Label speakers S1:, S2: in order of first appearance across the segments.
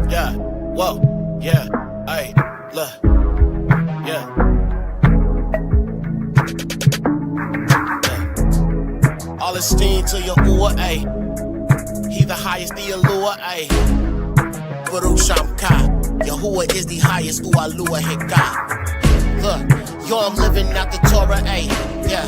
S1: Yeah, whoa, yeah, ay, look, yeah. All esteem to your ooh, ay. He the highest, the allure, ay. Baruch Shamka, Yahuwah is the highest, ooh, allure, hikah. Look, yo, I'm living out the Torah, ay, yeah.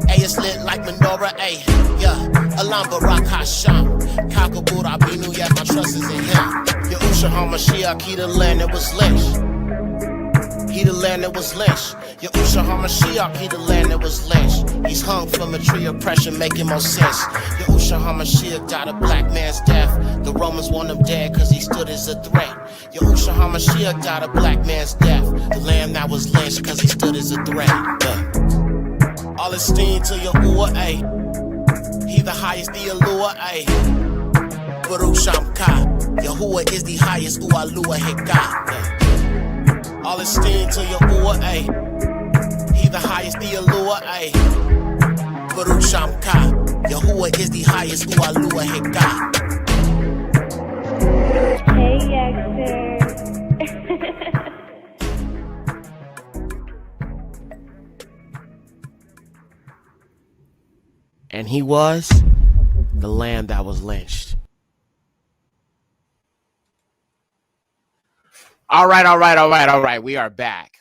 S1: Ay, it's lit like menorah, ay, yeah. Alam Barak Hashem, Kakabur Abinu, yeah, my trust is in him. Yahusha HaMashiach, he the land that was lynched. He the land that was lynched. Yahusha HaMashiach, he the land that was lynched. He's hung from a tree of pressure, making more sense. Yahusha HaMashiach died a black man's death. The Romans want him dead cause he stood as a threat. Yahusha HaMashiach died a black man's death. The lamb that was lynched cause he stood as a threat. All esteem to Yahuwah, ay. He the highest, the allure, ay. Baruch Shamka, Yahuwah is the highest, ooh, allure, hikah. All esteem to Yahuwah, ay. He the highest, the allure, ay. Baruch Shamka, Yahuwah is the highest, ooh, allure, hikah.
S2: Hey, Yaxter.
S1: And he was the lamb that was lynched. All right. We are back.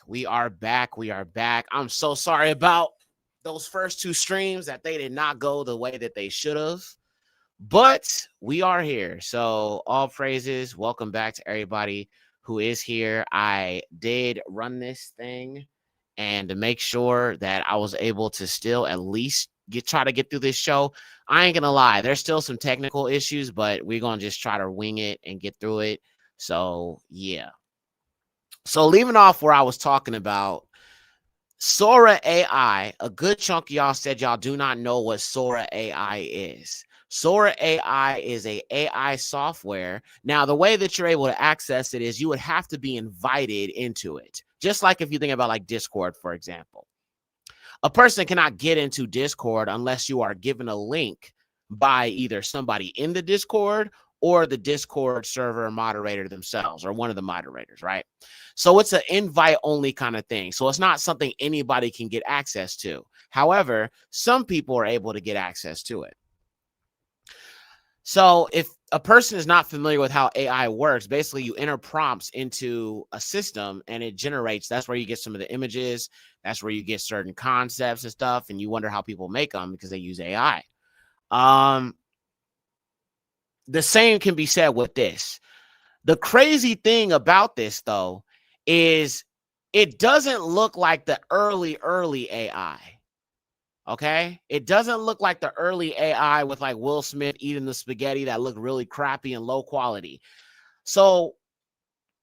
S1: I'm so sorry about those first two streams that they did not go the way that they should have. But we are here. So all praises. Welcome back to everybody who is here. I did run this thing and to make sure that I was able to still at least try to get through this show. I ain't gonna lie, there's still some technical issues, but we're gonna just try to wing it and get through it. So yeah. So leaving off where I was talking about Sora AI, a good chunk of y'all said y'all do not know what Sora AI is. Sora AI is a AI software. Now, the way that you're able to access it is you would have to be invited into it. Just like if you think about like Discord, for example. A person cannot get into Discord unless you are given a link by either somebody in the Discord or the Discord server moderator themselves or one of the moderators, right? So it's an invite only kind of thing. So it's not something anybody can get access to. However, some people are able to get access to it. So if a person is not familiar with how AI works, basically you enter prompts into a system and it generates, that's where you get some of the images. That's where you get certain concepts and stuff. And you wonder how people make them because they use AI. The same can be said with this. The crazy thing about this, though, is it doesn't look like the early AI. Okay? It doesn't look like the early AI with like Will Smith eating the spaghetti that looked really crappy and low quality. So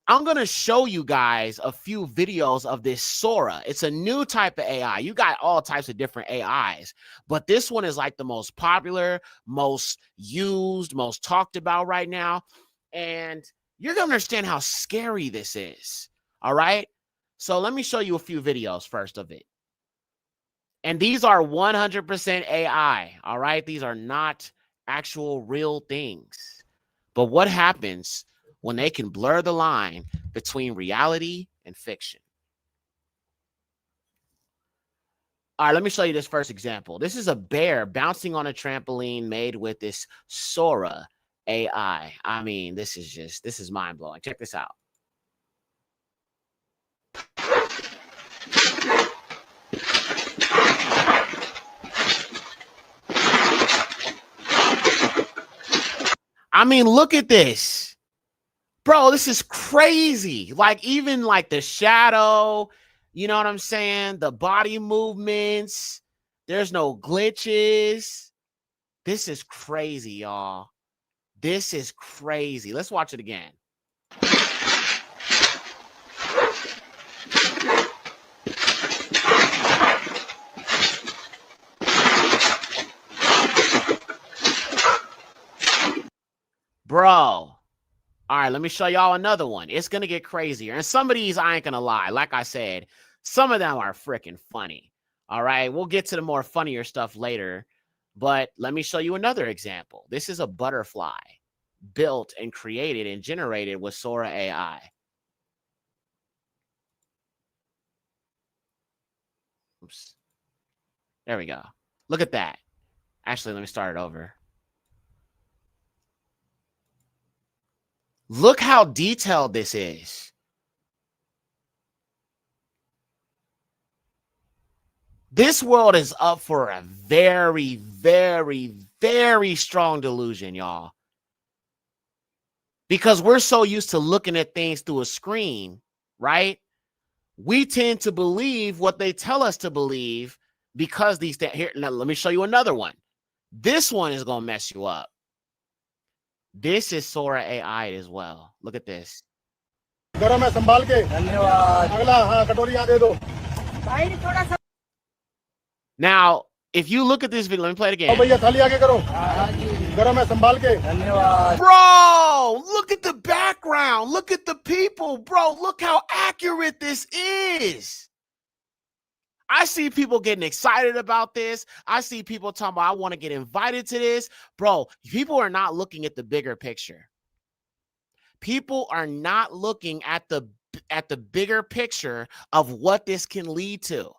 S1: I'm going to show you guys a few videos of this Sora. It's a new type of AI. You got all types of different AIs, but this one is like the most popular, most used, most talked about right now. And you're going to understand how scary this is. All right? So let me show you a few videos first of it. And these are 100% AI, all right? These are not actual real things. But what happens when they can blur the line between reality and fiction? All right, let me show you this first example. This is a bear bouncing on a trampoline made with this Sora AI. I mean, this is mind blowing. Check this out. I mean, look at this. Bro, this is crazy. Like, even like the shadow, you know what I'm saying? The body movements, there's no glitches. This is crazy, y'all. This is crazy. Let's watch it again. Bro. All right, let me show y'all another one. It's going to get crazier. And some of these, I ain't going to lie. Like I said, some of them are freaking funny. All right, we'll get to the more funnier stuff later. But let me show you another example. This is a butterfly built and created and generated with Sora AI. Oops. There we go. Look at that. Actually, let me start it over. Look how detailed this is. This world is up for a very, very, very strong delusion, y'all. Because we're so used to looking at things through a screen, right? We tend to believe what they tell us to believe because these things. Here, now let me show you another one. This one is going to mess you up. This is Sora AI as well. Look at this. Now, if you look at this video, let me play it again. Bro, look at the background. Look at the people. Bro, look how accurate this is. I see people getting excited about this. I see people talking about, I want to get invited to this. Bro, people are not looking at the bigger picture. People are not looking at the bigger picture of what this can lead to.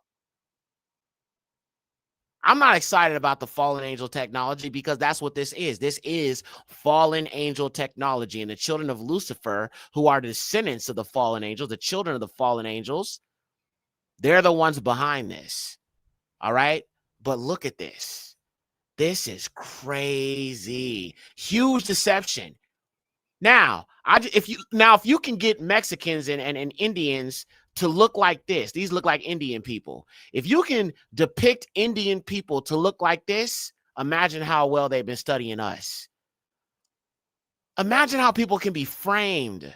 S1: I'm not excited about the fallen angel technology because that's what this is. This is fallen angel technology. And the children of Lucifer, who are the descendants of the fallen angels, the children of the fallen angels, they're the ones behind this. All right. But look at this. This is crazy. Huge deception. Now, if you can get Mexicans and Indians to look like this, these look like Indian people. If you can depict Indian people to look like this, imagine how well they've been studying us. Imagine how people can be framed.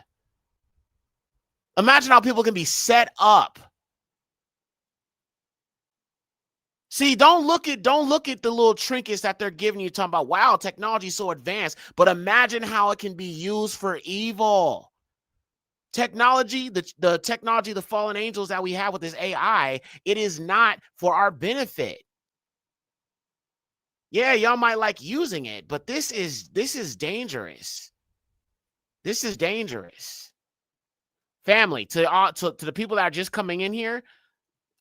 S1: Imagine how people can be set up. See, don't look at the little trinkets that they're giving you, talking about, wow, technology is so advanced, but imagine how it can be used for evil. Technology, the technology, the fallen angels that we have with this AI, it is not for our benefit. Yeah, y'all might like using it, but this is dangerous. This is dangerous. Family, to the people that are just coming in here.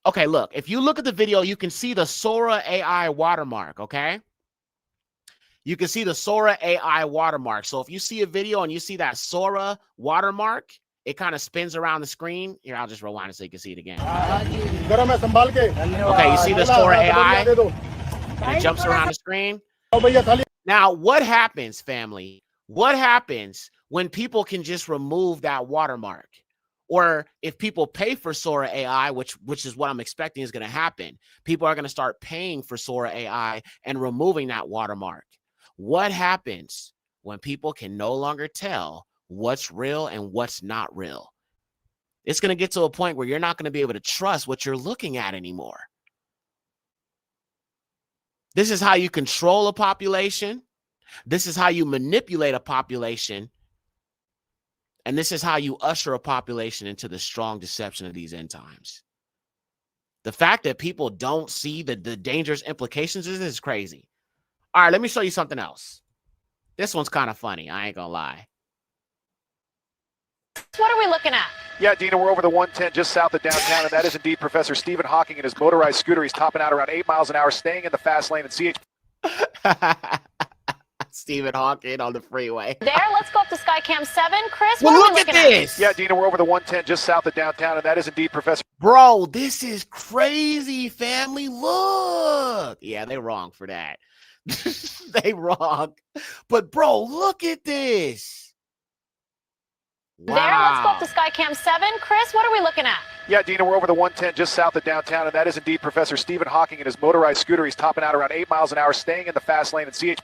S1: Okay, look, if you look at the video, you can see the Sora AI watermark, okay? You can see the Sora AI watermark. So if you see a video and you see that Sora watermark, it kind of spins around the screen. Here, I'll just rewind it so you can see it again. Okay, you see the Sora AI? And it jumps around the screen. Now, what happens, family? What happens when people can just remove that watermark? Or if people pay for Sora AI, which is what I'm expecting is going to happen, people are going to start paying for Sora AI and removing that watermark. What happens when people can no longer tell what's real and what's not real? It's going to get to a point where you're not going to be able to trust what you're looking at anymore. This is how you control a population. This is how you manipulate a population. And this is how you usher a population into the strong deception of these end times. The fact that people don't see the dangerous implications of this is crazy. All right, let me show you something else. This one's kind of funny. I ain't gonna lie.
S3: What are we looking at?
S4: Yeah, Dina, we're over the 110 just south of downtown, and that is indeed Professor Stephen Hawking in his motorized scooter. He's topping out around 8 miles an hour, staying in the fast lane, and CH.
S1: Stephen Hawking on the freeway.
S3: There, let's go up to Skycam 7. Chris,
S1: Well,
S3: what are
S1: look
S3: we
S1: at
S3: looking at?
S1: this.
S4: Yeah, Dina, we're over the 110 just south of downtown, and that is indeed Professor.
S1: Bro, this is crazy, family. Look. Yeah, they wrong for that. They wrong. But, bro, look at this. Wow.
S3: There, let's go up to Skycam 7. Chris, what are we looking at?
S4: Yeah, Dina, we're over the 110 just south of downtown, and that is indeed Professor Stephen Hawking in his motorized scooter. He's topping out around 8 miles an hour, staying in the fast lane, and CH.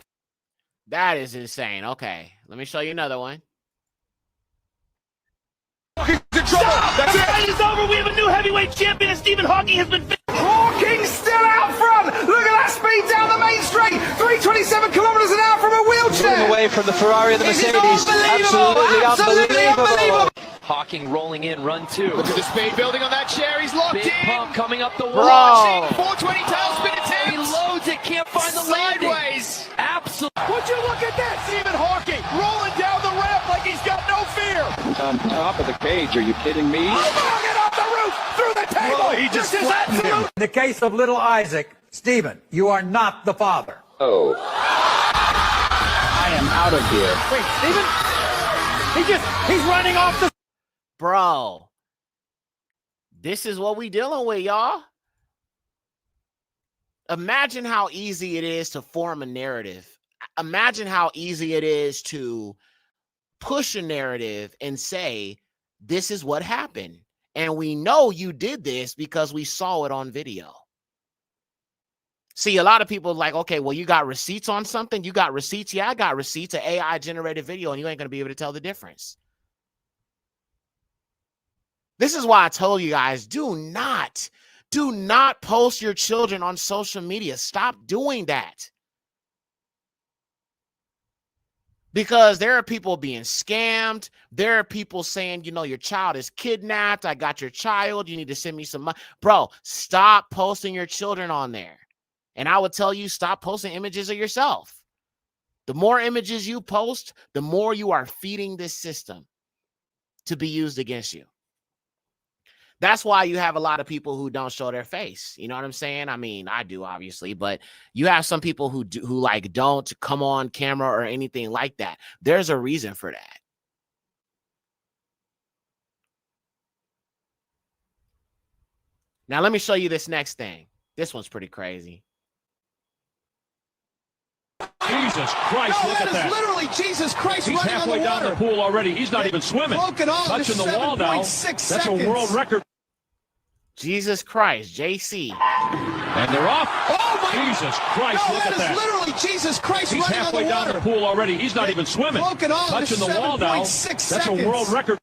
S1: That is insane. Okay, let me show you another one.
S5: He's in trouble. That's it. The fight is over. We have a new heavyweight champion, and Stephen Hawking has been.
S6: Hawking still out front. Look at that speed down the main straight. 327 kilometers an hour from a wheelchair.
S7: Moving away from the Ferrari and the
S6: This is
S7: Mercedes.
S6: Absolutely unbelievable.
S7: Hawking rolling in, run two.
S5: Look at the speed building on that chair. He's locked
S7: Big
S5: in.
S7: pump coming up the
S1: Bro.
S7: wall.
S5: 420 tailspin attempt.
S7: He loads it, can't find the landing.
S5: Sideways.
S7: Absolutely.
S5: Would you look at that? Stephen Hawking rolling down the ramp like he's got no fear.
S8: On top of the cage, are you kidding me?
S5: Get off the roof, through the table.
S6: He just
S5: this is absolute.
S6: In the case of little Isaac, Stephen, you are not the father.
S8: Oh. I am out of here.
S6: Wait, Stephen? He's running off the.
S1: Bro, this is what we dealing with, y'all. Imagine how easy it is to form a narrative. Imagine how easy it is to push a narrative and say, this is what happened. And we know you did this because we saw it on video. See, a lot of people are like, okay, well, you got receipts on something? You got receipts? Yeah, I got receipts, an AI-generated video, and you ain't going to be able to tell the difference. This is why I told you guys, do not post your children on social media. Stop doing that. Because there are people being scammed. There are people saying, you know, your child is kidnapped. I got your child. You need to send me some money. Bro, stop posting your children on there. And I would tell you, stop posting images of yourself. The more images you post, the more you are feeding this system to be used against you. That's why you have a lot of people who don't show their face. You know what I'm saying? I mean, I do, obviously, but you have some people who like don't come on camera or anything like that. There's a reason for that. Now, let me show you this next thing. This one's pretty crazy.
S9: Jesus Christ, look at that.
S5: Literally Jesus Christ.
S9: He's halfway down the pool already. He's not even swimming. Touching the wall now. That's a world record.
S1: Jesus Christ, JC.
S9: And they're off. Oh, my Jesus Christ, look at that.
S5: Literally Jesus Christ.
S9: He's halfway down the pool already. He's not even swimming. Touching the wall now. That's a world record.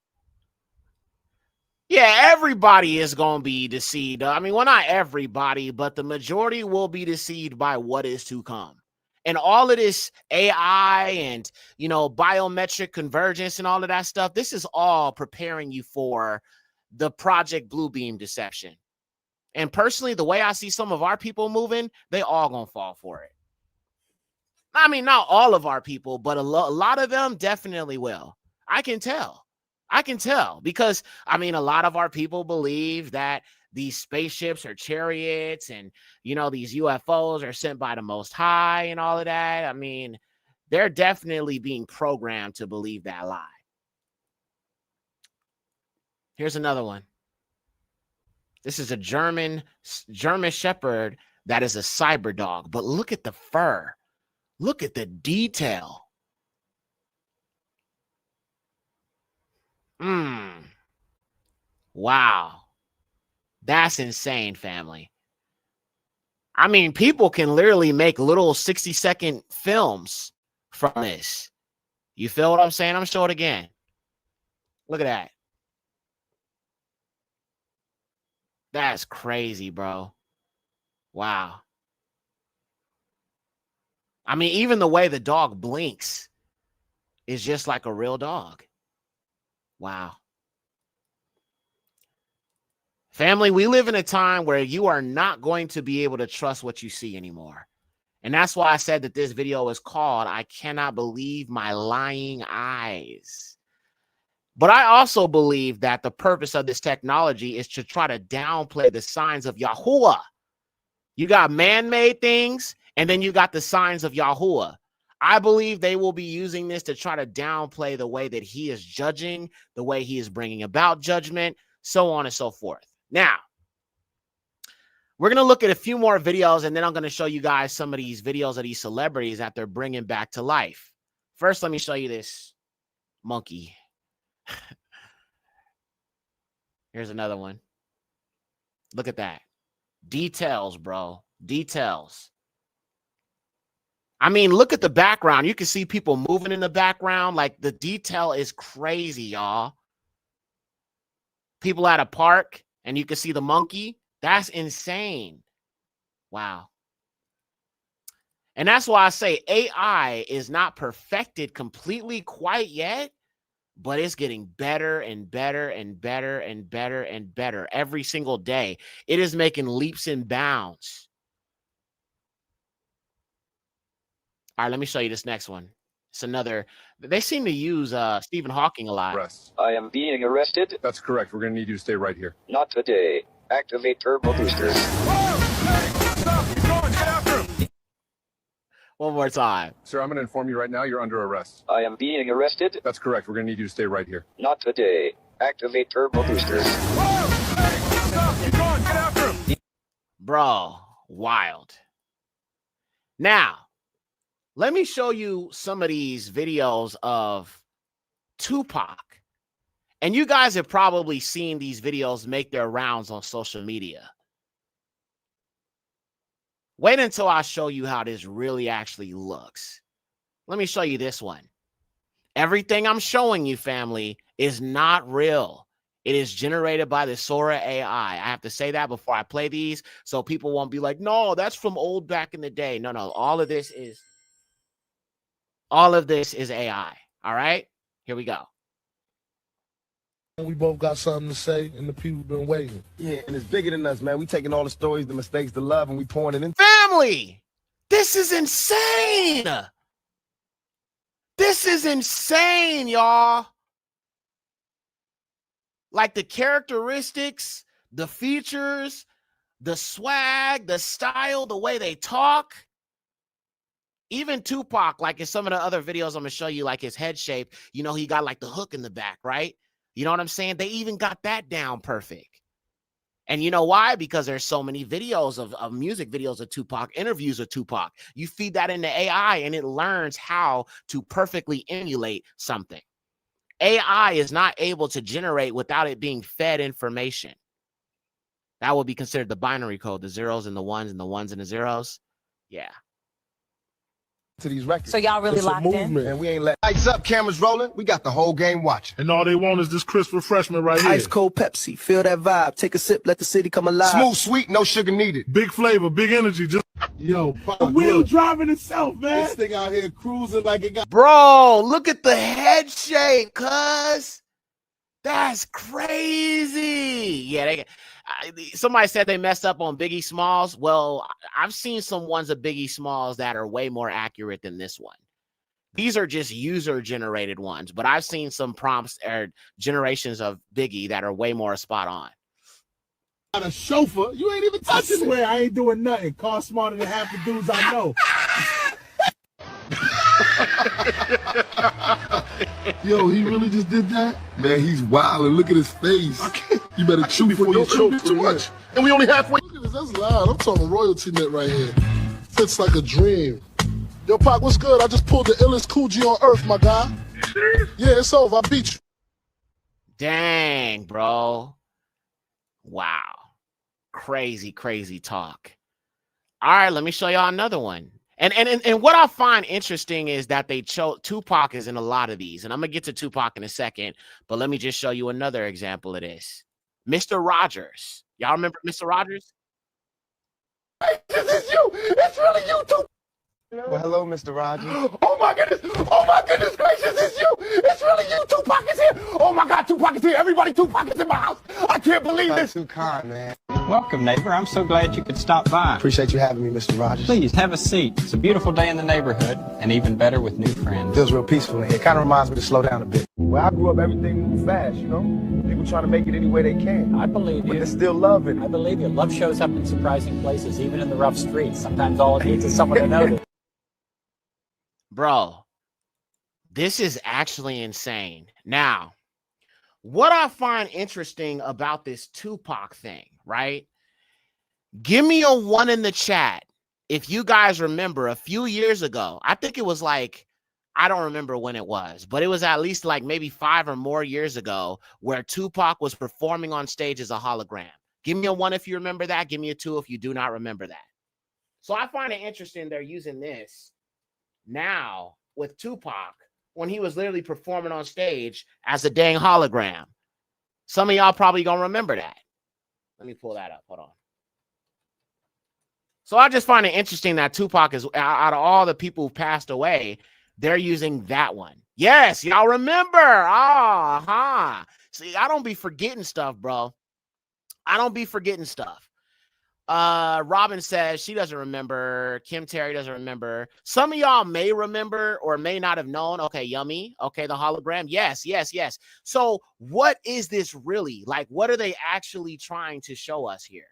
S1: Yeah, everybody is going to be deceived. I mean, well, not everybody, but the majority will be deceived by what is to come. And all of this AI and, you know, biometric convergence and all of that stuff, this is all preparing you for the Project Bluebeam deception. And personally, the way I see some of our people moving, they all going to fall for it. I mean, not all of our people, but a lot of them definitely will. I can tell because, I mean, a lot of our people believe that these spaceships are chariots and, you know, these UFOs are sent by the Most High and all of that. I mean, they're definitely being programmed to believe that lie. Here's another one. This is a German Shepherd that is a cyber dog, but look at the fur. Look at the detail. Wow. That's insane, family. I mean, people can literally make little 60-second films from this. You feel what I'm saying? I'm showing it again. Look at that. That's crazy, bro. Wow. I mean, even the way the dog blinks is just like a real dog. Wow. Family, we live in a time where you are not going to be able to trust what you see anymore. And that's why I said that this video is called I Cannot Believe My Lying Eyes. But I also believe that the purpose of this technology is to try to downplay the signs of Yahuwah. You got man-made things, and then you got the signs of Yahuwah. I believe they will be using this to try to downplay the way that he is judging, the way he is bringing about judgment, so on and so forth. Now, we're going to look at a few more videos, and then I'm going to show you guys some of these videos of these celebrities that they're bringing back to life. First, let me show you this monkey. Here's another one. Look at that. Details, bro. Details. I mean, look at the background. You can see people moving in the background. Like, the detail is crazy, y'all. People at a park, and you can see the monkey. That's insane. Wow. And that's why I say AI is not perfected completely quite yet, but it's getting better and better and better and better and better every single day. It is making leaps and bounds. All right, let me show you this next one. It's another. They seem to use Stephen Hawking a lot.
S10: Arrest. I am being arrested.
S9: That's correct. We're going to need you to stay right here.
S10: Not today. Activate turbo boosters.
S1: One more time.
S9: Sir, I'm going to inform you right now you're under arrest.
S10: I am being arrested.
S9: That's correct. We're going to need you to stay right here.
S10: Not today. Activate turbo boosters.
S1: Bro, wild. Now, let me show you some of these videos of Tupac. And you guys have probably seen these videos make their rounds on social media. Wait until I show you how this really actually looks. Let me show you this one. Everything I'm showing you, family, is not real. It is generated by the Sora AI. I have to say that before I play these so people won't be like, no, that's from old back in the day. No, all of this is AI. All right, here we go.
S11: We both got something to say, and the people been waiting.
S12: Yeah, and it's bigger than us, man. We taking all the stories, the mistakes, the love, and we pouring it in.
S1: Family, this is insane. This is insane, y'all. Like the characteristics, the features, the swag, the style, the way they talk. Even Tupac, like in some of the other videos I'm going to show you, like his head shape, you know, he got like the hook in the back, right? You know what I'm saying? They even got that down perfect. And you know why? Because there's so many videos of music videos of Tupac, interviews of Tupac. You feed that into AI and it learns how to perfectly emulate something. AI is not able to generate without it being fed information. That would be considered the binary code, the zeros and the ones and the ones and the zeros. Yeah.
S12: To these records.
S13: So y'all really locked in?
S12: And we ain't let lights up, cameras rolling. We got the whole game watching.
S11: And all they want is this crisp refreshment right here.
S14: Ice cold Pepsi, feel that vibe. Take a sip, let the city come alive.
S12: Smooth, sweet, no sugar needed.
S11: Big flavor, big energy. Just yo,
S6: the wheel driving itself, man. This thing out here cruising like it got.
S1: Bro, look at the head shape, cuz. That's crazy. Yeah, somebody said they messed up on Biggie Smalls. Well, I've seen some ones of Biggie Smalls that are way more accurate than this one. These are just user-generated ones, but I've seen some prompts or generations of Biggie that are way more spot on.
S6: Got a chauffeur. You ain't even touching it. I swear, I ain't doing nothing. Car smarter than half the dudes I know.
S11: Yo, he really just did that?
S12: Man, he's wild and look at his face.
S11: You better chew before you choke. Too much. And we only halfway.
S6: Look at this. That's loud. I'm talking royalty net right here. Fits like a dream. Yo, Pac, what's good? I just pulled the illest Coogee on earth, my guy. You serious? Yeah, it's over. I beat you.
S1: Dang, bro. Wow. Crazy, crazy talk. All right, let me show y'all another one. And what I find interesting is that they chose Tupac is in a lot of these, and I'm gonna get to Tupac in a second, but let me just show you another example of this. Mr. Rogers. Y'all remember Mr. Rogers?
S6: Hey, this is you. It's really you, Tupac.
S12: Well, hello, Mr. Rogers.
S13: Oh my goodness! Oh my goodness gracious! It's you! It's really you! Tupac is here! Oh my God! Tupac is here! Everybody, Tupac is in my house! I can't believe this!
S12: Too kind, man.
S8: Welcome, neighbor. I'm so glad you could stop by.
S12: Appreciate you having me, Mr. Rogers.
S8: Please have a seat. It's a beautiful day in the neighborhood, and even better with new friends.
S12: Feels real peaceful in here. Kind of reminds me to slow down a bit. Where I grew up, everything moved fast, you know? People trying to make it any way they can.
S8: I believe
S12: But
S8: you.
S12: there's still love in it.
S8: I believe you. Love shows up in surprising places, even in the rough streets. Sometimes all it needs is someone to notice.
S1: Bro, this is actually insane. Now, what I find interesting about this Tupac thing, right? Give me a 1 in the chat if you guys remember a few years ago. I think it was like, I don't remember when it was, but it was at least like maybe 5 or more years ago where Tupac was performing on stage as a hologram. Give me a 1 if you remember that. Give me a 2 if you do not remember that. So I find it interesting they're using this now with Tupac when he was literally performing on stage as a dang hologram. Some of y'all probably gonna remember that. Let me pull that up. Hold on. So I just find it interesting that Tupac is, out of all the people who passed away, they're using that one. Yes, y'all remember. See, I don't be forgetting stuff, bro. I don't be forgetting stuff. Robin says she doesn't remember. Kim Terry doesn't remember. Some of y'all may remember or may not have known. Okay, Yummy. Okay, the hologram. Yes. So what is this really? Like, what are they actually trying to show us here?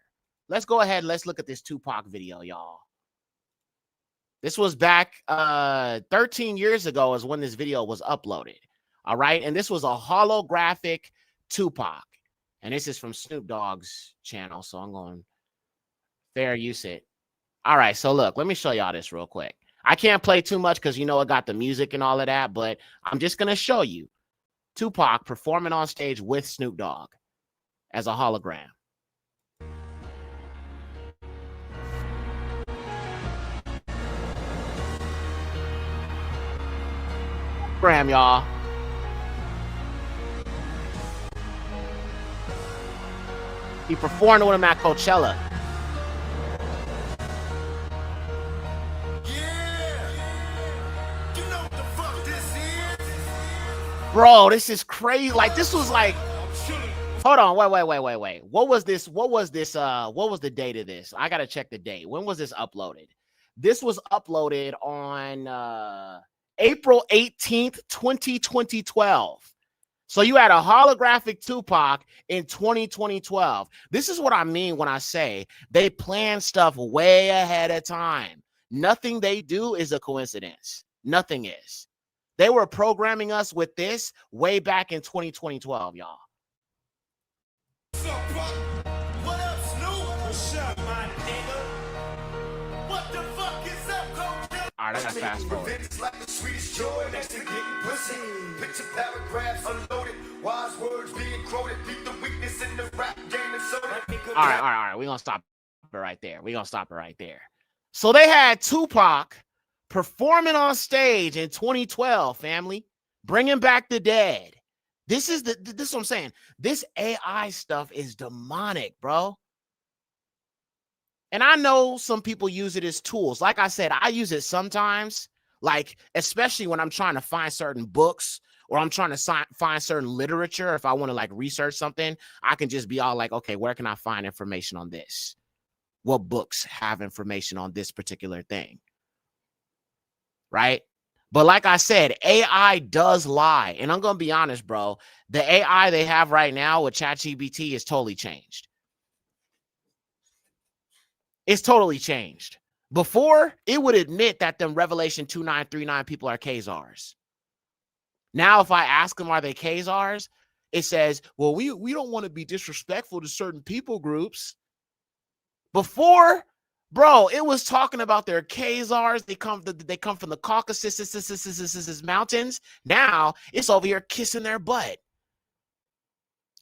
S1: Let's go ahead. Let's look at this Tupac video, y'all. This was back 13 years ago is when this video was uploaded. All right. And this was a holographic Tupac. And this is from Snoop Dogg's channel. So I'm going fair use it. All right. So look, let me show y'all this real quick. I can't play too much because, you know, it got the music and all of that. But I'm just going to show you Tupac performing on stage with Snoop Dogg as a hologram. Graham, y'all. He performed with him at Coachella. Bro, this is crazy. Like, this was like, hold on, wait. What was the date of this? I gotta check the date. When was this uploaded? This was uploaded on April 18th, 2012. So you had a holographic Tupac in 2012. This is what I mean when I say they plan stuff way ahead of time. Nothing they do is a coincidence. Nothing is. They were programming us with this way back in 2012, y'all.
S5: What up, Snoop? What's up, my nigga? What the fuck is up, Coach?
S1: All right, I gotta fast forward.
S5: It's like the sweetest joy next to getting pussy. Picture paragraphs unloaded, wise words being quoted. Beat the weakness in the rap game and so.
S1: All right. We're gonna stop it right there. So they had Tupac performing on stage in 2012, family, bringing back the dead. This is what I'm saying. This AI stuff is demonic, bro. And I know some people use it as tools. Like I said, I use it sometimes, like, especially when I'm trying to find certain books or I'm trying to find certain literature. If I want to like research something, I can just be all like, okay, where can I find information on this? What books have information on this particular thing? Right? But like I said, AI does lie. And I'm going to be honest, bro. The AI they have right now with ChatGPT is totally changed. It's totally changed. Before, it would admit that them Revelation 2939 people are Khazars. Now, if I ask them, are they Khazars? It says, well, we don't want to be disrespectful to certain people groups. Before, bro, it was talking about their Khazars. They come from the Caucasus mountains. Now it's over here kissing their butt.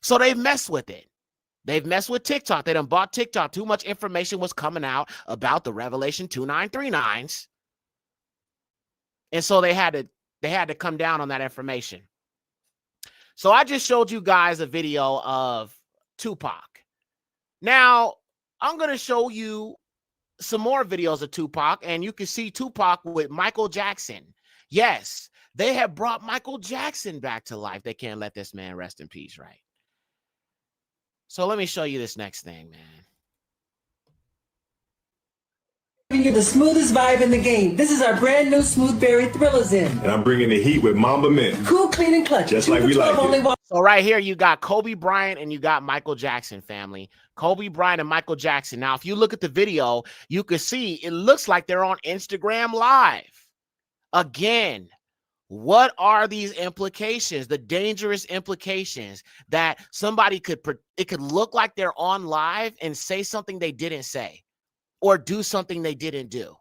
S1: So they've messed with it. They've messed with TikTok. They done bought TikTok. Too much information was coming out about the Revelation 2939s. And so they had to come down on that information. So I just showed you guys a video of Tupac. Now, I'm going to show you some more videos of Tupac, and you can see Tupac with Michael Jackson. Yes, they have brought Michael Jackson back to life. They can't let this man rest in peace, right? So let me show you this next thing, man.
S15: You're the smoothest vibe in the game. This is our brand new Smooth Berry Thrillers in.
S16: And I'm bringing the heat with Mamba Mint.
S15: Cool, clean, and clutch.
S16: Just like we like it.
S1: So right here, you got Kobe Bryant and you got Michael Jackson, family. Kobe Bryant and Michael Jackson. Now, if you look at the video, you can see it looks like they're on Instagram Live. Again, what are these implications? The dangerous implications that somebody it could look like they're on live and say something they didn't say or do something they didn't do.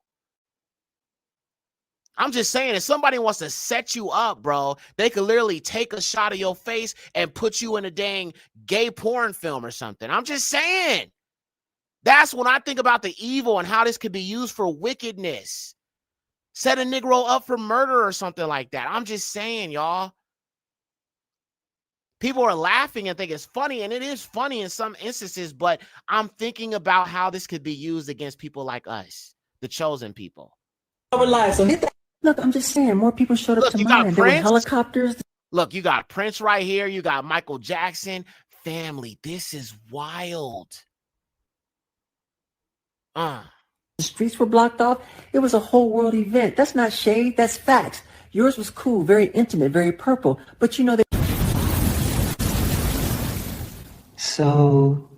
S1: I'm just saying, if somebody wants to set you up, bro, they could literally take a shot of your face and put you in a dang gay porn film or something. I'm just saying. That's when I think about the evil and how this could be used for wickedness. Set a Negro up for murder or something like that. I'm just saying, y'all. People are laughing and think it's funny, and it is funny in some instances, but I'm thinking about how this could be used against people like us, the chosen people.
S15: Our lives, so hit that. Look, I'm just saying, more people showed up to mine. There were helicopters.
S1: Look, you got Prince right here. You got Michael Jackson. Family, this is wild.
S15: The streets were blocked off. It was a whole world event. That's not shade. That's facts. Yours was cool, very intimate, very purple. But you know, so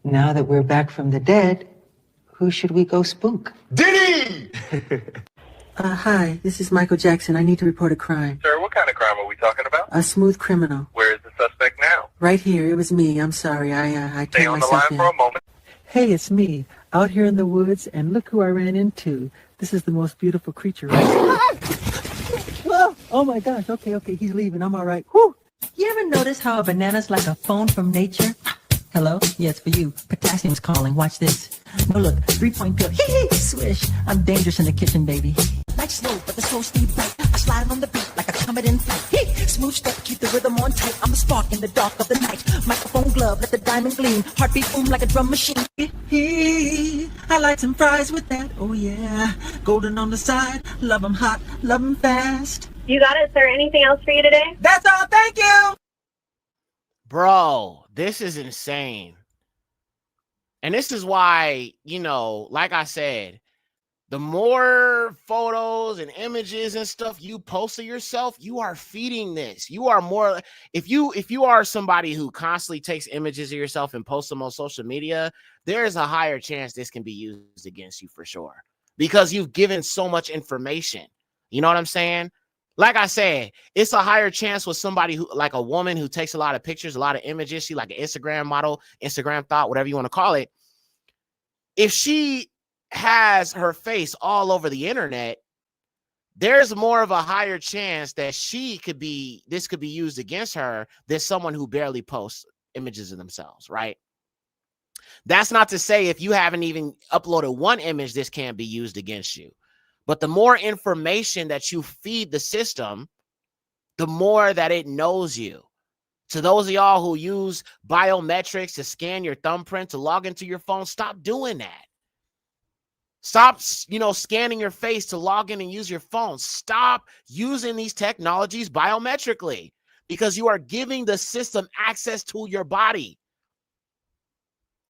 S15: now that we're back from the dead, who should we go spook?
S16: Diddy!
S15: Hi, this is Michael Jackson. I need to report a crime.
S17: Sir, what kind of crime are we talking about?
S15: A smooth criminal.
S17: Where is the suspect now?
S15: Right here. It was me. I'm sorry. I
S17: Stay
S15: turned
S17: on the
S15: myself
S17: line
S15: in.
S17: for a moment.
S15: Hey, it's me. Out here in the woods, and look who I ran into. This is the most beautiful creature, right? Oh my gosh. Okay, he's leaving. I'm all right. Whew. You ever notice how a banana's like a phone from nature? Hello? Yeah, it's for you. Potassium's calling. Watch this. No, look. 3-point pill. Hee hee. Swish. I'm dangerous in the kitchen, baby. Like slow, but the slow speed right. I slide on the beat like a comet in flight. Hee. Smooth step, keep the rhythm on tight. I'm a spark in the dark of the night. Microphone glove, let the diamond gleam. Heartbeat boom like a drum machine. Hee. I like some fries with that. Oh yeah. Golden on the side. Love 'em hot. Love 'em fast.
S2: You got it, sir. Anything else for you today?
S15: That's all. Thank you.
S1: Bro, this is insane. And this is why, like I said, the more photos and images and stuff you post of yourself, you are feeding this. You are more, if you are somebody who constantly takes images of yourself and posts them on social media, there is a higher chance this can be used against you for sure. Because you've given so much information. You know what I'm saying? Like I said, it's a higher chance with somebody who, like a woman who takes a lot of pictures, a lot of images. She like an Instagram model, Instagram thought, whatever you want to call it. If she has her face all over the internet, there's more of a higher chance that this could be used against her than someone who barely posts images of themselves, right? That's not to say if you haven't even uploaded one image, this can't be used against you. But the more information that you feed the system, the more that it knows you. To those of y'all who use biometrics to scan your thumbprint to log into your phone, stop doing that. Stop, scanning your face to log in and use your phone. Stop using these technologies biometrically because you are giving the system access to your body.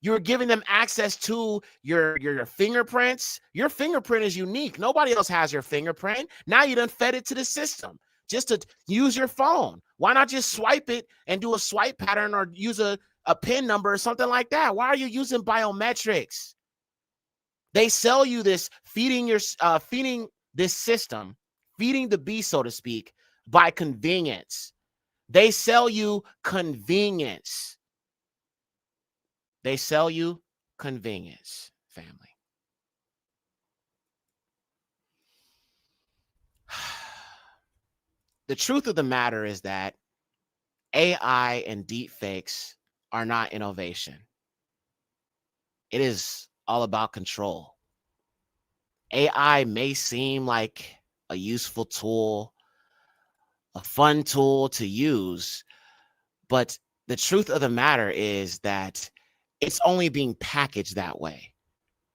S1: You're giving them access to your fingerprints. Your fingerprint is unique. Nobody else has your fingerprint. Now you done fed it to the system just to use your phone. Why not just swipe it and do a swipe pattern or use a PIN number or something like that? Why are you using biometrics? They sell you this, feeding this system, feeding the beast, so to speak, by convenience. They sell you convenience. They sell you convenience, family. The truth of the matter is that AI and deepfakes are not innovation. It is all about control. AI may seem like a useful tool, a fun tool to use, but the truth of the matter is that it's only being packaged that way.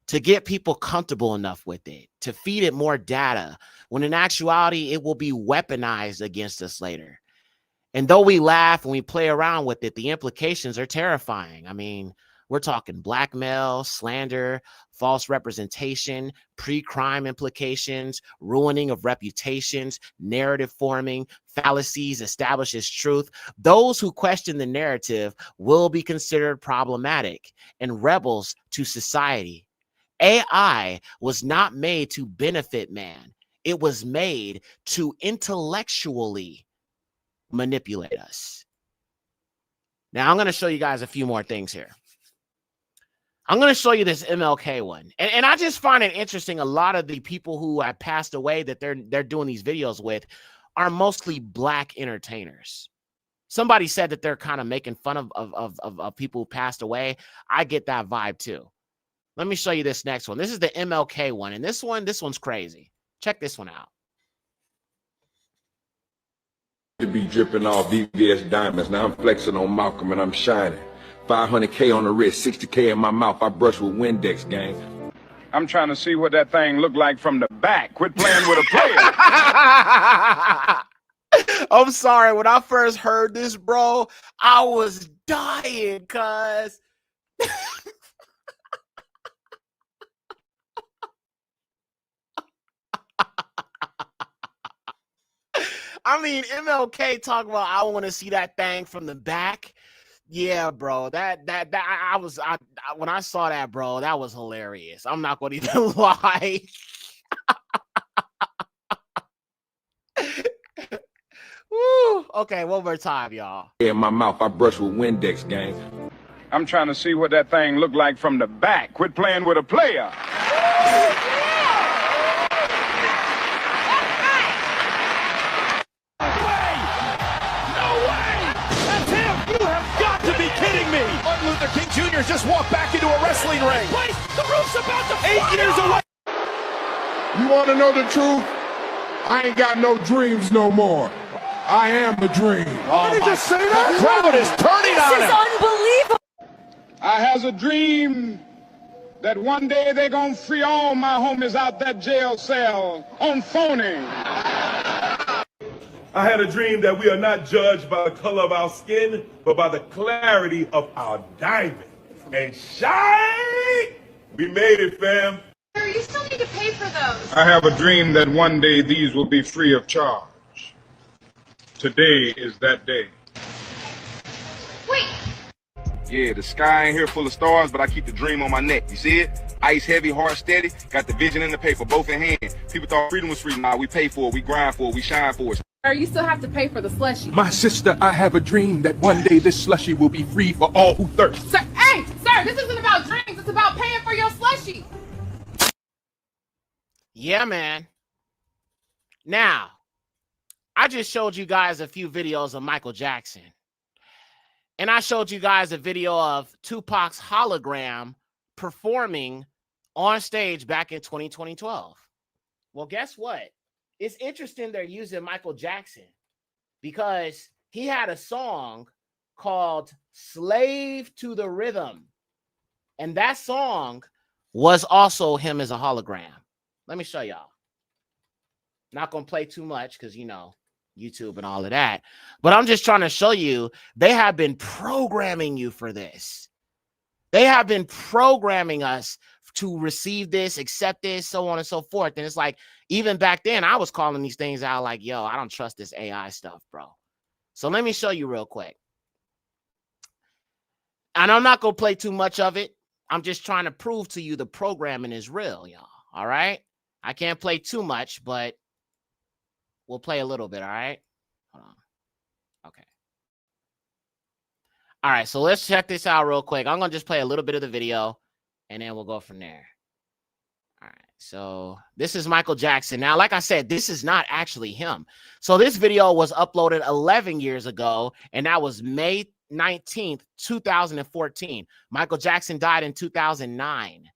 S1: to get people comfortable enough with it, to feed it more data, when in actuality, it will be weaponized against us later. And though we laugh and we play around with it, the implications are terrifying. I mean, we're talking blackmail, slander, false representation, pre-crime implications, ruining of reputations, narrative forming, fallacies established as truth. Those who question the narrative will be considered problematic and rebels to society. AI was not made to benefit man. It was made to intellectually manipulate us. Now, I'm going to show you guys a few more things here. I'm going to show you this MLK one. And I just find it interesting. A lot of the people who have passed away that they're doing these videos with are mostly black entertainers. Somebody said that they're kind of making fun of people who passed away. I get that vibe too. Let me show you this next one. This is the MLK one. And this one's crazy. Check this one out.
S16: To be dripping off VVS diamonds. Now I'm flexing on Malcolm and I'm shining. 500K on the wrist, 60K in my mouth. I brush with Windex, gang.
S18: I'm trying to see what that thing looked like from the back. Quit playing with a player.
S1: I'm sorry. When I first heard this, bro, I was dying, cuz. I mean, MLK talking about I want to see that thing from the back. Yeah, bro. When I saw that, bro, that was hilarious. I'm not going to even lie. Woo. Okay, one more time, y'all.
S16: In my mouth, I brush with Windex, gang.
S18: I'm trying to see what that thing looked like from the back. Quit playing with a player.
S9: Martin Luther King Jr. just walked back into a wrestling ring. The roof's about to 8 years away.
S13: You want to know the truth? I ain't got no dreams no more. I am the dream.
S9: Oh, did he just say that? The crowd is turning on him.
S3: This is unbelievable.
S18: I has a dream that one day they're going to free all my homies out that jail cell on phony.
S16: I had a dream that we are not judged by the color of our skin, but by the clarity of our diamond. And shine! We made it, fam.
S3: You still need to pay for those.
S18: I have a dream that one day these will be free of charge. Today is that day.
S3: Wait.
S17: Yeah, the sky ain't here full of stars, but I keep the dream on my neck. You see it? Ice heavy, heart steady, got the vision in the paper, both in hand. People thought freedom was free. Now we pay for it, we grind for it, we shine for it.
S3: You still have to pay for the slushy.
S13: My sister, I have a dream that one day this slushy will be free for all who thirst.
S3: Sir, hey, sir, this isn't about dreams. It's about paying for your slushy.
S1: Yeah, man. Now, I just showed you guys a few videos of Michael Jackson. And I showed you guys a video of Tupac's hologram performing on stage back in 2012. Well, guess what? It's interesting they're using Michael Jackson because he had a song called Slave to the Rhythm. And that song was also him as a hologram. Let me show y'all. Not going to play too much because, you know, YouTube and all of that. But I'm just trying to show you they have been programming you for this. They have been programming us to receive this, accept this, so on and so forth. And it's like, even back then, I was calling these things out like, yo, I don't trust this AI stuff, bro. So let me show you real quick. And I'm not going to play too much of it. I'm just trying to prove to you the programming is real, y'all. All right? I can't play too much, but we'll play a little bit, all right? Hold on. Okay. All right, so let's check this out real quick. I'm going to just play a little bit of the video, and then we'll go from there. All right, so this is Michael Jackson. Now, like I said, this is not actually him. So this video was uploaded 11 years ago, and that was May 19th, 2014. Michael Jackson died in 2009.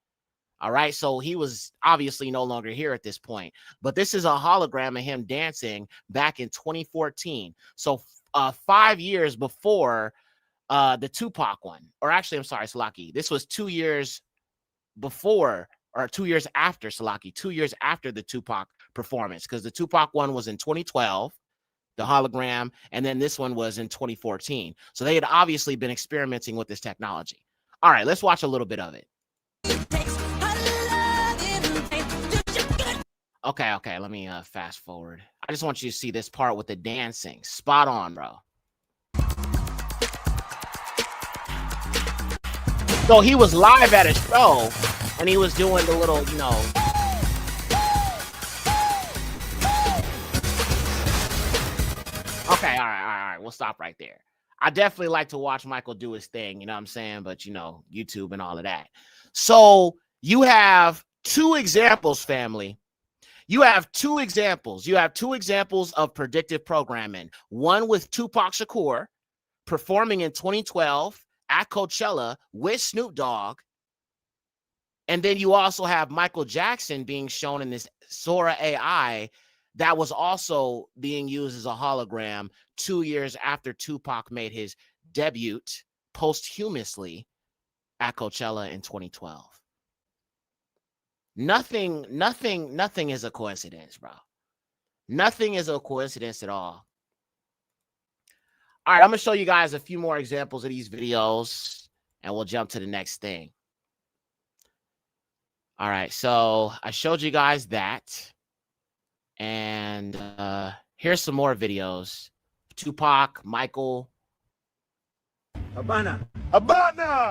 S1: All right, so he was obviously no longer here at this point. But this is a hologram of him dancing back in 2014. So 5 years before the Tupac one. Or actually, I'm sorry, Salaki. This was 2 years before or 2 years after Salaki, 2 years after the Tupac performance, because the Tupac one was in 2012, the hologram, and then this one was in 2014. So they had obviously been experimenting with this technology. All right, let's watch a little bit of it. Okay, let me fast forward. I just want you to see this part with the dancing. Spot on, bro. So he was live at a show, and he was doing the little, you know. Okay, all right. We'll stop right there. I definitely like to watch Michael do his thing, you know what I'm saying? But, you know, YouTube and all of that. So you have two examples, family. You have two examples. You have two examples of predictive programming. One with Tupac Shakur performing in 2012 at Coachella with Snoop Dogg. And then you also have Michael Jackson being shown in this Sora AI that was also being used as a hologram 2 years after Tupac made his debut posthumously at Coachella in 2012. Nothing is a coincidence, bro. Nothing is a coincidence at all. All right, I'm going to show you guys a few more examples of these videos, and we'll jump to the next thing. All right, so I showed you guys that. And here's some more videos. Tupac, Michael.
S12: Habana.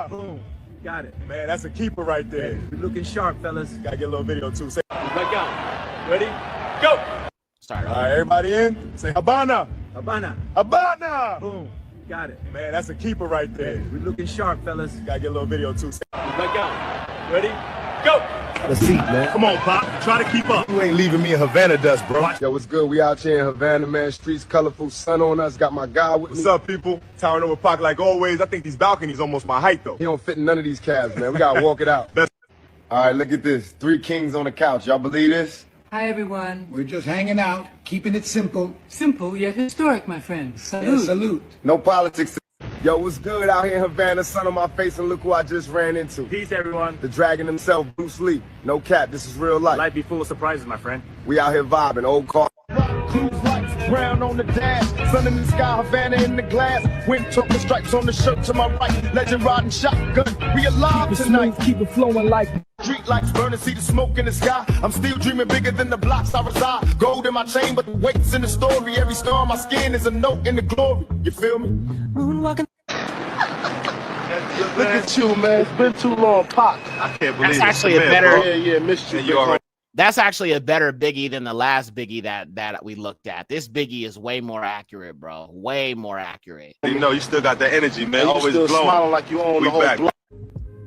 S18: Boom.
S12: Got it.
S18: Man, that's a keeper right there.
S12: Hey, we're looking sharp, fellas.
S18: Gotta get a little video too. Say,
S12: Back out. Ready? Go.
S1: Start.
S18: All right, everybody in. Say Habana.
S12: Habana.
S18: Boom.
S12: Got it.
S18: Man, that's a keeper right there.
S12: Hey, we're looking sharp, fellas.
S18: Gotta get a little video too. Say,
S12: Back out. Ready? Go.
S13: Let's see, man.
S18: come on, Pop. Try to keep up.
S13: You ain't leaving me in Havana dust, bro. Yo, what's good? We out here in Havana, man. Streets colorful, sun on us. Got my guy with
S18: What's
S13: me.
S18: up, people? Towering over Pac like always. I think these balconies almost my height, though.
S13: He don't fit in none of these cabs, man. We gotta walk it out. All right, look at this. 3 kings on the couch. Y'all believe this?
S15: Hi, everyone.
S11: We're just hanging out, keeping it simple.
S15: Simple yet historic, my friend.
S11: Yeah, salute.
S13: No politics. Yo, what's good out here in Havana? Sun on my face, and look who I just ran into.
S12: Peace, everyone.
S13: The dragon himself, Bruce Lee. No cap, this is real life.
S12: Life be full of surprises, my friend.
S13: We out here vibing, old car.
S12: Cruise lights, brown on the dash, sun in the sky, Havana in the glass, wind talking stripes on the shirt to my right, legend riding shotgun, we alive tonight.
S11: Keep it flowing like
S12: Street lights burning, see the smoke in the sky. I'm still dreaming bigger than the blocks I reside. Gold in my chain, but the weight's in the story. Every scar on my skin is a note in the glory. You feel me?
S15: Moonwalking.
S11: Look at you, man. It's been too long, Pop.
S18: I can't believe
S1: That's
S18: it.
S1: actually a
S18: Man,
S1: better.
S18: bro.
S11: Yeah, missed you.
S18: And you already
S1: That's actually a better Biggie than the last Biggie that we looked at. This Biggie is way more accurate, bro. Way more accurate.
S18: You know, you still got that energy, man.
S11: You
S18: Always
S11: still
S18: glowing.
S11: smiling like you own
S18: We
S11: the whole
S18: back.
S11: block.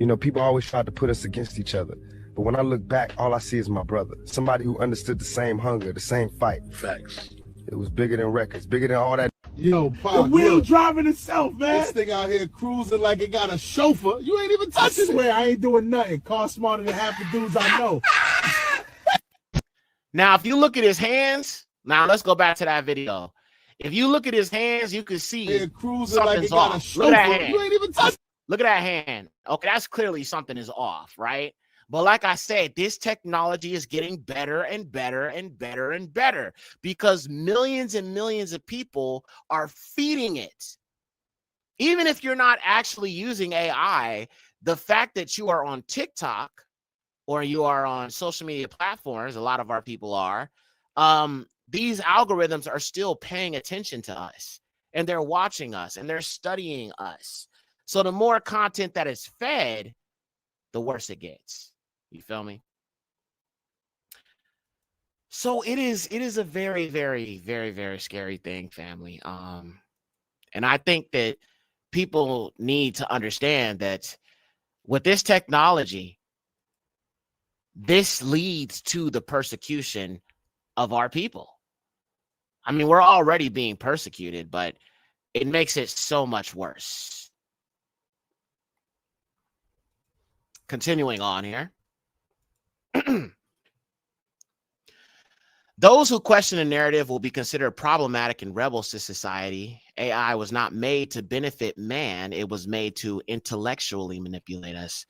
S13: You know, people always tried to put us against each other. But when I look back, all I see is my brother. Somebody who understood the same hunger, the same fight.
S11: Facts.
S13: It was bigger than records, bigger than all that.
S11: Yo, Pop.
S18: The wheel driving itself, man.
S11: This thing out here cruising like it got a chauffeur. You ain't even touching it. I swear, I ain't doing nothing. Car smarter than half the dudes I know.
S1: Now, if you look at his hands, now let's go back to that video. If you look at his hands, you can see
S11: Yeah, cruising like
S1: something's
S11: it got a
S1: off. Look at that
S11: chauffeur.
S1: hand.
S11: You ain't even touching.
S1: Look at that hand. Okay, that's clearly something is off, right? But like I said, this technology is getting better and better and better and better because millions and millions of people are feeding it. Even if you're not actually using AI, the fact that you are on TikTok or you are on social media platforms, a lot of our people are, these algorithms are still paying attention to us and they're watching us and they're studying us. So the more content that is fed, the worse it gets. You feel me? So it is a very, very, very, very scary thing, family. And I think that people need to understand that with this technology, this leads to the persecution of our people. I mean, we're already being persecuted, but it makes it so much worse. Continuing on here. Those who question the narrative will be considered problematic and rebels to society. AI was not made to benefit man. It was made to intellectually manipulate us.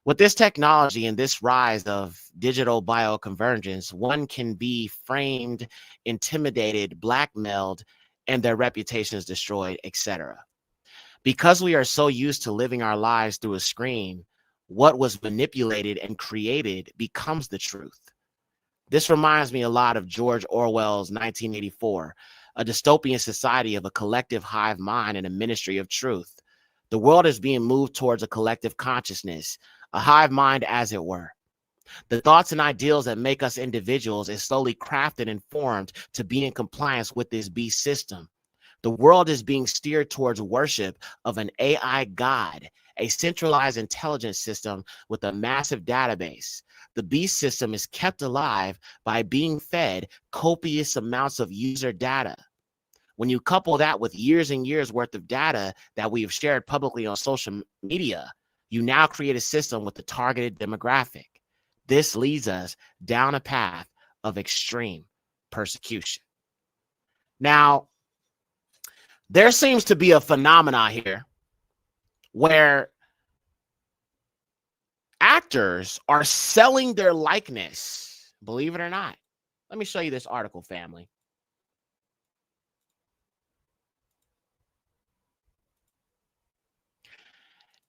S1: With this technology and this rise of digital bioconvergence, one can be framed, intimidated, blackmailed, and their reputations destroyed, etc. Because we are so used to living our lives through a screen, what was manipulated and created becomes the truth. This reminds me a lot of George Orwell's 1984, a dystopian society of a collective hive mind and a ministry of truth. The world is being moved towards a collective consciousness, a hive mind, as it were. The thoughts and ideals that make us individuals is slowly crafted and formed to be in compliance with this beast system. The world is being steered towards worship of an AI god, a centralized intelligence system with a massive database. The beast system is kept alive by being fed copious amounts of user data. When you couple that with years and years worth of data that we have shared publicly on social media, you now create a system with a targeted demographic. This leads us down a path of extreme persecution. Now, there seems to be a phenomenon here where actors are selling their likeness, believe it or not. Let me show you this article, family.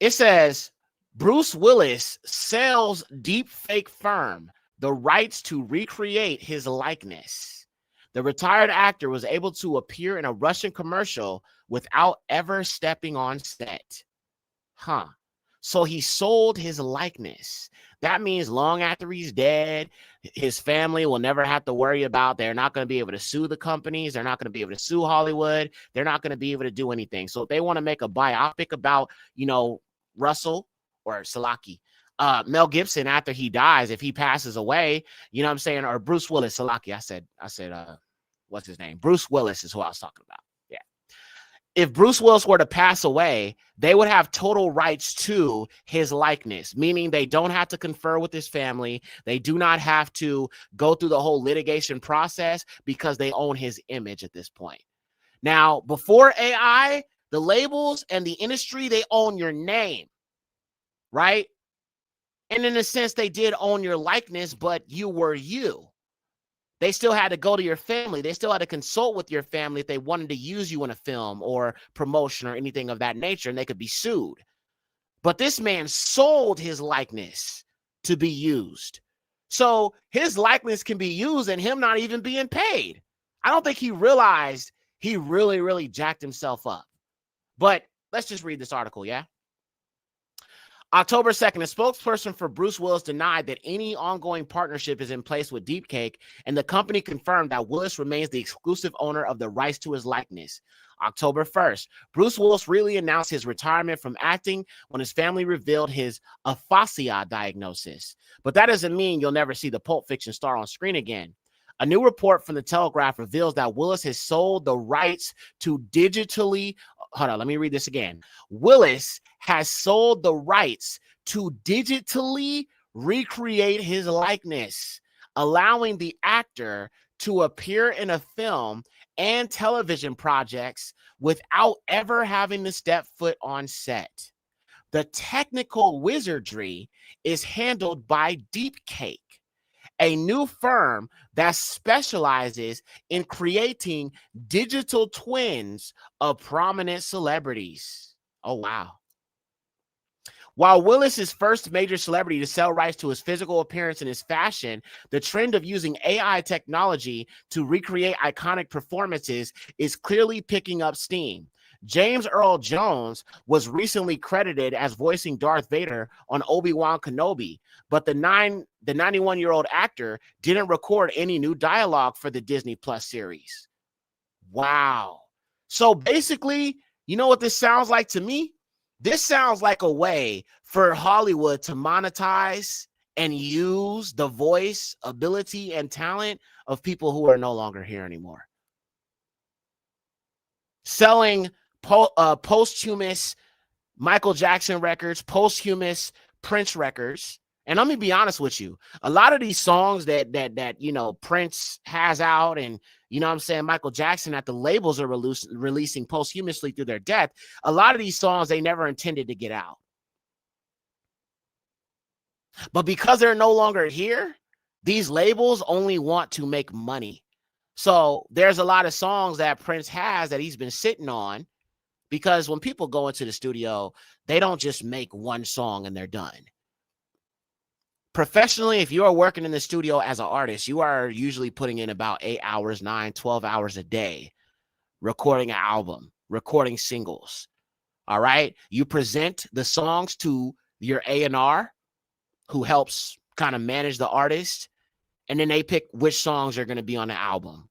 S1: It says, Bruce Willis sells deepfake firm the rights to recreate his likeness. The retired actor was able to appear in a Russian commercial without ever stepping on set. So he sold his likeness. That means long after he's dead, his family will never have to worry about, they're not going to be able to sue the companies. They're not going to be able to sue Hollywood. They're not going to be able to do anything. So if they want to make a biopic about, Russell or Salaki, Mel Gibson, after he dies, if he passes away, you know what I'm saying? Or Bruce Willis, Salaki. I said, what's his name? Bruce Willis is who I was talking about. Yeah. If Bruce Willis were to pass away, they would have total rights to his likeness, meaning they don't have to confer with his family. They do not have to go through the whole litigation process because they own his image at this point. Now, before AI, the labels and the industry, they own your name, right? And in a sense, they did own your likeness, but you were you. They still had to go to your family. They still had to consult with your family if they wanted to use you in a film or promotion or anything of that nature, and they could be sued. But this man sold his likeness to be used. So his likeness can be used and him not even being paid. I don't think he realized he really, really jacked himself up. But let's just read this article, yeah? October 2nd, a spokesperson for Bruce Willis denied that any ongoing partnership is in place with Deepcake, and the company confirmed that Willis remains the exclusive owner of the rights to his likeness. October 1st, Bruce Willis really announced his retirement from acting when his family revealed his aphasia diagnosis. But that doesn't mean you'll never see the Pulp Fiction star on screen again. A new report from the Telegraph reveals that Willis has sold the rights to digitally... Hold on, let me read this again. Willis has sold the rights to digitally recreate his likeness, allowing the actor to appear in a film and television projects without ever having to step foot on set. The technical wizardry is handled by Deepcake, a new firm that specializes in creating digital twins of prominent celebrities. Oh, wow. While Willis is first major celebrity to sell rights to his physical appearance and his fashion, the trend of using AI technology to recreate iconic performances is clearly picking up steam. James Earl Jones was recently credited as voicing Darth Vader on Obi-Wan Kenobi, but the 91-year-old actor didn't record any new dialogue for the Disney Plus series. Wow. So basically, you know what this sounds like to me? This sounds like a way for Hollywood to monetize and use the voice, ability, and talent of people who are no longer here anymore. Selling posthumous Michael Jackson records, posthumous Prince records. And let me be honest with you, a lot of these songs that Prince has out, and I'm saying Michael Jackson, that the labels are releasing posthumously through their death, a lot of these songs they never intended to get out. But because they're no longer here, these labels only want to make money. So there's a lot of songs that Prince has that he's been sitting on, because when people go into the studio, they don't just make one song and they're done. Professionally, if you are working in the studio as an artist, you are usually putting in about 8 hours, 9, 12 hours a day, recording an album, recording singles. All right. You present the songs to your A&R, who helps kind of manage the artist. And then they pick which songs are going to be on the album.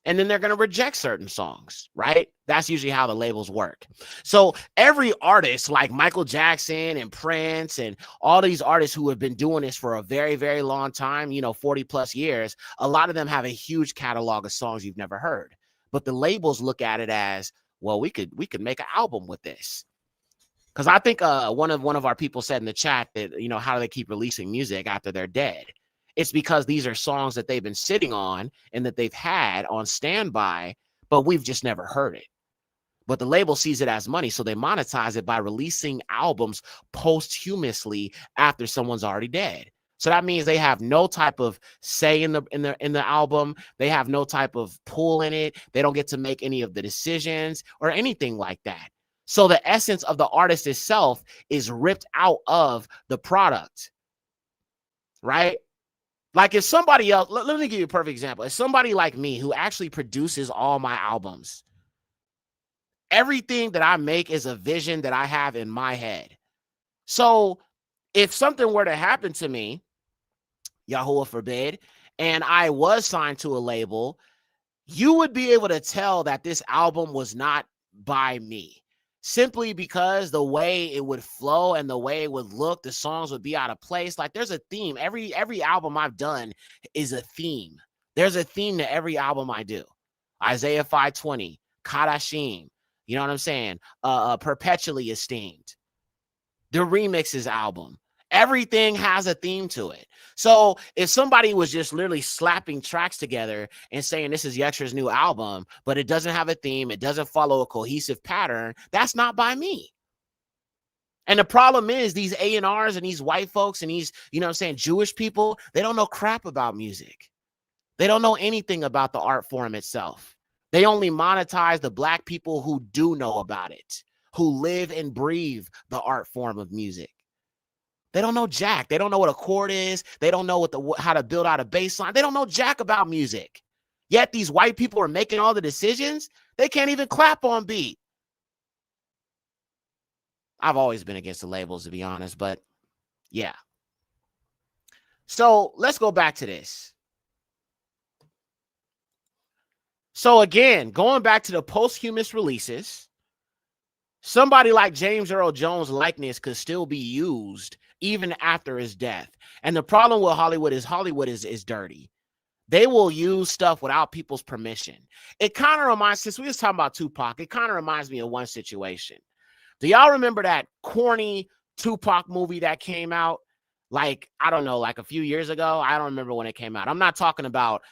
S1: And then they're going to reject certain songs, right? That's usually how the labels work. So every artist like Michael Jackson and Prince and all these artists who have been doing this for a very, very long time, 40 plus years, a lot of them have a huge catalog of songs you've never heard. But the labels look at it as, well, we could make an album with this. Because I think one of our people said in the chat that, how do they keep releasing music after they're dead? It's because these are songs that they've been sitting on and that they've had on standby, but we've just never heard it. But the label sees it as money, so they monetize it by releasing albums posthumously after someone's already dead. So that means they have no type of say in the album. They have no type of pull in it. They don't get to make any of the decisions or anything like that. So the essence of the artist itself is ripped out of the product, right? Like if somebody else, let me give you a perfect example. If somebody like me who actually produces all my albums, everything that I make is a vision that I have in my head. So if something were to happen to me, Yahuwah forbid, and I was signed to a label, you would be able to tell that this album was not by me. Simply because the way it would flow and the way it would look, the songs would be out of place. Like there's a theme. Every album I've done is a theme. There's a theme to every album I do. Isaiah 520, Kadashim, you know what I'm saying? Perpetually Esteemed. The Remixes album. Everything has a theme to it. So if somebody was just literally slapping tracks together and saying this is Yextra's new album, but it doesn't have a theme, it doesn't follow a cohesive pattern, that's not by me. And the problem is these A&Rs and these white folks and these, Jewish people, they don't know crap about music. They don't know anything about the art form itself. They only monetize the Black people who do know about it, who live and breathe the art form of music. They don't know jack. They don't know what a chord is. They don't know how to build out a bass line. They don't know jack about music. Yet these white people are making all the decisions. They can't even clap on beat. I've always been against the labels, to be honest, but yeah. So let's go back to this. So again, going back to the posthumous releases, somebody like James Earl Jones' likeness could still be used even after his death. And the problem with Hollywood is dirty. They will use stuff without people's permission. It kind of reminds, since we was talking about Tupac, it kind of reminds me of one situation. Do y'all remember that corny Tupac movie that came out? Like, I don't know, like a few years ago? I don't remember when it came out. I'm not talking about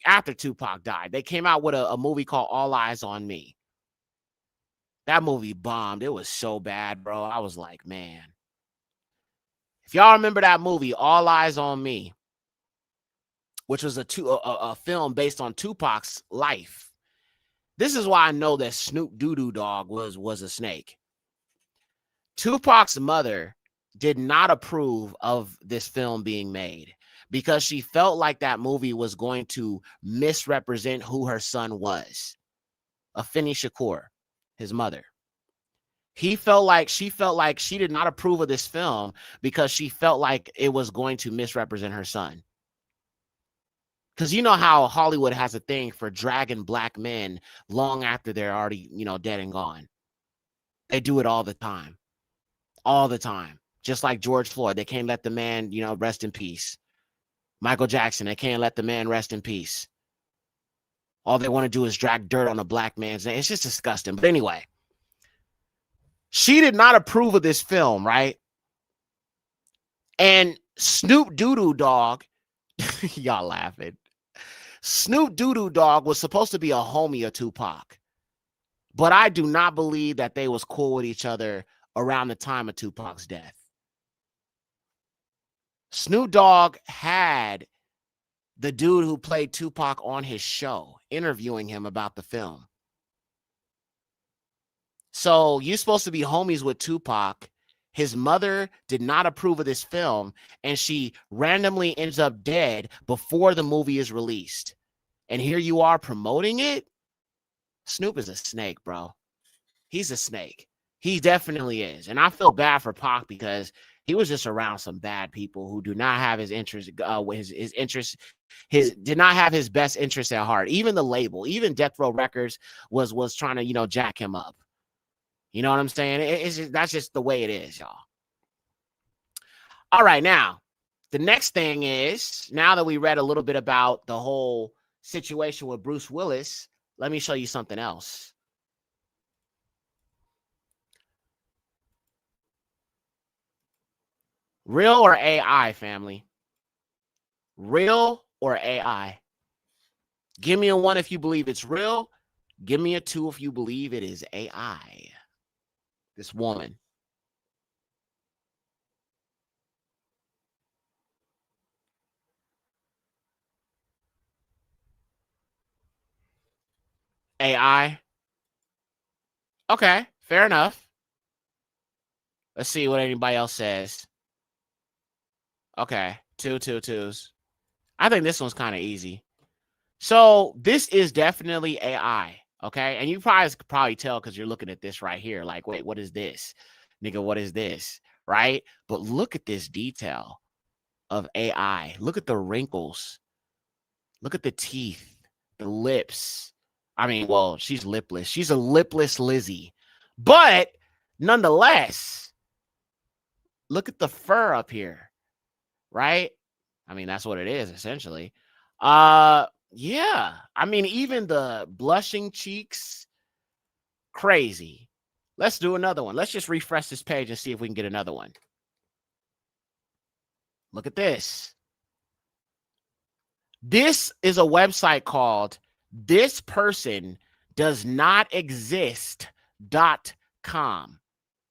S1: after Tupac died. They came out with a movie called All Eyes on Me. That movie bombed. It was so bad, bro. I was like, man. If y'all remember that movie, All Eyes on Me, which was a film based on Tupac's life. This is why I know that Snoop Doo-Doo Dogg was a snake. Tupac's mother did not approve of this film being made because she felt like that movie was going to misrepresent who her son was. Afeni Shakur, his mother. She felt like she did not approve of this film because she felt like it was going to misrepresent her son. Because you know how Hollywood has a thing for dragging Black men long after they're already, dead and gone. They do it all the time. All the time. Just like George Floyd. They can't let the man, rest in peace. Michael Jackson, they can't let the man rest in peace. All they want to do is drag dirt on a Black man's name. It's just disgusting. But anyway. She did not approve of this film, right? And Snoop Doo-Doo Dogg, y'all laughing. Snoop Doo-Doo Dogg was supposed to be a homie of Tupac. But I do not believe that they was cool with each other around the time of Tupac's death. Snoop Dogg had the dude who played Tupac on his show, interviewing him about the film. So you're supposed to be homies with Tupac. His mother did not approve of this film, and she randomly ends up dead before the movie is released. And here you are promoting it? Snoop is a snake, bro. He's a snake. He definitely is. And I feel bad for Pac because he was just around some bad people who do not have his interest, did not have his best interest at heart. Even the label, even Death Row Records was trying to, jack him up. You know what I'm saying? That's just the way it is, y'all. All right, now, the next thing is, now that we read a little bit about the whole situation with Bruce Willis, let me show you something else. Real or AI, family? Real or AI? Give me a 1 if you believe it's real. Give me a 2 if you believe it is AI. This woman. AI. Okay, fair enough. Let's see what anybody else says. Okay, 2 2s. I think this one's kind of easy. So this is definitely AI, okay? And you could probably tell because you're looking at this right here. Like, wait, what is this? Nigga, what is this? Right? But look at this detail of AI. Look at the wrinkles. Look at the teeth, the lips. I mean, well, she's lipless. She's a lipless Lizzie. But nonetheless, look at the fur up here, right? I mean, that's what it is, essentially. Yeah. I mean, even the blushing cheeks, crazy. Let's do another one. Let's just refresh this page and see if we can get another one. Look at this. This is a website called thispersondoesnotexist.com.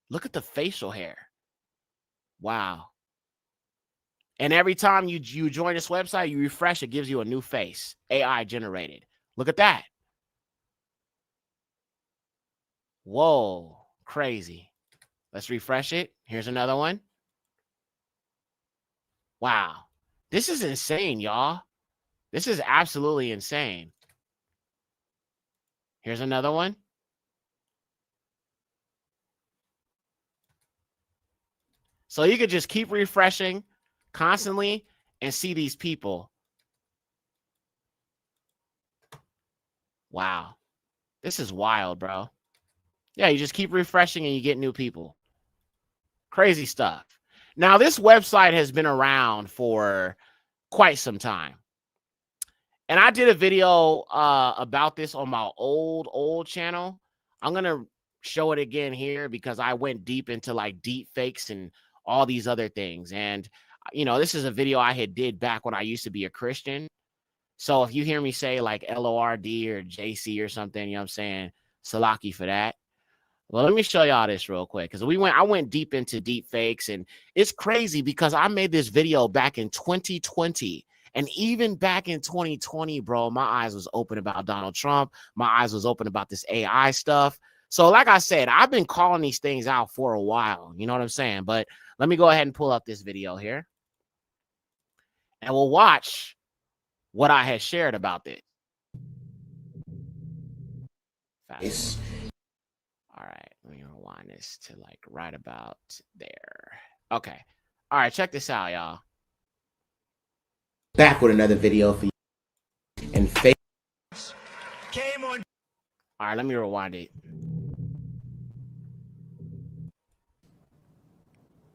S1: Look at the facial hair. Wow. And every time you join this website, you refresh, it gives you a new face, AI generated. Look at that. Whoa, crazy. Let's refresh it. Here's another one. Wow. This is insane, y'all. This is absolutely insane. Here's another one. So you could just keep refreshing constantly and see these people. Wow. This is wild, bro. Yeah, you just keep refreshing and you get new people. Crazy stuff. Now, this website has been around for quite some time. And I did a video about this on my old channel. I'm going to show it again here because I went deep into like deep fakes and all these other things. And, this is a video I had did back when I used to be a Christian. So if you hear me say like LORD or JC or something, you know what I'm saying? Salaki for that. Well, let me show y'all this real quick because I went deep into deep fakes, and it's crazy because I made this video back in 2020. And even back in 2020, bro, my eyes was open about Donald Trump. My eyes was open about this AI stuff. So like I said, I've been calling these things out for a while. You know what I'm saying? But let me go ahead and pull up this video here. And we'll watch what I had shared about this. Fast. All right, let me rewind this to like right about there. Okay. All right, check this out, y'all. Back with another video for you. And fake. Came on. All right, let me rewind it.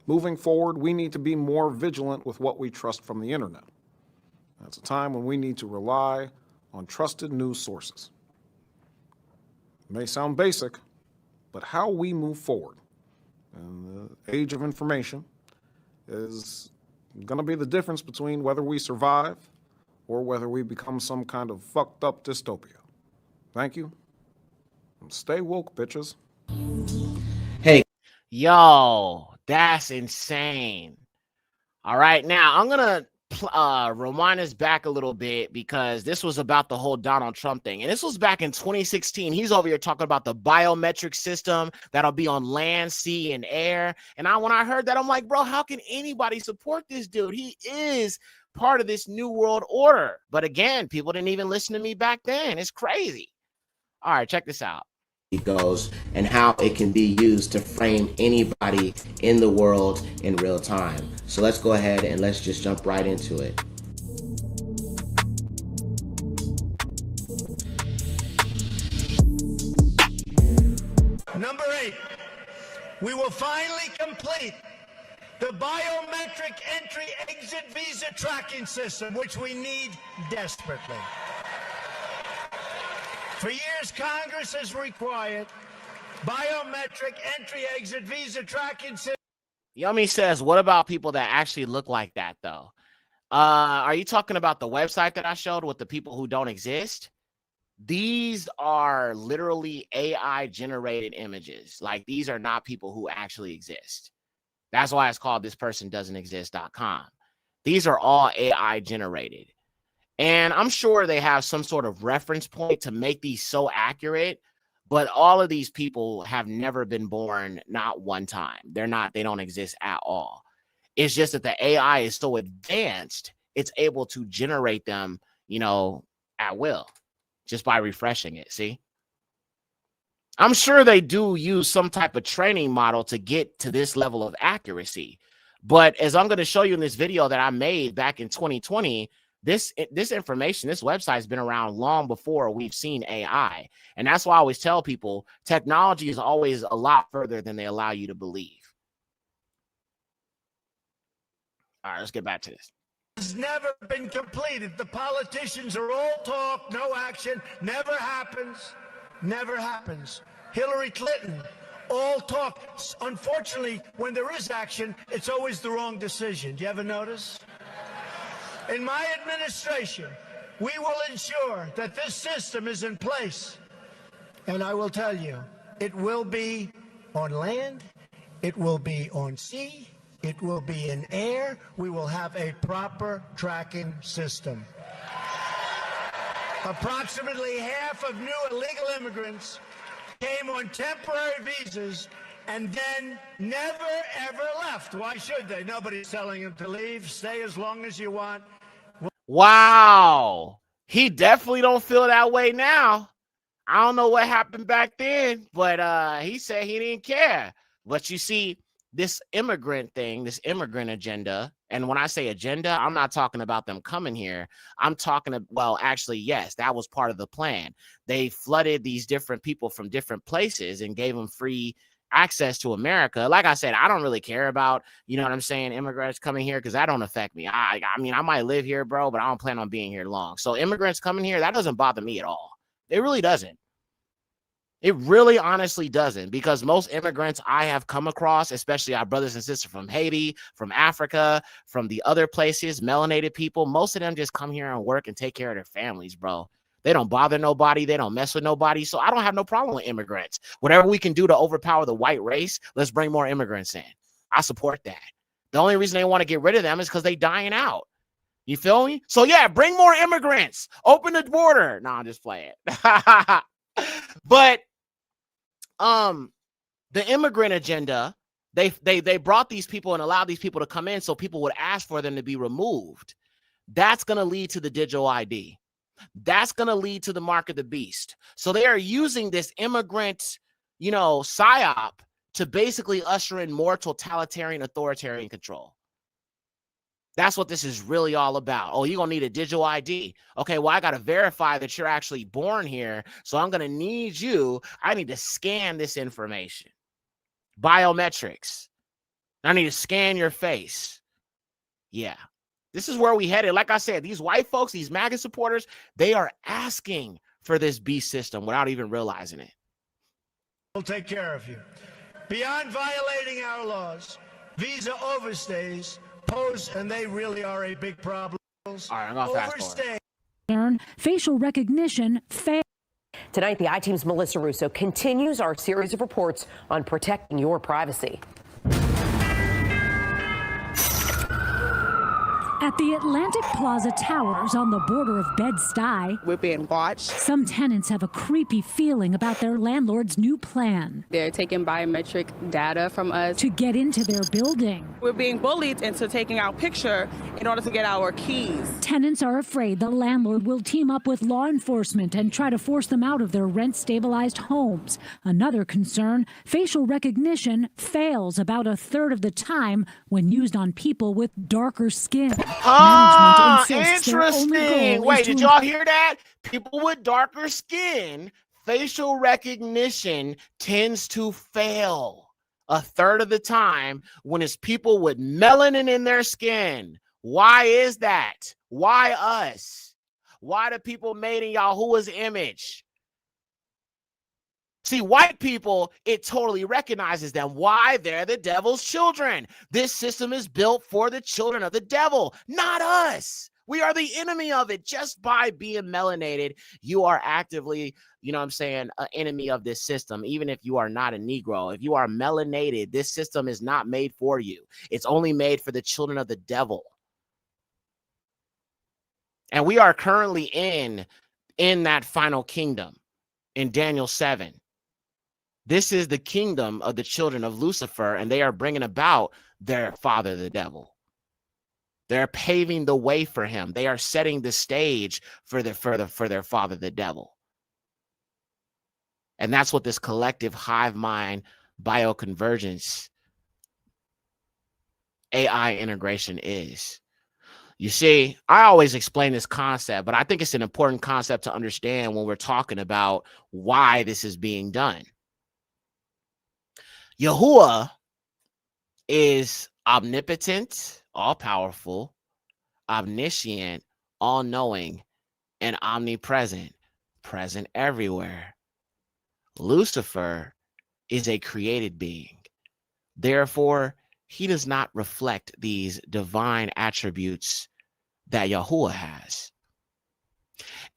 S19: Moving forward, we need to be more vigilant with what we trust from the internet. It's a time when we need to rely on trusted news sources. It may sound basic, but how we move forward in the age of information is going to be the difference between whether we survive or whether we become some kind of fucked up dystopia. Thank you. And stay woke, bitches.
S1: Hey. Yo, that's insane. All right, now I'm gonna rewind us back a little bit because this was about the whole Donald Trump thing, and this was back in 2016. He's over here talking about the biometric system that'll be on land, sea, and air. And when I heard that, I'm like, bro, how can anybody support this dude? He is part of this new world order. But again, people didn't even listen to me back then. It's crazy. All right, check this out.
S20: Goes and how it can be used to frame anybody in the world in real time. So let's go ahead and let's just jump right into it.
S5: Number 8, we will finally complete the biometric entry-exit visa tracking system, which we need desperately. For years, Congress has required biometric entry-exit visa tracking system.
S1: Yummy says, what about people that actually look like that, though? Are you talking about the website that I showed with the people who don't exist? These are literally AI-generated images. Like, these are not people who actually exist. That's why it's called thispersondoesn'texist.com. These are all AI-generated. And I'm sure they have some sort of reference point to make these so accurate, but all of these people have never been born, not one time. They don't exist at all. It's just that the AI is so advanced, it's able to generate them, at will, just by refreshing it. See? I'm sure they do use some type of training model to get to this level of accuracy. But as I'm going to show you in this video that I made back in 2020, this information, this website has been around long before we've seen AI. And that's why I always tell people technology is always a lot further than they allow you to believe. All right, let's get back to this.
S5: Has never been completed. The politicians are all talk, no action. Never happens. Never happens. Hillary Clinton, all talk. Unfortunately, when there is action, it's always the wrong decision. Do you ever notice? In my administration, we will ensure that this system is in place. And I will tell you, it will be on land, it will be on sea, it will be in air. We will have a proper tracking system. Approximately half of new illegal immigrants came on temporary visas and then never, ever left. Why should they? Nobody's telling them to leave. Stay as long as you want.
S1: Wow. He definitely don't feel that way now. I don't know what happened back then, but he said he didn't care. But you see, this immigrant thing, this immigrant agenda, and when I say agenda, I'm not talking about them coming here. I'm talking about, well, actually, yes, that was part of the plan. They flooded these different people from different places and gave them free access to America. Like I said, I don't really care about, you know what I'm saying, immigrants coming here because that don't affect me. I mean, I might live here, bro, but I don't plan on being here long. So immigrants coming here, that doesn't bother me at all. It really doesn't. It really honestly doesn't, because most immigrants I have come across, especially our brothers and sisters from Haiti, from Africa, from the other places, melanated people, most of them just come here and work and take care of their families, bro. They don't bother nobody. They don't mess with nobody. So I don't have no problem with immigrants. Whatever we can do to overpower the white race, let's bring more immigrants in. I support that. The only reason they want to get rid of them is because they dying out. You feel me? So yeah, bring more immigrants. Open the border. No, I'm just playing. But the immigrant agenda, they brought these people and allowed these people to come in so people would ask for them to be removed. That's going to lead to the digital ID. That's going to lead to the mark of the beast. So they are using this immigrant, psyop to basically usher in more totalitarian, authoritarian control. That's what this is really all about. Oh, you're going to need a digital ID. Okay, well, I got to verify that you're actually born here. So I'm going to need you. I need to scan this information. Biometrics. I need to scan your face. Yeah. This is where we headed. Like I said, these white folks, these MAGA supporters, they are asking for this beast system without even realizing it.
S5: We'll take care of you. Beyond violating our laws, visa overstays pose, and they really are a big problem.
S1: All right, I'm going to fast
S21: forward. Facial recognition failed.
S22: Tonight, the I-Team's Melissa Russo continues our series of reports on protecting your privacy.
S21: At the Atlantic Plaza Towers on the border of Bed-Stuy,
S4: we're being watched.
S21: Some tenants have a creepy feeling about their landlord's new plan.
S4: They're taking biometric data from us
S21: to get into their building.
S4: We're being bullied into taking our picture in order to get our keys.
S21: Tenants are afraid the landlord will team up with law enforcement and try to force them out of their rent-stabilized homes. Another concern, facial recognition fails about a third of the time when used on people with darker skin.
S1: Interesting. Wait, did y'all hear that? People with darker skin, facial recognition tends to fail a third of the time when it's people with melanin in their skin. Why is that? Why us? Why the people made in Yahuwah's image? See, white people, it totally recognizes them. Why? They're the devil's children. This system is built for the children of the devil, not us. We are the enemy of it. Just by being melanated, you are actively, you know what I'm saying, an enemy of this system, even if you are not a Negro. If you are melanated, this system is not made for you. It's only made for the children of the devil. And we are currently in that final kingdom in Daniel 7. This is the kingdom of the children of Lucifer, and they are bringing about their father, the devil. They're paving the way for him. They are setting the stage for their father, the devil. And that's what this collective hive mind bioconvergence AI integration is. You see, I always explain this concept, but I think it's an important concept to understand when we're talking about why this is being done. Yahuwah is omnipotent, all-powerful, omniscient, all-knowing, and omnipresent, present everywhere. Lucifer is a created being. Therefore, he does not reflect these divine attributes that Yahuwah has.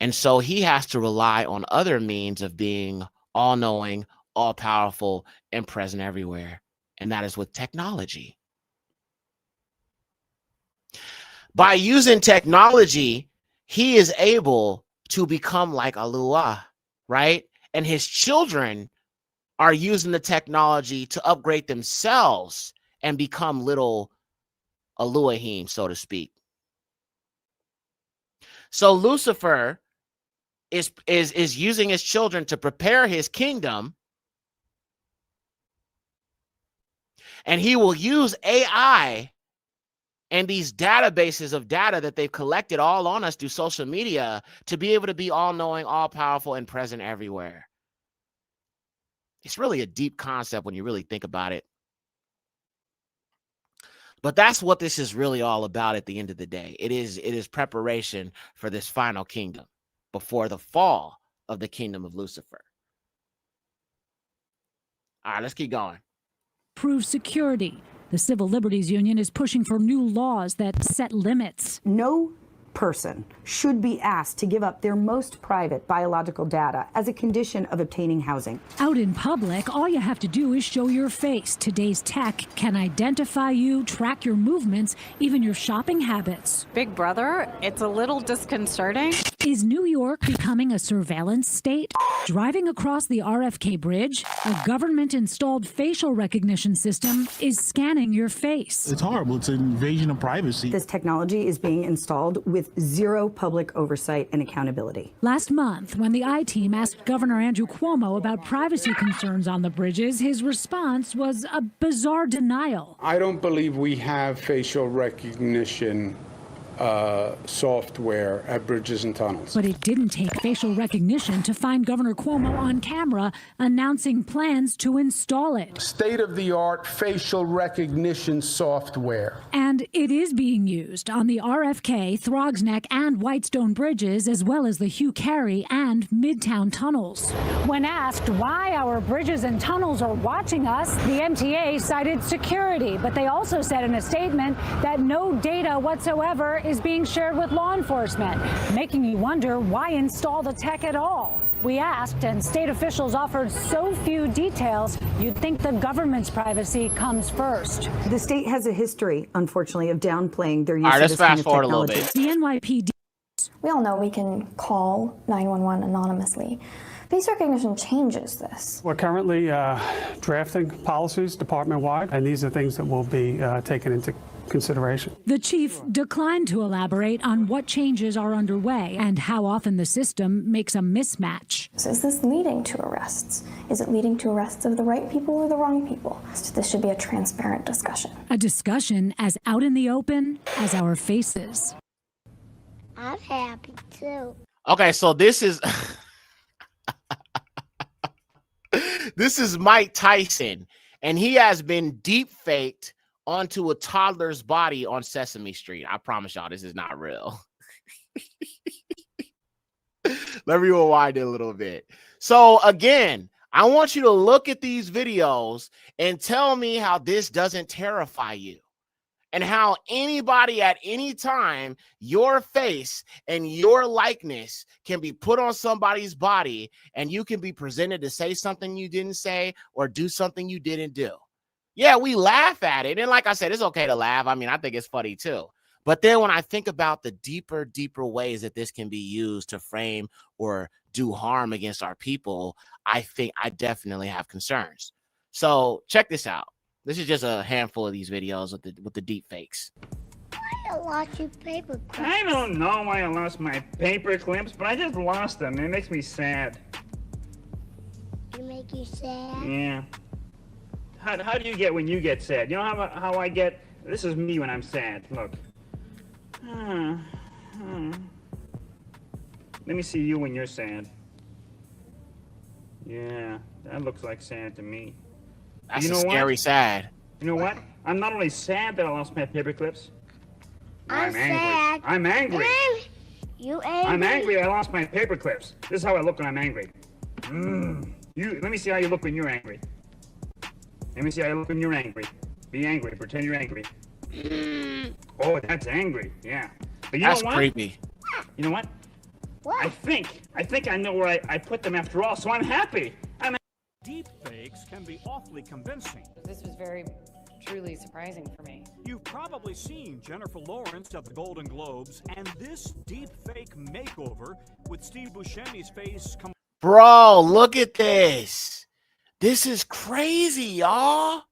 S1: And so he has to rely on other means of being all-knowing, all-powerful, and present everywhere. And that is with technology. By using technology, he is able to become like Alua, right? And his children are using the technology to upgrade themselves and become little Elohim, so to speak. So Lucifer is using his children to prepare his kingdom, and he will use AI and these databases of data that they've collected all on us through social media to be able to be all-knowing, all-powerful, and present everywhere. It's really a deep concept when you really think about it. But that's what this is really all about at the end of the day. It is preparation for this final kingdom before the fall of the kingdom of Lucifer. All right, let's keep going.
S21: Prove security. The Civil Liberties Union is pushing for new laws that set limits.
S7: No person should be asked to give up their most private biological data as a condition of obtaining housing.
S21: Out in public, all you have to do is show your face. Today's tech can identify you, track your movements, even your shopping habits.
S23: Big Brother, it's a little disconcerting.
S21: Is New York becoming a surveillance state? Driving across the RFK bridge, a government-installed facial recognition system is scanning your face.
S11: It's horrible. It's an invasion of privacy.
S7: This technology is being installed with zero public oversight and accountability.
S21: Last month, when the I-Team asked Governor Andrew Cuomo about privacy concerns on the bridges, his response was a bizarre denial.
S18: I don't believe we have facial recognition software at bridges and tunnels.
S21: But it didn't take facial recognition to find Governor Cuomo on camera announcing plans to install it.
S18: State-of-the-art facial recognition software.
S21: And it is being used on the RFK, Throgs Neck, and Whitestone bridges, as well as the Hugh Carey and Midtown tunnels. When asked why our bridges and tunnels are watching us, the MTA cited security, but they also said in a statement that no data whatsoever is being shared with law enforcement, making you wonder why install the tech at all. We asked, and state officials offered so few details, you'd think the government's privacy comes first.
S7: The state has a history, unfortunately, of downplaying their use
S1: All right,
S7: of
S1: let's
S7: this kind
S1: fast
S7: of
S1: forward a little
S7: technology.
S1: bit.
S21: The NYPD.
S6: We all know we can call 911 anonymously. Face recognition changes this.
S10: We're currently drafting policies department-wide, and these are things that will be taken into consideration.
S21: The chief declined to elaborate on what changes are underway and how often the system makes a mismatch.
S6: So is this leading to arrests? Is it leading to arrests of the right people or the wrong people? This should be a transparent discussion.
S21: A discussion as out in the open as our faces.
S14: I'm happy too.
S1: Okay, so this is this is Mike Tyson, and he has been deep faked onto a toddler's body on Sesame Street. I promise y'all, this is not real. Let me rewind it a little bit. So again, I want you to look at these videos and tell me how this doesn't terrify you, and how anybody at any time, your face and your likeness can be put on somebody's body, and you can be presented to say something you didn't say or do something you didn't do. Yeah, we laugh at it. And like I said, it's okay to laugh. I mean, I think it's funny too. But then when I think about the deeper ways that this can be used to frame or do harm against our people, I think I definitely have concerns. So check this out. This is just a handful of these videos with the deep fakes.
S14: Why you lost your paper clips?
S24: I don't know why I lost my paper clips, but I just lost them. It makes me sad.
S14: It make you sad?
S24: Yeah. How do you get when you get sad? You know how I get? This is me when I'm sad. Look. Let me see you when you're sad. Yeah, that looks like sad to me.
S1: That's you know scary what? Sad.
S24: You know what? I'm not only sad that I lost my paper clips.
S14: I'm
S24: angry.
S14: Sad.
S24: I'm angry.
S14: You angry?
S24: I'm angry I lost my paper clips. This is how I look when I'm angry. Let me see how you look when you're angry. Let me see how you look when you're angry. Be angry. Pretend you're angry. Oh, that's angry. Yeah. But you
S1: that's
S24: know what?
S1: Creepy.
S24: You know what?
S14: What?
S24: I think I know where I put them after all, so I'm happy.
S25: Deep fakes can be awfully convincing.
S26: This was very, truly surprising for me.
S25: You've probably seen Jennifer Lawrence at the Golden Globes and this deep fake makeover with Steve Buscemi's face.
S1: Bro, look at this. This is crazy, y'all.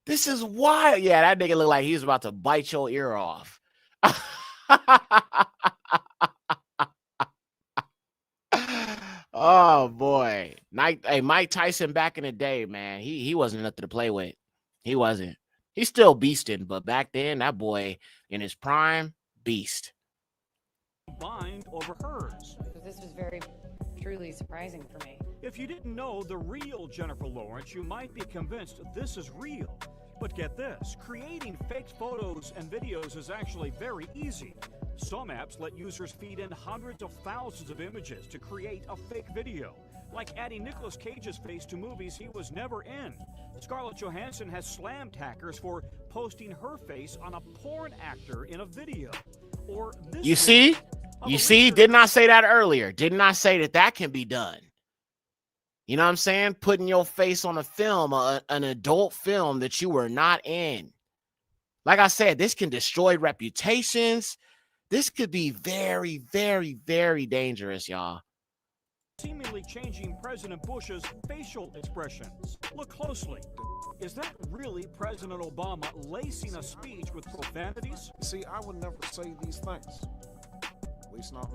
S1: This is wild. Yeah, that nigga look like he was about to bite your ear off. Oh boy. Mike Tyson back in the day, man. He wasn't nothing to play with. He wasn't. He's still beasting, but back then, that boy in his prime, beast.
S25: Combined over hers.
S26: This was very, truly surprising for me.
S25: If you didn't know the real Jennifer Lawrence, you might be convinced this is real. But get this, creating fake photos and videos is actually very easy. Some apps let users feed in hundreds of thousands of images to create a fake video, like adding Nicolas Cage's face to movies he was never in. Scarlett Johansson has slammed hackers for posting her face on a porn actor in a video. Or this
S1: You see? Didn't I say that earlier? Didn't I say that can be done? You know what I'm saying? Putting your face on a film, an adult film that you were not in. Like I said, this can destroy reputations. This could be very, very, very dangerous, y'all.
S25: Seemingly changing President Bush's facial expressions. Look closely. Is that really President Obama lacing a speech with profanities?
S19: See, I would never say these things. At least not.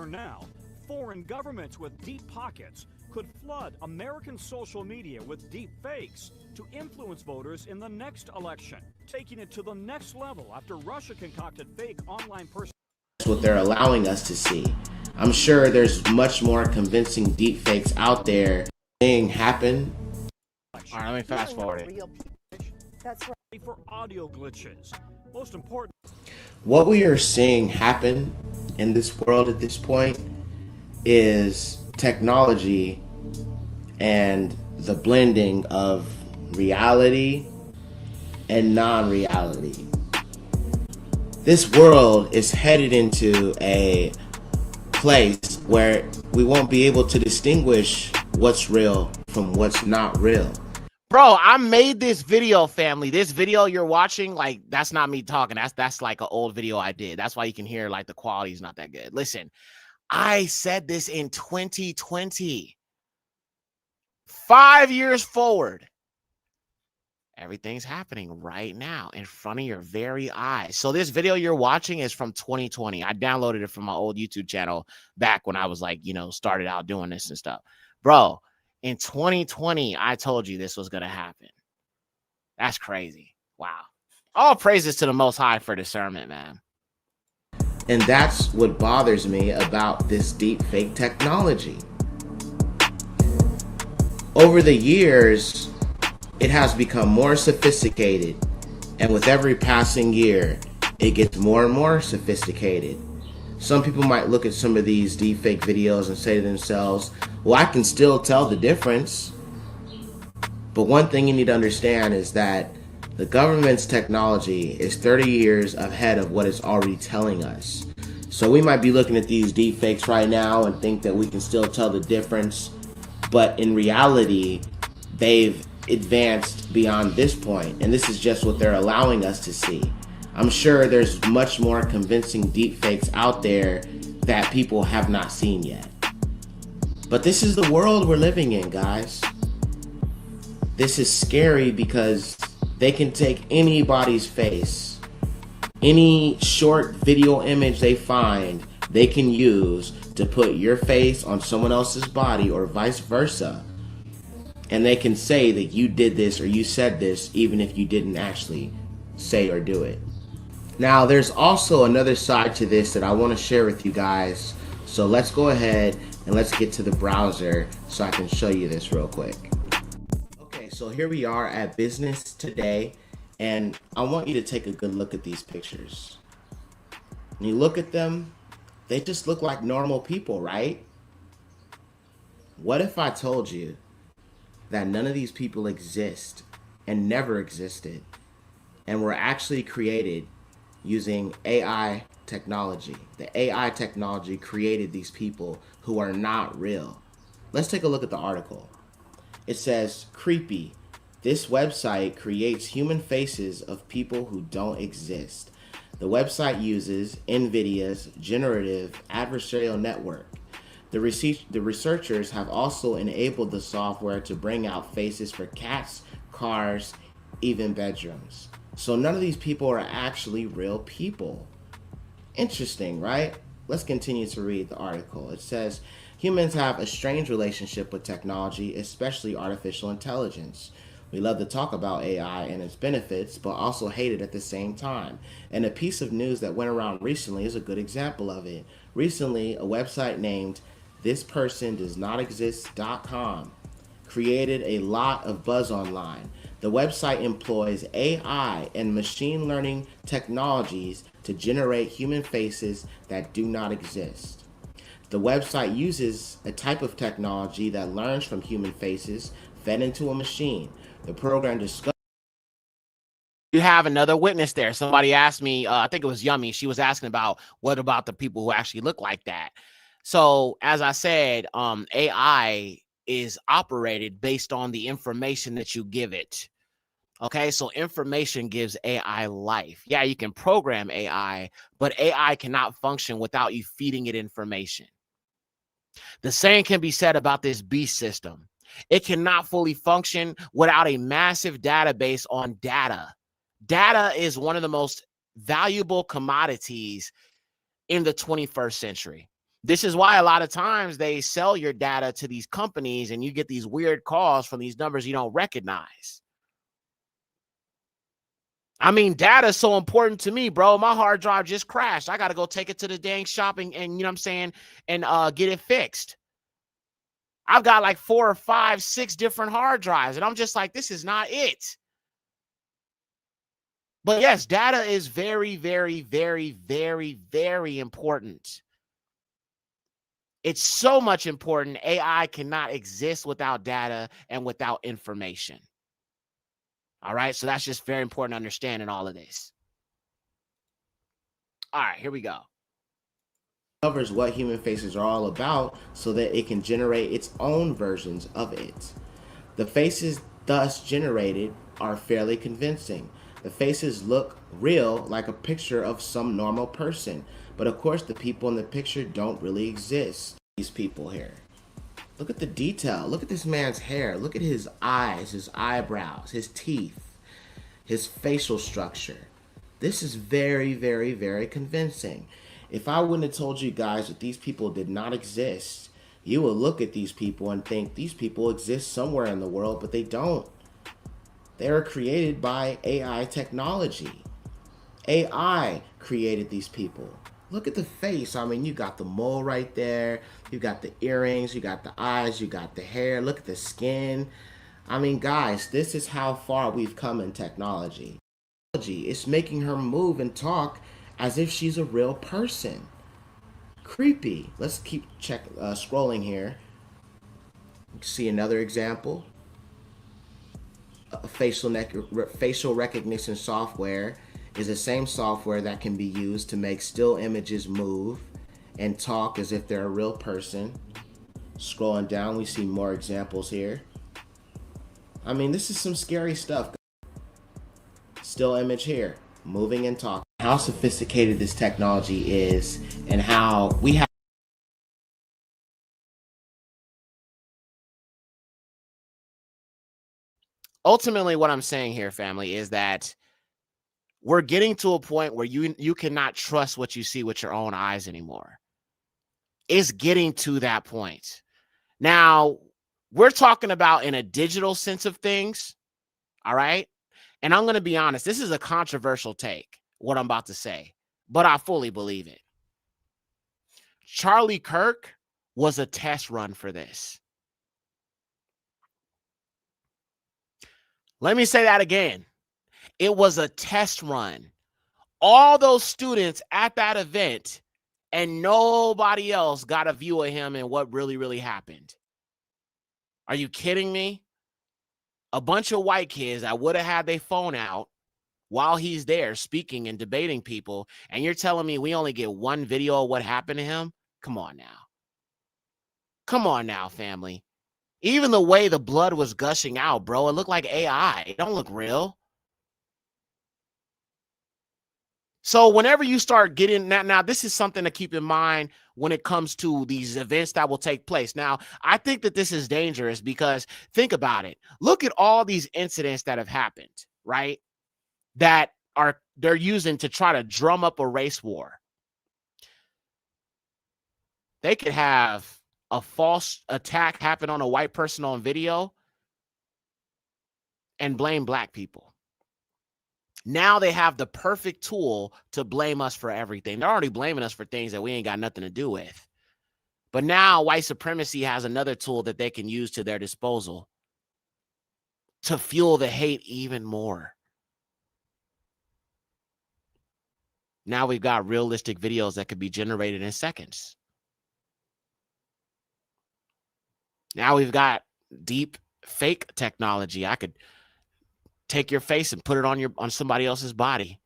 S25: Now, foreign governments with deep pockets could flood American social media with deep fakes to influence voters in the next election, taking it to the next level after Russia concocted fake online person.
S20: That's what they're allowing us to see. I'm sure there's much more convincing deep fakes out there thing happen.
S1: All right, let me fast forward it.
S25: That's right. For audio glitches. Most important.
S20: What we are seeing happen in this world at this point is technology and the blending of reality and non-reality. This world is headed into a place where we won't be able to distinguish what's real from what's not real.
S1: Bro, I made this video, family. This video you're watching, like, that's not me talking. That's like an old video I did. That's why you can hear like the quality is not that good. Listen, I said this in 2020. 5 years forward. Everything's happening right now in front of your very eyes. So this video you're watching is from 2020. I downloaded it from my old YouTube channel back when I was like, started out doing this and stuff. Bro, in 2020, I told you this was going to happen. That's crazy. Wow. All praises to the Most High for discernment, man.
S20: And that's what bothers me about this deep fake technology. Over the years, it has become more sophisticated, and with every passing year, it gets more and more sophisticated. Some people might look at some of these deepfake videos and say to themselves, well, I can still tell the difference. But one thing you need to understand is that the government's technology is 30 years ahead of what it's already telling us. So we might be looking at these deepfakes right now and think that we can still tell the difference, but in reality, they've advanced beyond this point, and this is just what they're allowing us to see. I'm sure there's much more convincing deepfakes out there that people have not seen yet. But this is the world we're living in, guys. This is scary because they can take anybody's face, any short video image they find, they can use to put your face on someone else's body or vice versa. And they can say that you did this or you said this even if you didn't actually say or do it. Now, there's also another side to this that I want to share with you guys. So let's go ahead and let's get to the browser so I can show you this real quick. Okay, so here we are at Business Today, and I want you to take a good look at these pictures. When you look at them, they just look like normal people, right? What if I told you that none of these people exist and never existed and were actually created using AI technology? The AI technology created these people who are not real. Let's take a look at the article. It says, creepy. This website creates human faces of people who don't exist. The website uses NVIDIA's generative adversarial network. The researchers have also enabled the software to bring out faces for cats, cars, even bedrooms. So none of these people are actually real people. Interesting, right? Let's continue to read the article. It says, humans have a strange relationship with technology, especially artificial intelligence. We love to talk about AI and its benefits, but also hate it at the same time. And a piece of news that went around recently is a good example of it. Recently, a website named thispersondoesnotexist.com created a lot of buzz online. The website employs AI and machine learning technologies to generate human faces that do not exist. The website uses a type of technology that learns from human faces fed into a machine. The program discovers.
S1: You have another witness there. Somebody asked me, I think it was Yummy. She was asking about what about the people who actually look like that. So as I said, AI is operated based on the information that you give it. Okay, so information gives AI life. Yeah, you can program AI, but AI cannot function without you feeding it information. The same can be said about this beast system. It cannot fully function without a massive database on data. Data is one of the most valuable commodities in the 21st century. This is why a lot of times they sell your data to these companies and you get these weird calls from these numbers you don't recognize. I mean, data is so important to me, bro. My hard drive just crashed. I got to go take it to the dang shop and you know what I'm saying, and get it fixed. I've got like 4 or 5, 6 different hard drives, and I'm just like, this is not it. But yes, data is very, very, very, very, very important. It's so much important. AI cannot exist without data and without information. All right, so that's just very important to understand in all of this. All right, here we go.
S20: Covers what human faces are all about so that it can generate its own versions of it. The faces thus generated are fairly convincing. The faces look real, like a picture of some normal person. But of course, the people in the picture don't really exist. These people here. Look at the detail. Look at this man's hair. Look at his eyes, his eyebrows, his teeth, his facial structure. This is very, very, very convincing. If I wouldn't have told you guys that these people did not exist, you would look at these people and think these people exist somewhere in the world, but they don't. They are created by AI technology. AI created these people. Look at the face. I mean, you got the mole right there. You got the earrings. You got the eyes. You got the hair. Look at the skin. I mean, guys, this is how far we've come in technology. It's making her move and talk as if she's a real person. Creepy. Let's keep scrolling here. See another example. Facial recognition software is the same software that can be used to make still images move and talk as if they're a real person. Scrolling down, we see more examples here. I mean, this is some scary stuff. Still image here, moving and talking. How sophisticated this technology is and how we have
S1: ultimately what I'm saying here, family, is that we're getting to a point where you cannot trust what you see with your own eyes anymore. It's getting to that point. Now, we're talking about in a digital sense of things, all right? And I'm going to be honest, this is a controversial take, what I'm about to say, but I fully believe it. Charlie Kirk was a test run for this. Let me say that again. It was a test run. All those students at that event and nobody else got a view of him and what really, really happened. Are you kidding me? A bunch of white kids that would have had their phone out while he's there speaking and debating people, and you're telling me we only get one video of what happened to him? Come on now. Come on now, family. Even the way the blood was gushing out, bro, it looked like AI. It don't look real. So whenever you start getting that, now this is something to keep in mind when it comes to these events that will take place. Now, I think that this is dangerous because think about it. Look at all these incidents that have happened, right? That they're using to try to drum up a race war. They could have a false attack happen on a white person on video and blame black people. Now they have the perfect tool to blame us for everything. They're already blaming us for things that we ain't got nothing to do with. But now white supremacy has another tool that they can use to their disposal to fuel the hate even more. Now we've got realistic videos that could be generated in seconds. Now we've got deep fake technology. I could take your face and put it on somebody else's body.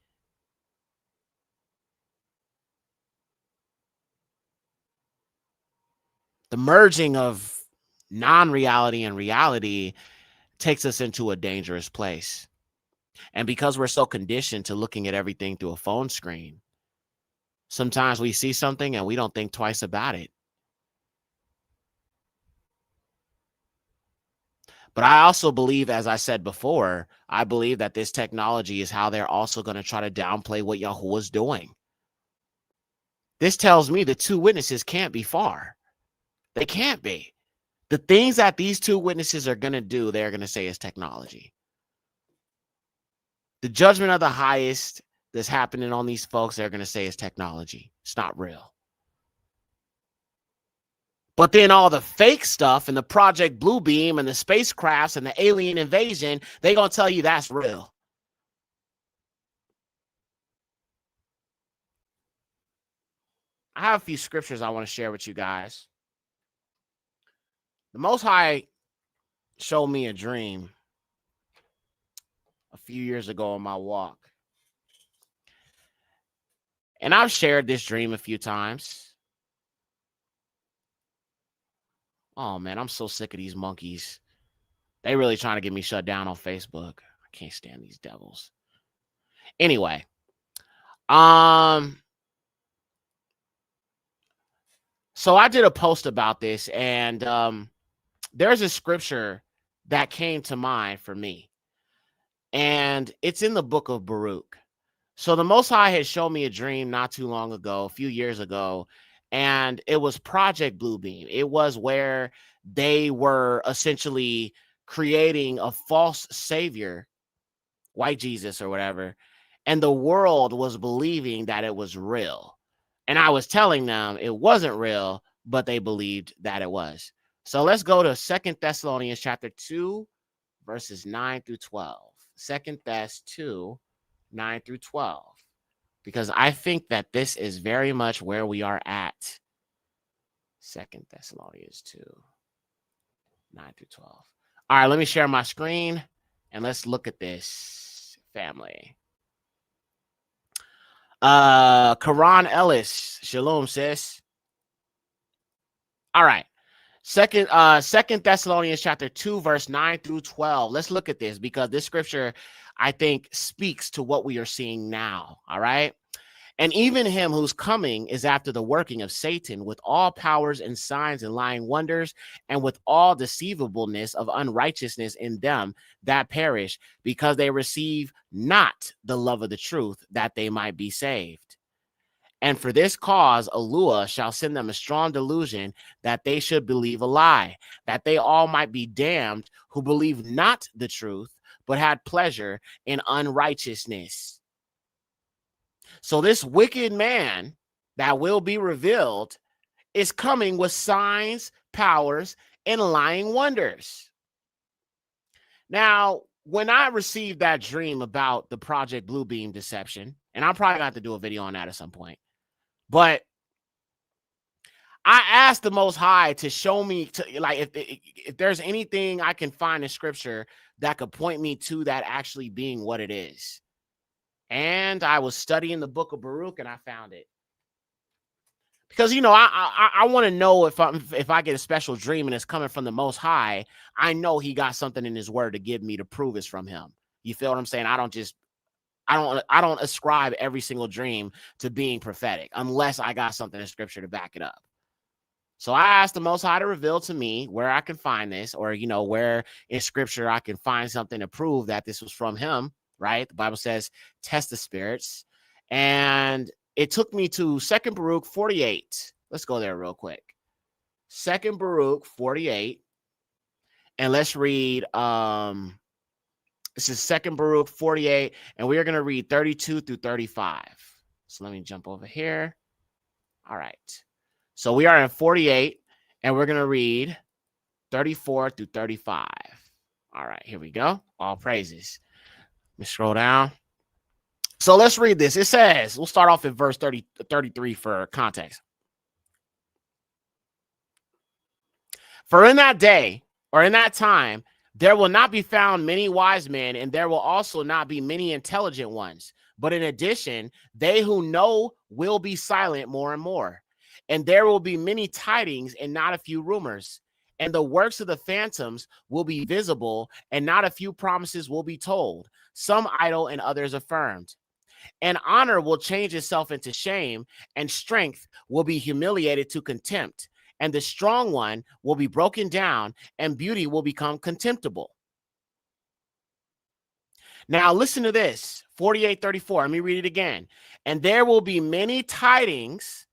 S1: The merging of non-reality and reality takes us into a dangerous place. And because we're so conditioned to looking at everything through a phone screen, sometimes we see something and we don't think twice about it. But I also believe, as I said before, I believe that this technology is how they're also going to try to downplay what Yahuwah's doing. This tells me the two witnesses can't be far. They can't be. The things that these two witnesses are going to do, they're going to say is technology. The judgment of the highest that's happening on these folks, they're going to say is technology. It's not real. But then all the fake stuff and the Project Bluebeam and the spacecrafts and the alien invasion, they're going to tell you that's real. I have a few scriptures I want to share with you guys. The Most High showed me a dream a few years ago on my walk. And I've shared this dream a few times. Oh man, I'm so sick of these monkeys. They really trying to get me shut down on Facebook. I can't stand these devils. Anyway, so I did a post about this, and there's a scripture that came to mind for me, and it's in the book of Baruch. So the Most High had shown me a dream not too long ago, a few years ago, and it was Project Bluebeam. It was where they were essentially creating a false savior, white Jesus or whatever, and the world was believing that it was real. And I was telling them it wasn't real, but they believed that it was. So let's go to 2 Thessalonians chapter 2, verses 9 through 12. 2 Thess 2, 9 through 12. Because I think that this is very much where we are at. 2 Thessalonians 2, 9 through 12. All right, let me share my screen and let's look at this, family. Karan Ellis, shalom, sis. All right. Second Thessalonians chapter 2, verse 9 through 12. Let's look at this because this scripture, I think, speaks to what we are seeing now. All right. And even him whose coming is after the working of Satan with all powers and signs and lying wonders and with all deceivableness of unrighteousness in them that perish because they receive not the love of the truth that they might be saved. And for this cause, Alua shall send them a strong delusion that they should believe a lie, that they all might be damned who believe not the truth, but had pleasure in unrighteousness. So this wicked man that will be revealed is coming with signs, powers, and lying wonders. Now, when I received that dream about the Project Bluebeam deception, and I'm probably going to have to do a video on that at some point, but I asked the Most High to show me, if there's anything I can find in Scripture that could point me to that actually being what it is. And I was studying the book of Baruch and I found it. Because, you know, I want to know if I get a special dream and it's coming from the Most High, I know he got something in his word to give me to prove it's from him. You feel what I'm saying? I don't ascribe every single dream to being prophetic unless I got something in scripture to back it up. So I asked the Most High to reveal to me where I can find this, or, you know, where in scripture I can find something to prove that this was from him. Right? The Bible says, test the spirits. And it took me to 2 Baruch 48. Let's go there real quick. 2 Baruch 48. And let's read, this is 2 Baruch 48, and we are going to read 32 through 35. So let me jump over here. All right. So we are in 48, and we're going to read 34 through 35. All right, here we go. All praises. Let me scroll down. So let's read this. It says, we'll start off at verse 33 for context. For in that day, or in that time, there will not be found many wise men, and there will also not be many intelligent ones. But in addition, they who know will be silent more and more. And there will be many tidings and not a few rumors. And the works of the phantoms will be visible, and not a few promises will be told, some idle and others affirmed. And honor will change itself into shame, and strength will be humiliated to contempt. And the strong one will be broken down, and beauty will become contemptible. Now listen to this, 48:34. Let me read it again. And there will be many tidings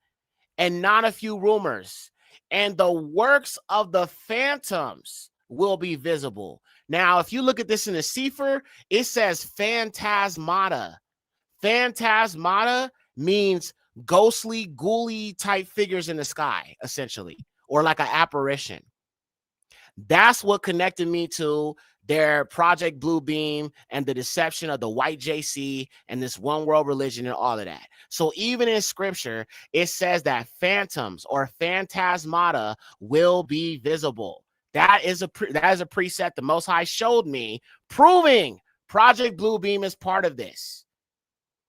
S1: and not a few rumors, and the works of the phantoms will be visible. Now, if you look at this in the Sefer, it says phantasmata. Phantasmata means ghostly, ghouly type figures in the sky, essentially, or like an apparition. That's what connected me to their Project Bluebeam and the deception of the white JC and this one world religion and all of that. So even in scripture, it says that phantoms or phantasmata will be visible. That is a precept the Most High showed me, proving Project Bluebeam is part of this.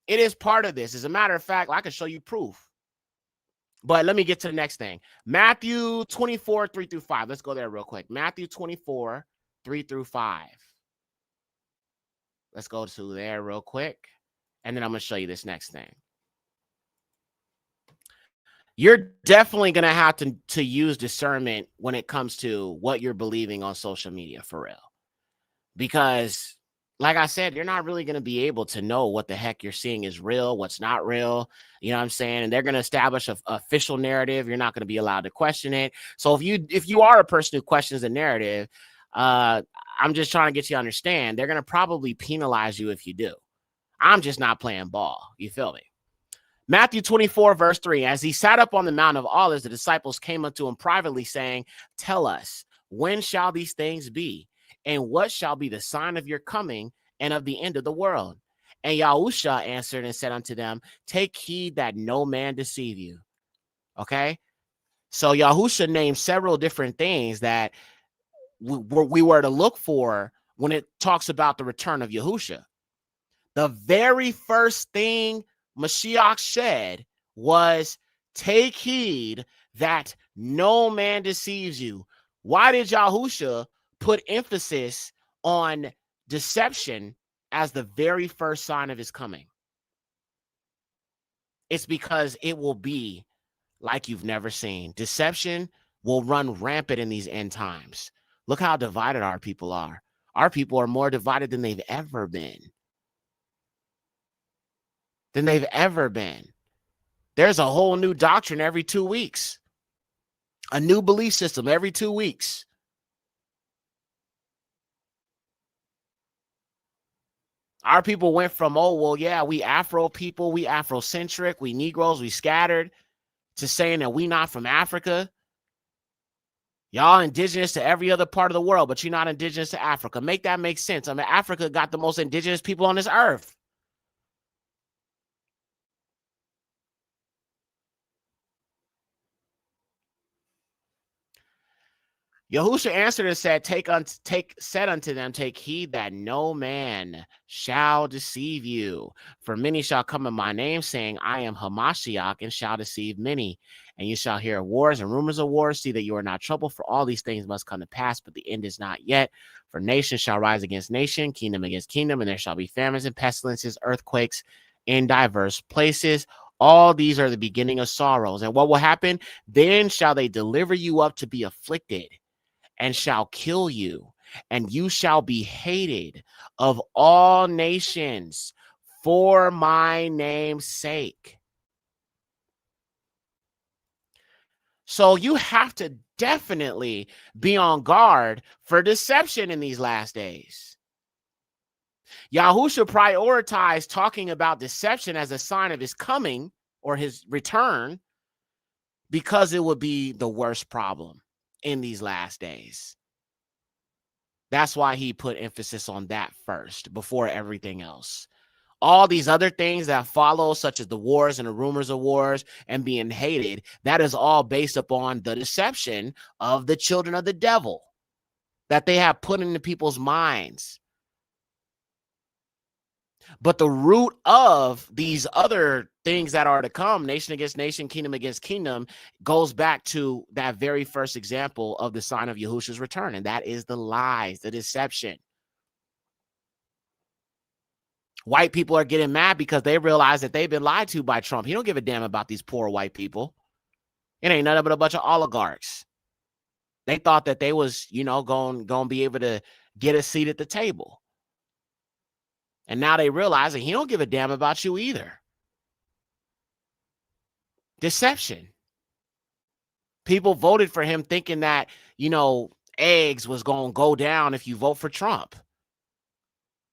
S1: It is part of this. As a matter of fact, I can show you proof. But let me get to the next thing. Matthew 24, 3 through 5. Let's go there real quick. Matthew 24, 3 through 5. Let's go to there real quick. And then I'm going to show you this next thing. You're definitely going to have to use discernment when it comes to what you're believing on social media, for real. Because, like I said, you're not really going to be able to know what the heck you're seeing is real, what's not real. You know what I'm saying? And they're going to establish an official narrative. You're not going to be allowed to question it. So if you are a person who questions the narrative, I'm just trying to get you to understand, they're going to probably penalize you if you do. I'm just not playing ball. You feel me? Matthew 24, verse 3, as he sat up on the Mount of Olives, the disciples came unto him privately, saying, tell us, when shall these things be? And what shall be the sign of your coming and of the end of the world? And Yahusha answered and said unto them, take heed that no man deceive you. Okay? So Yahusha named several different things that we were to look for when it talks about the return of Yahusha. The very first thing Mashiach said was, take heed that no man deceives you. Why did Yahusha put emphasis on deception as the very first sign of his coming? It's because it will be like you've never seen. Deception will run rampant in these end times. Look how divided our people are. Our people are more divided than they've ever been. There's a whole new doctrine every 2 weeks. A new belief system every 2 weeks. Our people went from, oh, well, yeah, we Afro people, we Afrocentric, we Negroes, we scattered, to saying that we not from Africa. Y'all indigenous to every other part of the world, but you're not indigenous to Africa. Make that make sense. I mean, Africa got the most indigenous people on this earth. Yahusha answered and said, said unto them, take heed that no man shall deceive you. For many shall come in my name, saying, I am Hamashiach, and shall deceive many. And you shall hear wars and rumors of wars. See that you are not troubled, for all these things must come to pass, but the end is not yet. For nation shall rise against nation, kingdom against kingdom, and there shall be famines and pestilences, earthquakes in diverse places. All these are the beginning of sorrows. And what will happen? Then shall they deliver you up to be afflicted, and shall kill you, and you shall be hated of all nations for my name's sake. So you have to definitely be on guard for deception in these last days. Yahusha prioritized talking about deception as a sign of his coming or his return because it would be the worst problem in these last days. That's why he put emphasis on that first before everything else. All these other things that follow, such as the wars and the rumors of wars and being hated, that is all based upon the deception of the children of the devil that they have put into people's minds. But the root of these other things that are to come, nation against nation, kingdom against kingdom, goes back to that very first example of the sign of Yahusha's return, and that is the lies, the deception. White people are getting mad because they realize that they've been lied to by Trump. He don't give a damn about these poor white people. It ain't nothing but a bunch of oligarchs. They thought that they was, going to be able to get a seat at the table. And now they realize that he don't give a damn about you either. Deception. People voted for him thinking that, eggs was going to go down if you vote for Trump.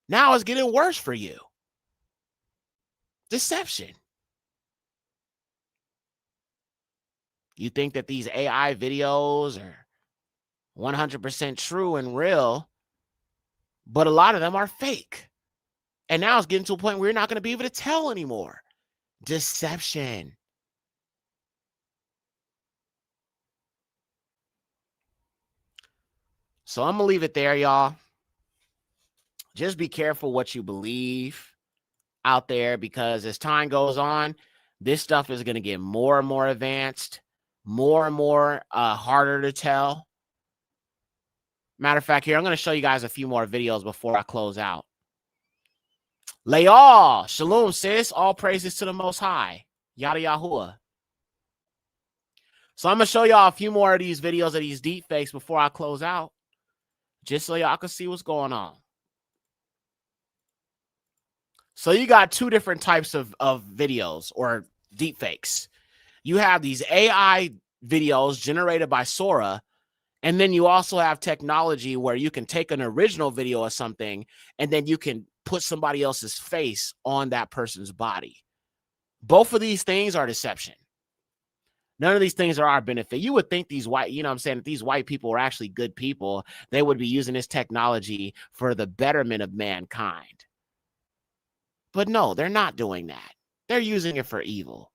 S1: Now it's getting worse for you. Deception. You think that these AI videos are 100% true and real, but a lot of them are fake. And now it's getting to a point where you're not going to be able to tell anymore. Deception. So I'm going to leave it there, y'all. Just be careful what you believe out there, because as time goes on, This stuff is going to get more and more advanced, more and more harder to tell. Matter of fact, here, I'm going to show you guys a few more videos before I close out. Layal, shalom, sis. All praises to the Most High. Yada Yahuwah. So I'm going to show y'all a few more of these videos of these deep fakes before I close out, just so y'all can see what's going on. So you got two different types of videos or deep fakes. You have these AI videos generated by Sora, and then you also have technology where you can take an original video or something, and then you can put somebody else's face on that person's body. Both of these things are deception. None of these things are our benefit. You would think these white, you know what I'm saying, if these white people are actually good people, they would be using this technology for the betterment of mankind. But no, they're not doing that. They're using it for evil.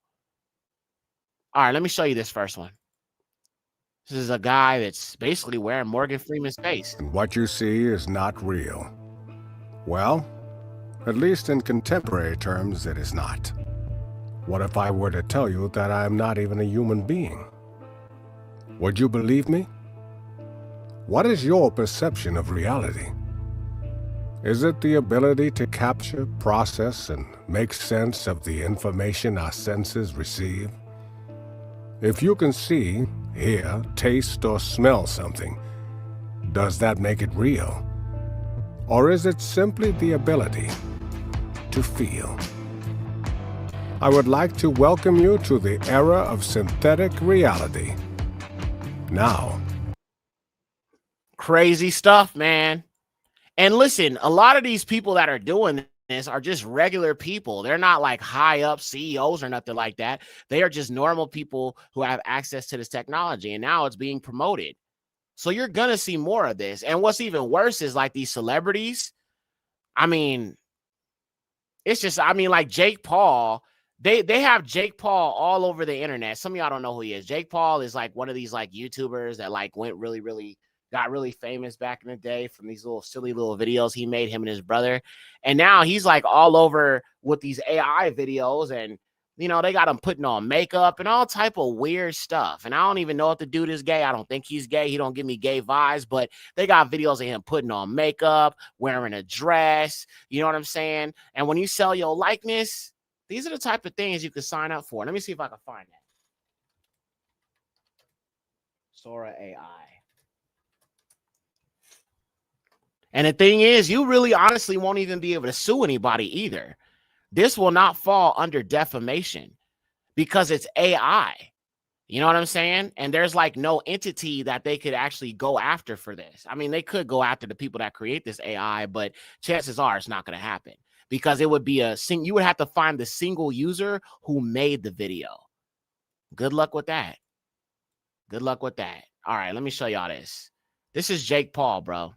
S1: All right, let me show you this first one. This is a guy that's basically wearing Morgan Freeman's face.
S2: What you see is not real. Well, at least in contemporary terms, it is not. What if I were to tell you that I am not even a human being? Would you believe me? What is your perception of reality? Is it the ability to capture, process, and make sense of the information our senses receive? If you can see, hear, taste, or smell something, does that make it real? Or is it simply the ability to feel? I would like to welcome you to the era of synthetic reality. Now.
S1: Crazy stuff, man. And listen, a lot of these people that are doing this are just regular people. They're not like high up CEOs or nothing like that. They are just normal people who have access to this technology, and now it's being promoted. So you're going to see more of this. And what's even worse is like these celebrities. I mean, it's just, I mean, like Jake Paul, they have Jake Paul all over the internet. Some of y'all don't know who he is. Jake Paul is like one of these like YouTubers that like got really famous back in the day from these little silly little videos he made, him and his brother. And now he's like all over with these AI videos, and you know, they got him putting on makeup and all type of weird stuff. And I don't even know if the dude is gay. I don't think he's gay. He don't give me gay vibes, but they got videos of him putting on makeup, wearing a dress. You know what I'm saying? And when you sell your likeness, these are the type of things you can sign up for. Let me see if I can find that. Sora AI. And the thing is, you really honestly won't even be able to sue anybody either. This will not fall under defamation because it's AI. You know what I'm saying? And there's like no entity that they could actually go after for this. I mean, they could go after the people that create this AI, but chances are it's not going to happen because it would be you would have to find the single user who made the video. Good luck with that. Good luck with that. All right, let me show y'all this. This is Jake Paul, bro.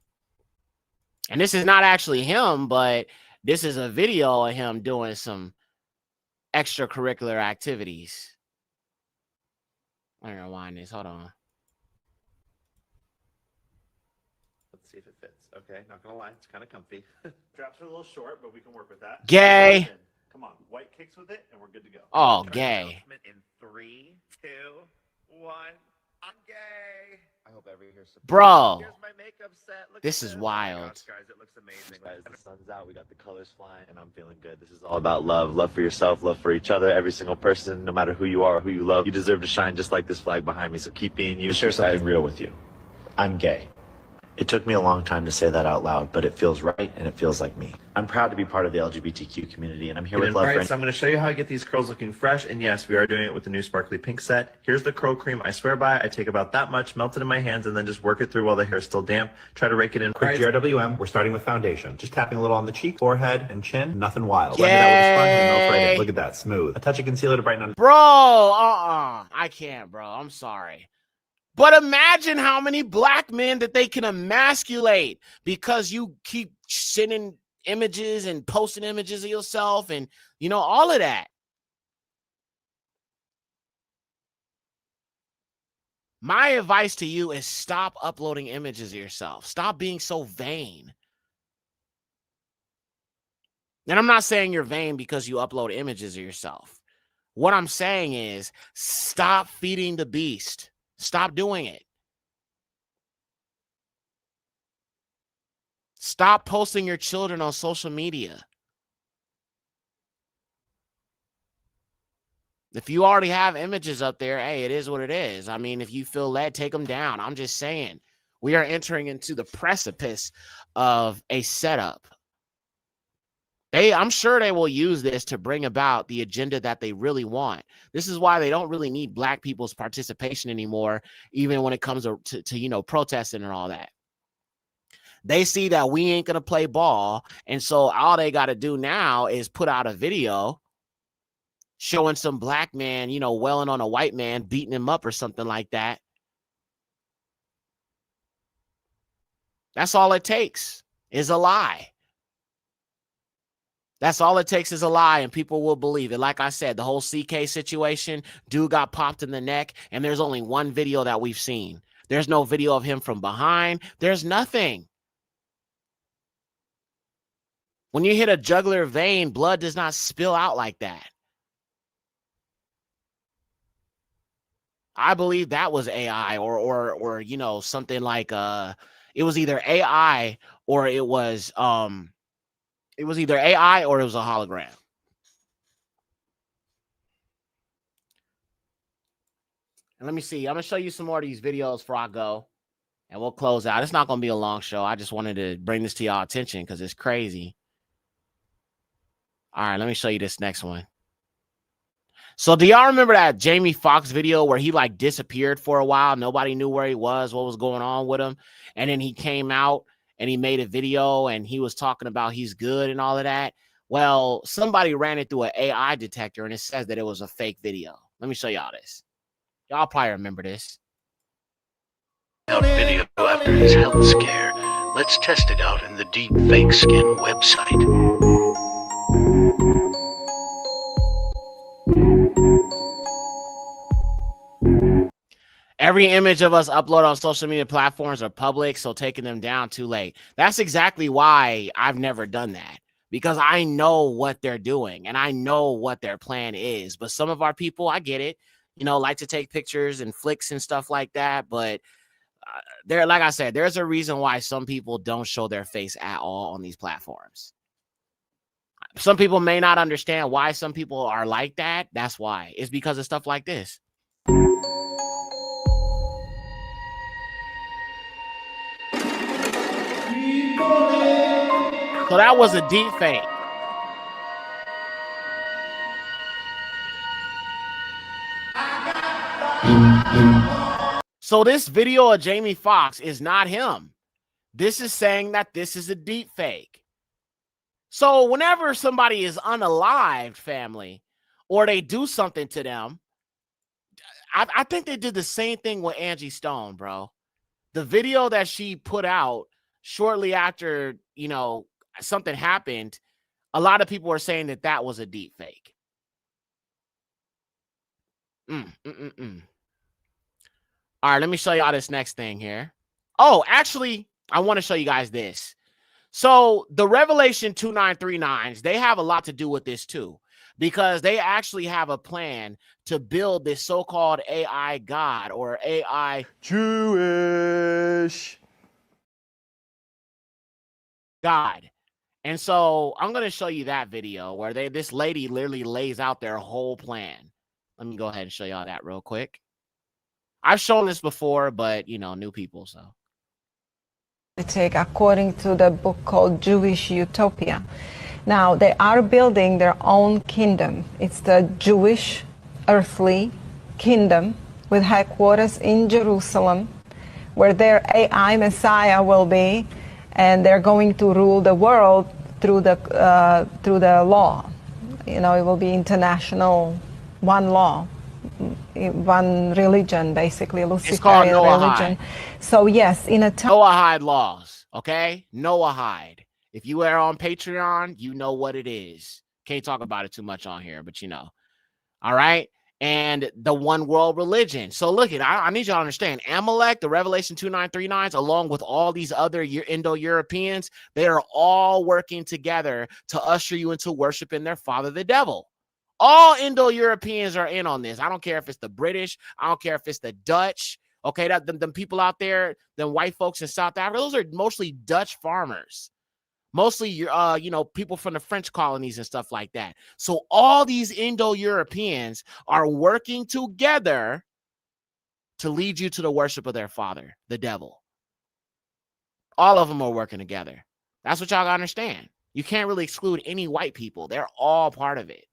S1: And this is not actually him, but this is a video of him doing some extracurricular activities. I'm gonna rewind this. Hold on.
S3: Let's see if it fits. Okay, not gonna lie, it's kind of comfy. Straps are a little short, but we can work with that.
S1: Gay.
S3: Come on, white kicks with it, and we're good to go.
S1: Oh, gay.
S3: In 3, 2, 1. I'm gay. I hope every here's
S1: Bro,
S3: here's my makeup set. Look
S1: this is wild.
S3: Oh my gosh, guys, it looks amazing. Guys, the sun's out, we got the colors flying, and I'm feeling good. This is all about love. Love for yourself, love for each other. Every single person, no matter who you are or who you love, you deserve to shine just like this flag behind me. So keep being you. Share something real with you. I'm gay. It took me a long time to say that out loud, but it feels right and it feels like me. I'm proud to be part of the LGBTQ community, and I'm here with love. Right, so I'm going to show you how I get these curls looking fresh, and yes, we are doing it with the new sparkly pink set. Here's the curl cream I swear by. I take about that much, melt it in my hands, and then just work it through while the hair is still damp. Try to rake it in. Quick GRWM, we're starting with foundation. Just tapping a little on the cheek, forehead, and chin. Nothing wild. Blend it out with a sponge and melt right in. Look at that, smooth. A touch of concealer to brighten up.
S1: Bro, I can't, bro. I'm sorry. But imagine how many black men that they can emasculate because you keep sending images and posting images of yourself and, you know, all of that. My advice to you is stop uploading images of yourself. Stop being so vain. And I'm not saying you're vain because you upload images of yourself. What I'm saying is stop feeding the beast. Stop doing it. Stop posting your children on social media. If you already have images up there, hey, it is what it is. I mean, if you feel led, take them down. I'm just saying, we are entering into the precipice of a setup. I'm sure they will use this to bring about the agenda that they really want. This is why they don't really need black people's participation anymore, even when it comes to protesting and all that. They see that we ain't going to play ball. And so all they got to do now is put out a video showing some black man, welling on a white man, beating him up or something like that. That's all it takes is a lie. That's all it takes is a lie, and people will believe it. Like I said, the whole CK situation, dude got popped in the neck, and there's only one video that we've seen. There's no video of him from behind. There's nothing. When you hit a jugular vein, blood does not spill out like that. I believe that was AI or something like it was either AI or it was either AI or it was a hologram. And let me see. I'm going to show you some more of these videos before I go. And we'll close out. It's not going to be a long show. I just wanted to bring this to y'all attention because it's crazy. All right, let me show you this next one. So do y'all remember that Jamie Foxx video where he like disappeared for a while? Nobody knew where he was, what was going on with him. And then he came out and he made a video and he was talking about he's good and all of that. Well, somebody ran it through an AI detector and it says that it was a fake video. Let me show y'all this. Y'all probably remember this.
S8: Out video after his health scare. Let's test it out in the Deep Fake Skin website.
S1: Every image of us upload on social media platforms are public, so taking them down too late. That's exactly why I've never done that, because I know what they're doing and I know what their plan is. But some of our people, I get it, like to take pictures and flicks and stuff like that. But like I said, there's a reason why some people don't show their face at all on these platforms. Some people may not understand why some people are like that. That's why. It's because of stuff like this. So that was a deep fake. So this video of Jamie Foxx is not him. This is saying that this is a deep fake. So whenever somebody is unalived, family, or they do something to them, I think they did the same thing with Angie Stone, bro. The video that she put out shortly after, something happened, a lot of people are saying that that was a deep fake. All right, let me show y'all this next thing here. Oh, actually, I want to show you guys this. So the Revelation 2939s, they have a lot to do with this too, because they actually have a plan to build this so-called AI God or AI Jewish God. And so I'm going to show you that video where this lady literally lays out their whole plan. Let me go ahead and show y'all that real quick. I've shown this before, but, new people, so.
S9: According to the book called Jewish Utopia. Now, they are building their own kingdom. It's the Jewish earthly kingdom with headquarters in Jerusalem, where their AI Messiah will be, and they're going to rule the world through the law. It will be international, one law, one religion, basically, Luciferian religion. So yes, in a
S1: Noahide laws, okay? Noahide. If you are on Patreon, you know what it is. Can't talk about it too much on here, but all right? And the one world religion. So look, I need y'all to understand, Amalek, the Revelation 2939s, along with all these other Indo-Europeans, they are all working together to usher you into worshiping their father, the devil. All Indo-Europeans are in on this. I don't care if it's the British. I don't care if it's the Dutch. Okay, them people out there, them white folks in South Africa, those are mostly Dutch farmers. Mostly, you know, people from the French colonies and stuff like that. So all these Indo-Europeans are working together to lead you to the worship of their father, the devil. All of them are working together. That's what y'all gotta understand. You can't really exclude any white people. They're all part of it.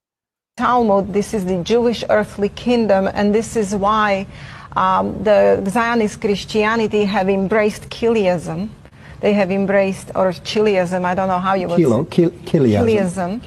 S9: Talmud, this is the Jewish earthly kingdom, and this is why the Zionist Christianity have embraced Chileism. They have embraced, or Chileism, I don't know how you would say. Chileism.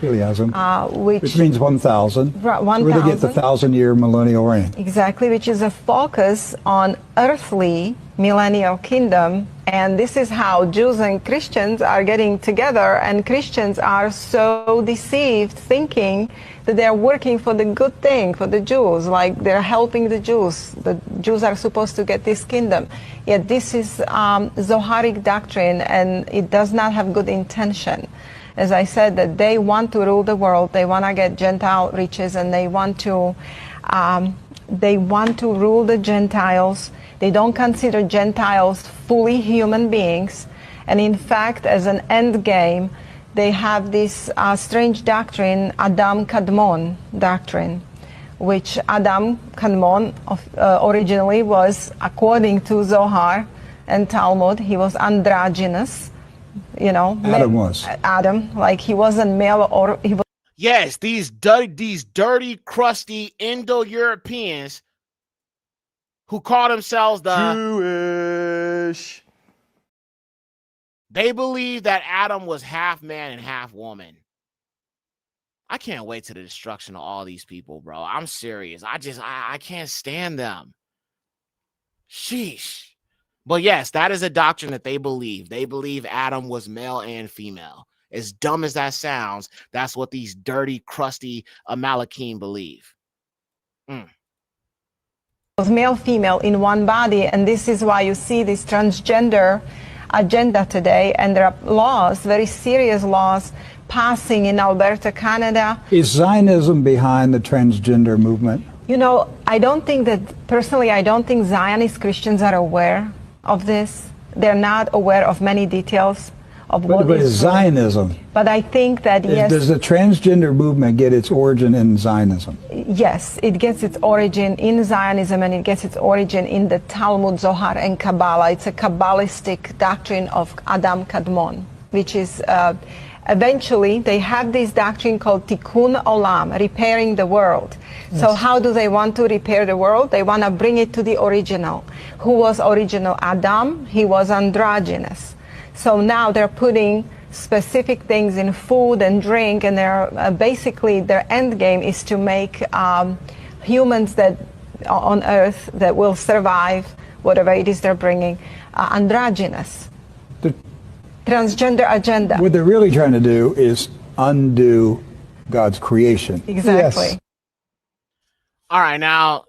S9: Which
S5: means 1,000.
S9: 1,000.
S5: Really get the 1,000-year millennial reign.
S9: Exactly, which is a focus on earthly millennial kingdom. And this is how Jews and Christians are getting together, and Christians are so deceived thinking that they're working for the good thing, for the Jews, like they're helping the Jews. The Jews are supposed to get this kingdom. Yet this is Zoharic doctrine, and it does not have good intention. As I said, that they want to rule the world, they want to get Gentile riches, and they want to rule the Gentiles. They don't consider Gentiles fully human beings. And in fact, as an end game, they have this strange doctrine, Adam Kadmon doctrine, which Adam Kadmon originally was, according to Zohar and Talmud, he was androgynous. You know, Adam, like he wasn't male or he was.
S1: Yes, these dirty, crusty Indo-Europeans who call themselves the
S5: Jewish.
S1: They believe that Adam was half man and half woman. I can't wait to the destruction of all these people, bro. I'm serious. I can't stand them. Sheesh. But yes, that is a doctrine that they believe. They believe Adam was male and female. As dumb as that sounds, that's what these dirty, crusty Amalekim believe.
S9: Was male, female in one body, and this is why you see this transgender agenda today, and there are laws, very serious laws, passing in Alberta, Canada.
S5: Is Zionism behind the transgender movement?
S9: You know, I don't think Zionist Christians are aware of this. They're not aware of many details of what
S5: But
S9: is
S5: Zionism.
S9: But I think that, yes.
S5: Does the transgender movement get its origin in Zionism?
S9: Yes, it gets its origin in Zionism, and it gets its origin in the Talmud, Zohar, and Kabbalah. It's a Kabbalistic doctrine of Adam Kadmon, which is eventually they have this doctrine called Tikkun Olam, repairing the world. Yes. So how do they want to repair the world? They want to bring it to the original. Who was original Adam? He was androgynous. So now they're putting specific things in food and drink, and they're basically their end game is to make humans that on Earth that will survive whatever it is they're bringing androgynous. The transgender agenda.
S5: What they're really trying to do is undo God's creation.
S9: Exactly.
S5: Yes.
S1: All right, now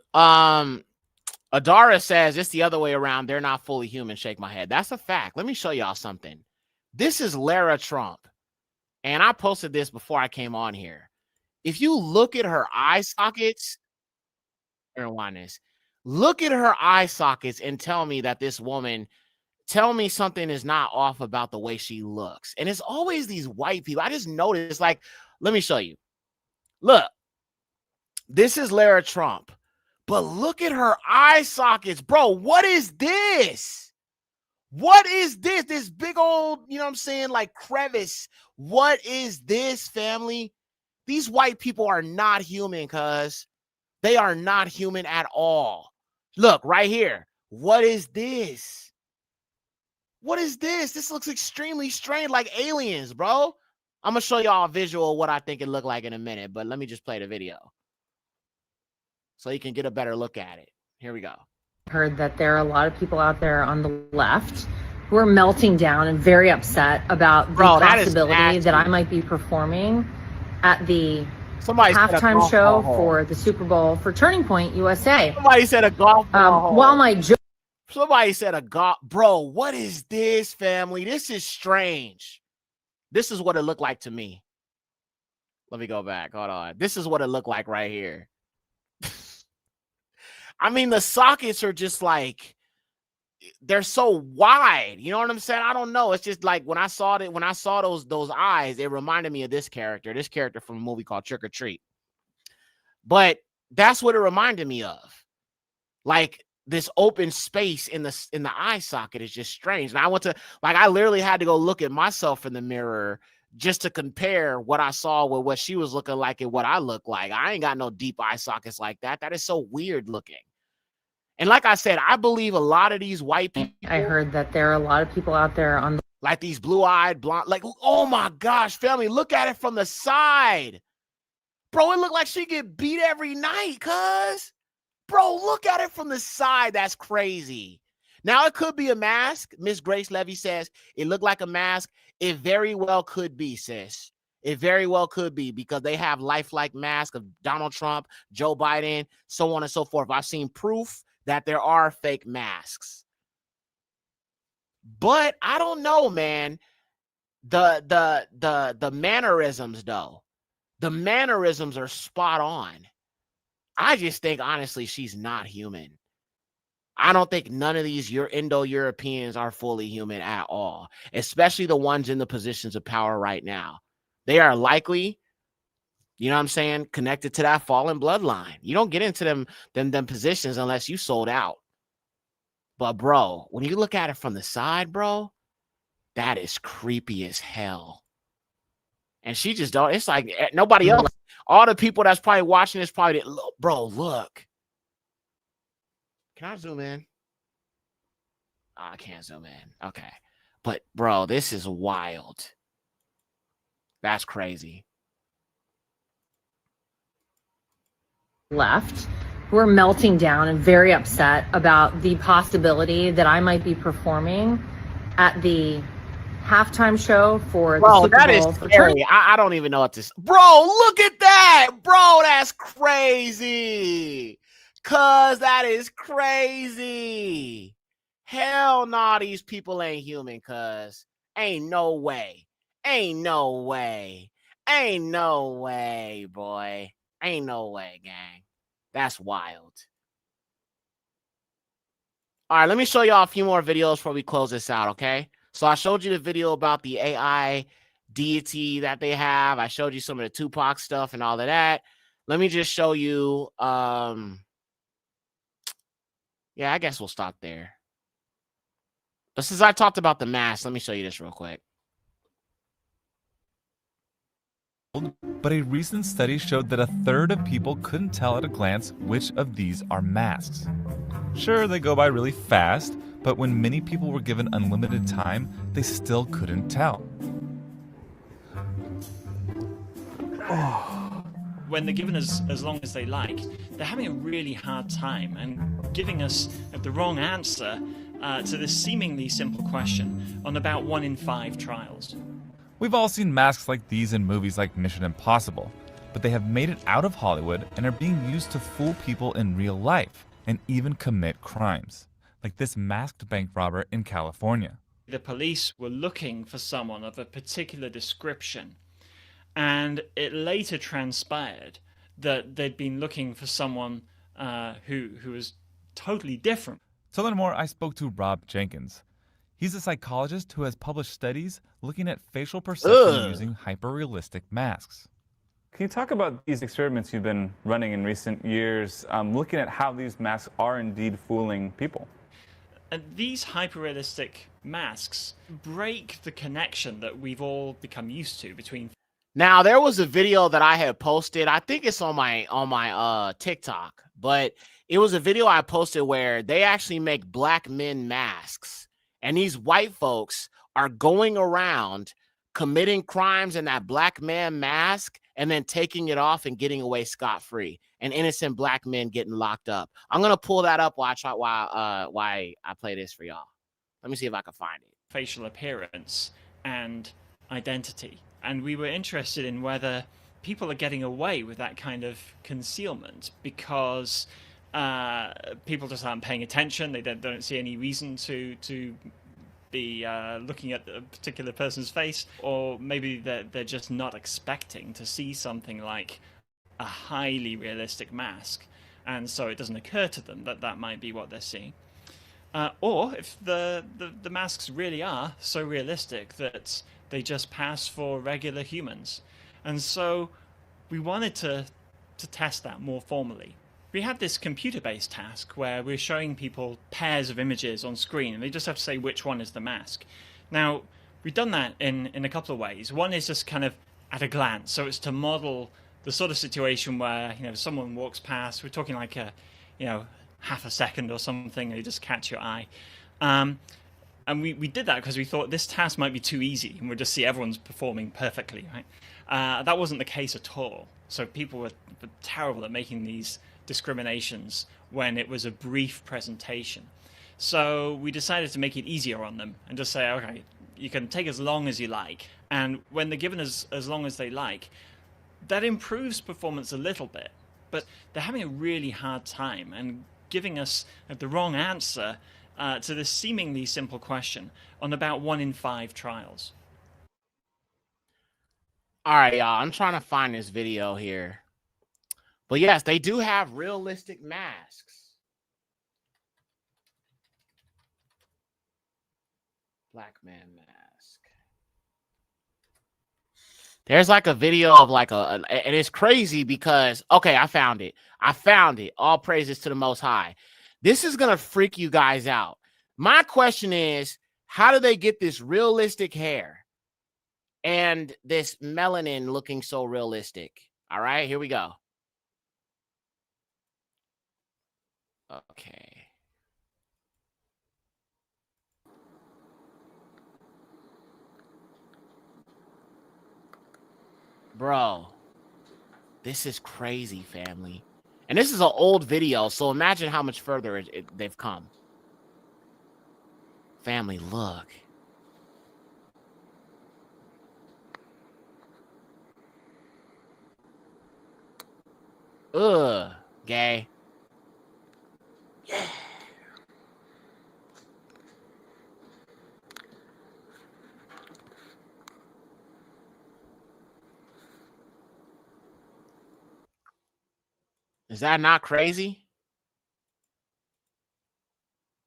S1: Adara says it's the other way around. They're not fully human. Shake my head. That's a fact. Let me show y'all something. This is Lara Trump, and I posted this before I came on here. If you look at her eye sockets, look at her eye sockets and tell me that this woman, tell me something is not off about the way she looks. And it's always these white people. I just noticed, like, let me show you. Look, this is Lara Trump. But look at her eye sockets, bro. What is this? What is this? This big old, you know what I'm saying, like crevice. What is this, family? These white people are not human, cuz. They are not human at all. Look, right here. What is this? What is this? This looks extremely strange, like aliens, bro. I'm going to show y'all a visual of what I think it looked like in a minute, but let me just play the video so you can get a better look at it. Here we go.
S12: Heard that there are a lot of people out there on the left who are melting down and very upset about the possibility that I might be performing at the halftime show for the Super Bowl for Turning Point USA.
S1: Somebody said a golf ball.
S12: While my
S1: Somebody said a golf. Bro, what is this, family? This is strange. This is what it looked like to me. Let me go back. Hold on. This is what it looked like right here. I mean, the sockets are just like, they're so wide. You know what I'm saying? I don't know. It's just like when I saw those eyes, it reminded me of this character from a movie called Trick or Treat. But that's what it reminded me of. Like this open space in the eye socket is just strange. And I literally had to go look at myself in the mirror just to compare what I saw with what she was looking like and what I look like. I ain't got no deep eye sockets like that. That is so weird looking. And like I said, I believe a lot of these white people.
S12: I heard that there are a lot of people out there on
S1: like these blue-eyed blonde, like, oh my gosh, family, look at it from the side. Bro, it looked like she get beat every night, cuz. Bro, look at it from the side. That's crazy. Now, it could be a mask. Miss Grace Levy says it looked like a mask. It very well could be, sis. It very well could be, because they have lifelike masks of Donald Trump, Joe Biden, so on and so forth. I've seen proof that there are fake masks. But I don't know, man. The mannerisms, though. The mannerisms are spot on. I just think, honestly, she's not human. I don't think none of these Indo-Europeans are fully human at all, especially the ones in the positions of power right now. They are likely, you know what I'm saying, connected to that fallen bloodline. You don't get into them positions unless you sold out. But, bro, when you look at it from the side, bro, that is creepy as hell. And she just don't, it's like nobody else. All the people that's probably watching this probably, bro, look. Can I zoom in? Oh, I can't zoom in. Okay. But, bro, this is wild. That's crazy.
S12: left who are melting down and very upset about the possibility that I might be performing at the halftime show for the Super
S1: that
S12: Bowl.
S1: Is scary. I don't even know what to say. Bro, look at that. Bro, that's crazy. Cuz that is crazy. Hell no, these people ain't human, cuz. Ain't no way. Ain't no way. Ain't no way, boy. Ain't no way, gang. That's wild. All right, let me show y'all a few more videos before we close this out, okay? So I showed you the video about the AI deity that they have. I showed you some of the Tupac stuff and all of that. Let me just show you. Yeah, I guess we'll stop there. But since I talked about the mask, let me show you this real quick.
S4: But a recent study showed that a third of people couldn't tell at a glance which of these are masks. Sure, they go by really fast, but when many people were given unlimited time, they still couldn't tell.
S13: When they're given as long as they like, they're having a really hard time and giving us the wrong answer to this seemingly simple question on about 1 in 5 trials.
S4: We've all seen masks like these in movies like Mission Impossible, but they have made it out of Hollywood and are being used to fool people in real life and even commit crimes, like this masked bank robber in California.
S13: The police were looking for someone of a particular description, and it later transpired that they'd been looking for someone who was totally different.
S4: To learn more, I spoke to Rob Jenkins. He's a psychologist who has published studies looking at facial perception using hyper-realistic masks.
S15: Can you talk about these experiments you've been running in recent years, looking at how these masks are indeed fooling people?
S13: These hyper-realistic masks break the connection that we've all become used to between.
S1: Now, there was a video that I had posted. I think it's on my TikTok, but it was a video I posted where they actually make black men masks. And these white folks are going around committing crimes in that black man mask and then taking it off and getting away scot-free. And innocent black men getting locked up. I'm gonna pull that up while I play this for y'all. Let me see if I can find it.
S13: Facial appearance and identity. And we were interested in whether people are getting away with that kind of concealment because people just aren't paying attention. They don't see any reason to be looking at a particular person's face, or maybe they're just not expecting to see something like a highly realistic mask, and so it doesn't occur to them that that might be what they're seeing. Or if the masks really are so realistic that they just pass for regular humans. And so we wanted to test that more formally. We had this computer-based task where we're showing people pairs of images on screen, and they just have to say which one is the mask. Now, we've done that in a couple of ways. One is just kind of at a glance, so it's to model the sort of situation where, you know, someone walks past, we're talking like a, you know, half a second or something, they just catch your eye. And we did that because we thought this task might be too easy and we'll just see everyone's performing perfectly, right? That wasn't the case at all. So people were terrible at making these discriminations when it was a brief presentation. So we decided to make it easier on them and just say, okay, you can take as long as you like. And when they're given as long as they like, that improves performance a little bit. But they're having a really hard time and giving us the wrong answer to this seemingly simple question on about 1 in 5 trials.
S1: All right, y'all. I'm trying to find this video here. But yes, they do have realistic masks. Black man mask. There's like a video of like and it's crazy because, okay, I found it. All praises to the Most High. This is going to freak you guys out. My question is, how do they get this realistic hair and this melanin looking so realistic? All right, here we go. Okay. Bro, this is crazy, family. And this is an old video, so imagine how much further they've come. Family, look. Ugh, gay. Yeah. Is that not crazy?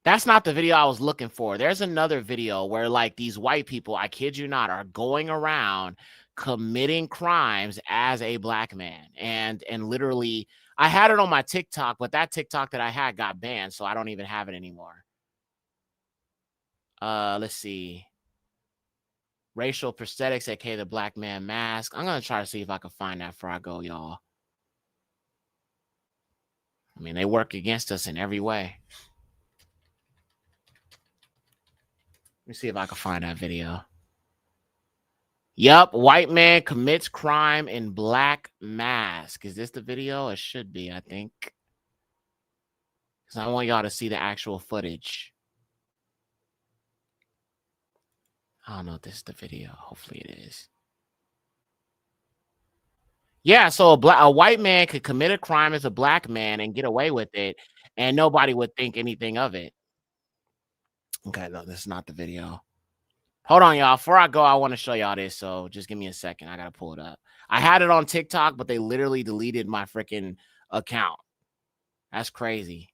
S1: That's not the video I was looking for. There's another video where like these white people, I kid you not, are going around committing crimes as a black man. And literally, I had it on my TikTok, but that TikTok that I had got banned, so I don't even have it anymore. Let's see. Racial prosthetics, aka the black man mask. I'm gonna try to see if I can find that before I go, y'all. I mean, they work against us in every way. Let me see if I can find that video. Yup, white man commits crime in black mask. Is this the video? It should be, I think. Because I want y'all to see the actual footage. I don't know if this is the video. Hopefully it is. Yeah, so a white man could commit a crime as a black man and get away with it, and nobody would think anything of it. Okay, no, this is not the video. Hold on, y'all. Before I go, I want to show y'all this, so just give me a second. I got to pull it up. I had it on TikTok, but they literally deleted my freaking account. That's crazy.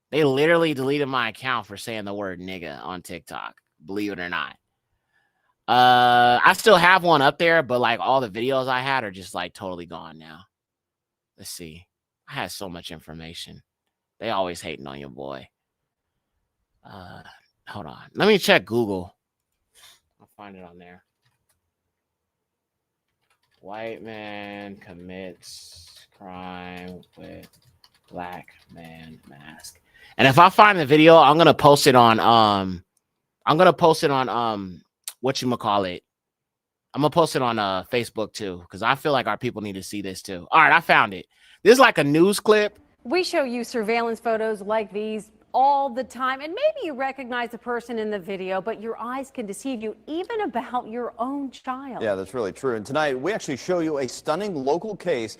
S1: They literally deleted my account for saying the word nigga on TikTok, believe it or not. I still have one up there, but like all the videos I had are just like totally gone now. Let's see. I had so much information. They always hating on your boy. Hold on. Let me check Google. I'll find it on there. White man commits crime with black man mask. And if I find the video, I'm gonna post it on whatchamacallit. I'm gonna post it on Facebook too, because I feel like our people need to see this too. All right, I found it. This is like a news clip.
S11: We show you surveillance photos like these all the time, and maybe you recognize the person in the video, but your eyes can deceive you even about your own child.
S16: Yeah, that's really true. And tonight we actually show you a stunning local case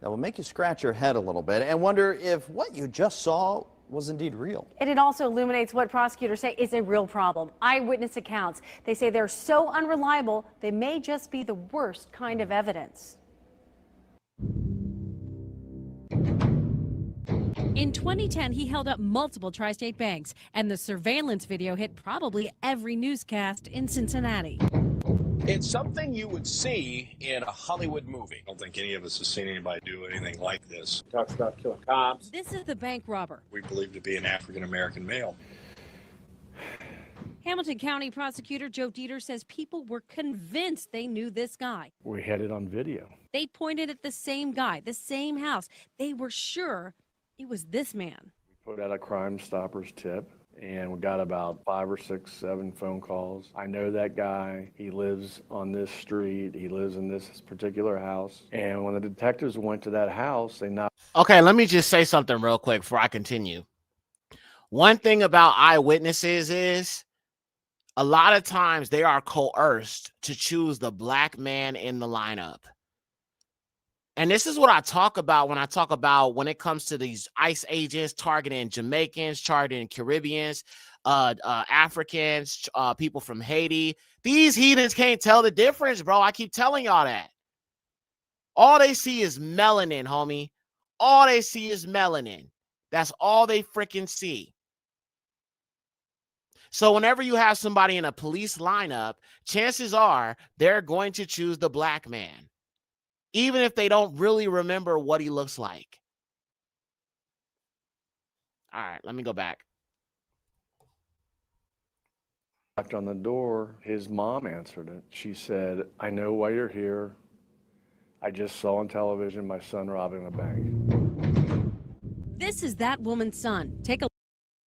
S16: that will make you scratch your head a little bit and wonder if what you just saw was indeed real.
S11: And it also illuminates what prosecutors say is a real problem. Eyewitness accounts. They say they're so unreliable, they may just be the worst kind of evidence.
S7: In 2010, he held up multiple tri-state banks, and the surveillance video hit probably every newscast in Cincinnati.
S10: It's something you would see in a Hollywood movie. I don't think any of us has seen anybody do anything like this.
S17: Talks about killing cops.
S7: This is the bank robber.
S10: We believe to be an African-American male.
S7: Hamilton County prosecutor Joe Dieter says people were convinced they knew this guy.
S18: We had it on video.
S7: They pointed at the same guy, the same house. They were sure it was this man.
S18: We put out a Crime Stoppers tip, and we got about 5 or 6, 7 phone calls. I know that guy. He lives on this street. He lives in this particular house. And when the detectives went to that house, they knocked.
S1: Okay, let me just say something real quick before I continue. One thing about eyewitnesses is a lot of times they are coerced to choose the black man in the lineup. And this is what I talk about when it comes to these ICE agents targeting Jamaicans, targeting Caribbeans, Africans, people from Haiti. These heathens can't tell the difference, bro. I keep telling y'all that. All they see is melanin, homie. All they see is melanin. That's all they freaking see. So whenever you have somebody in a police lineup, chances are they're going to choose the black man, even if they don't really remember what he looks like. All right, let me go back.
S18: Knocked on the door. His mom answered it. She said, "I know why you're here. I just saw on television my son robbing a bank."
S7: This is that woman's son. Take a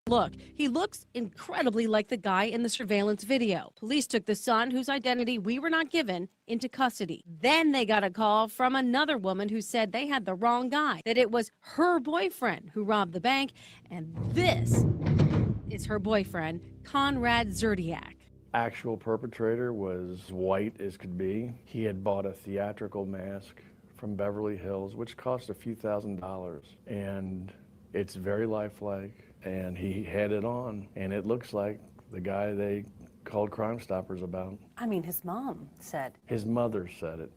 S7: look. He looks incredibly like the guy in the surveillance video. Police took the son, whose identity we were not given, into custody. Then they got a call from another woman who said they had the wrong guy, that it was her boyfriend who robbed the bank, and this is her boyfriend, Conrad Zerdiak.
S18: Actual perpetrator was white as could be. He had bought a theatrical mask from Beverly Hills, which cost a few $1,000s, and it's very lifelike. And he had it on, and it looks like the guy they called Crime Stoppers about.
S11: I mean, his mom said.
S18: His mother said it.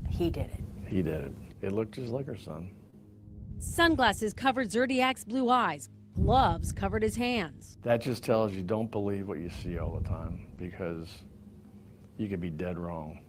S11: He did it.
S18: He did it. It looked just like her son.
S7: Sunglasses covered Zerdiak's blue eyes. Gloves covered his hands.
S18: That just tells you don't believe what you see all the time, because you could be dead wrong.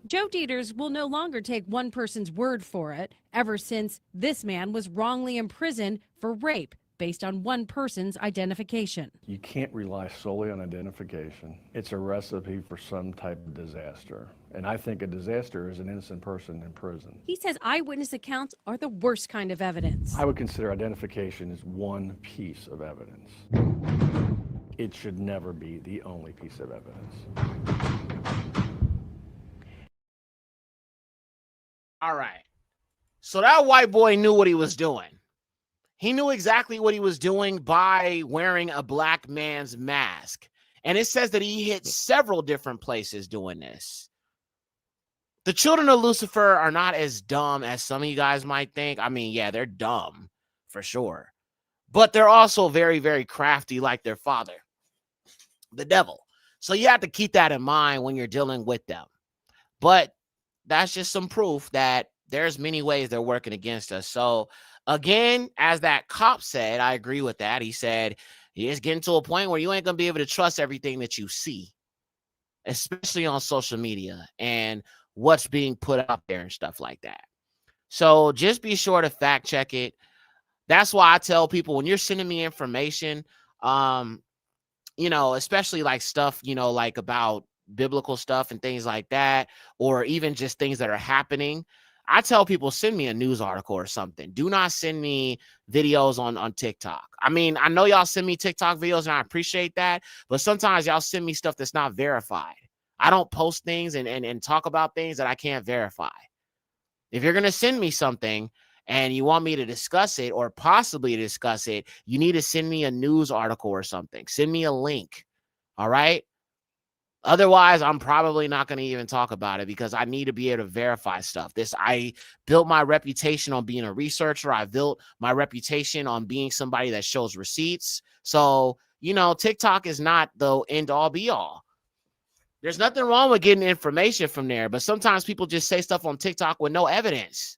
S7: Joe Dieters will no longer take one person's word for it, ever since this man was wrongly imprisoned for rape based on one person's identification.
S18: You can't rely solely on identification. It's a recipe for some type of disaster. And I think a disaster is an innocent person in prison.
S7: He says eyewitness accounts are the worst kind of evidence.
S18: I would consider identification as one piece of evidence. It should never be the only piece of evidence.
S1: All right. So that white boy knew what he was doing. He knew exactly what he was doing by wearing a black man's mask. And it says that he hit several different places doing this. The children of Lucifer are not as dumb as some of you guys might think. I mean, yeah, they're dumb for sure. But they're also very, very crafty like their father, the devil. So you have to keep that in mind when you're dealing with them. But that's just some proof that there's many ways they're working against us. So again, as that cop said, I agree with that. He said, it's getting to a point where you ain't going to be able to trust everything that you see, especially on social media and what's being put out there and stuff like that. So just be sure to fact check it. That's why I tell people when you're sending me information, especially like stuff, like about biblical stuff and things like that, or even just things that are happening, I tell people, send me a news article or something. Do not send me videos on TikTok. I mean, I know y'all send me TikTok videos and I appreciate that, but sometimes y'all send me stuff that's not verified. I don't post things and talk about things that I can't verify. If you're going to send me something and you want me to discuss it or possibly discuss it, you need to send me a news article or something. Send me a link. All right? Otherwise, I'm probably not going to even talk about it because I need to be able to verify stuff. I built my reputation on being a researcher. I built my reputation on being somebody that shows receipts. So, TikTok is not the end all be all. There's nothing wrong with getting information from there, but sometimes people just say stuff on TikTok with no evidence.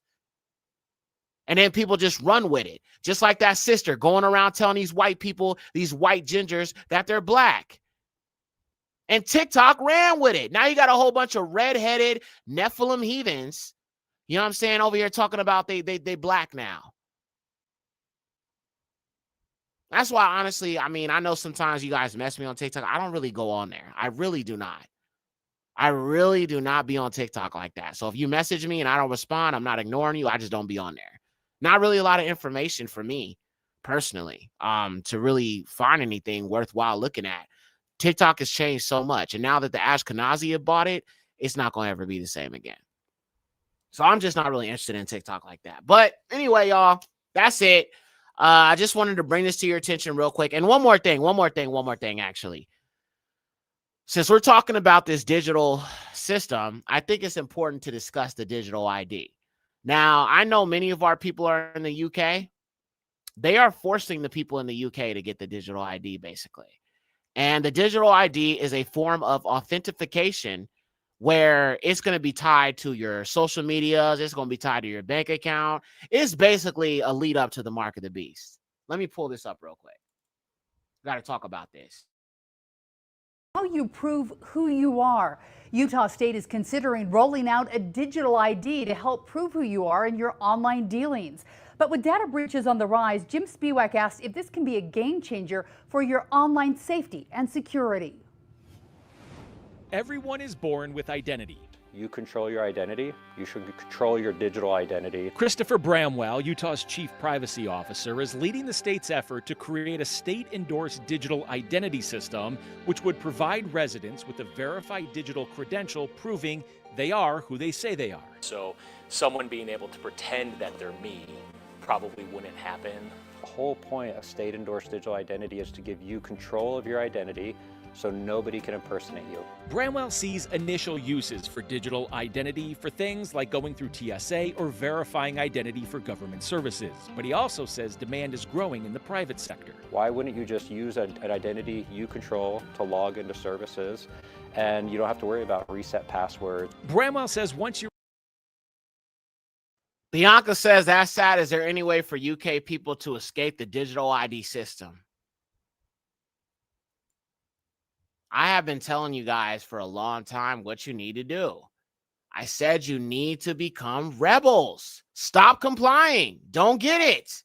S1: And then people just run with it. Just like that sister going around telling these white people, these white gingers, that they're black. And TikTok ran with it. Now you got a whole bunch of redheaded Nephilim heathens, you know what I'm saying, over here talking about they black now. That's why, honestly, I know sometimes you guys mess me on TikTok. I don't really go on there. I really do not. I really do not be on TikTok like that. So if you message me and I don't respond, I'm not ignoring you. I just don't be on there. Not really a lot of information for me personally to really find anything worthwhile looking at. TikTok has changed so much. And now that the Ashkenazi have bought it, it's not going to ever be the same again. So I'm just not really interested in TikTok like that. But anyway, y'all, that's it. I just wanted to bring this to your attention real quick. And one more thing, actually. Since we're talking about this digital system, I think it's important to discuss the digital ID. Now, I know many of our people are in the UK. They are forcing the people in the UK to get the digital ID, basically. And the digital ID is a form of authentication where it's going to be tied to your social medias. It's going to be tied to your bank account. It's basically a lead up to the mark of the beast. Let me pull this up real quick. Got to talk about this.
S6: How you prove who you are. Utah State is considering rolling out a digital ID to help prove who you are in your online dealings. But with data breaches on the rise, Jim Spiewak asked if this can be a game changer for your online safety and security.
S14: Everyone is born with identity.
S17: You control your identity. You should control your digital identity.
S14: Christopher Bramwell, Utah's chief privacy officer, is leading the state's effort to create a state-endorsed digital identity system, which would provide residents with a verified digital credential proving they are who they say they are.
S21: So someone being able to pretend that they're me probably wouldn't happen.
S17: The whole point of state-endorsed digital identity is to give you control of your identity so nobody can impersonate you.
S14: Bramwell sees initial uses for digital identity for things like going through TSA or verifying identity for government services. But he also says demand is growing in the private sector.
S17: Why wouldn't you just use an identity you control to log into services and you don't have to worry about reset passwords?
S14: Bramwell says once you
S1: Bianca says, that's sad. Is there any way for UK people to escape the digital ID system? I have been telling you guys for a long time what you need to do. I said you need to become rebels. Stop complying. Don't get it.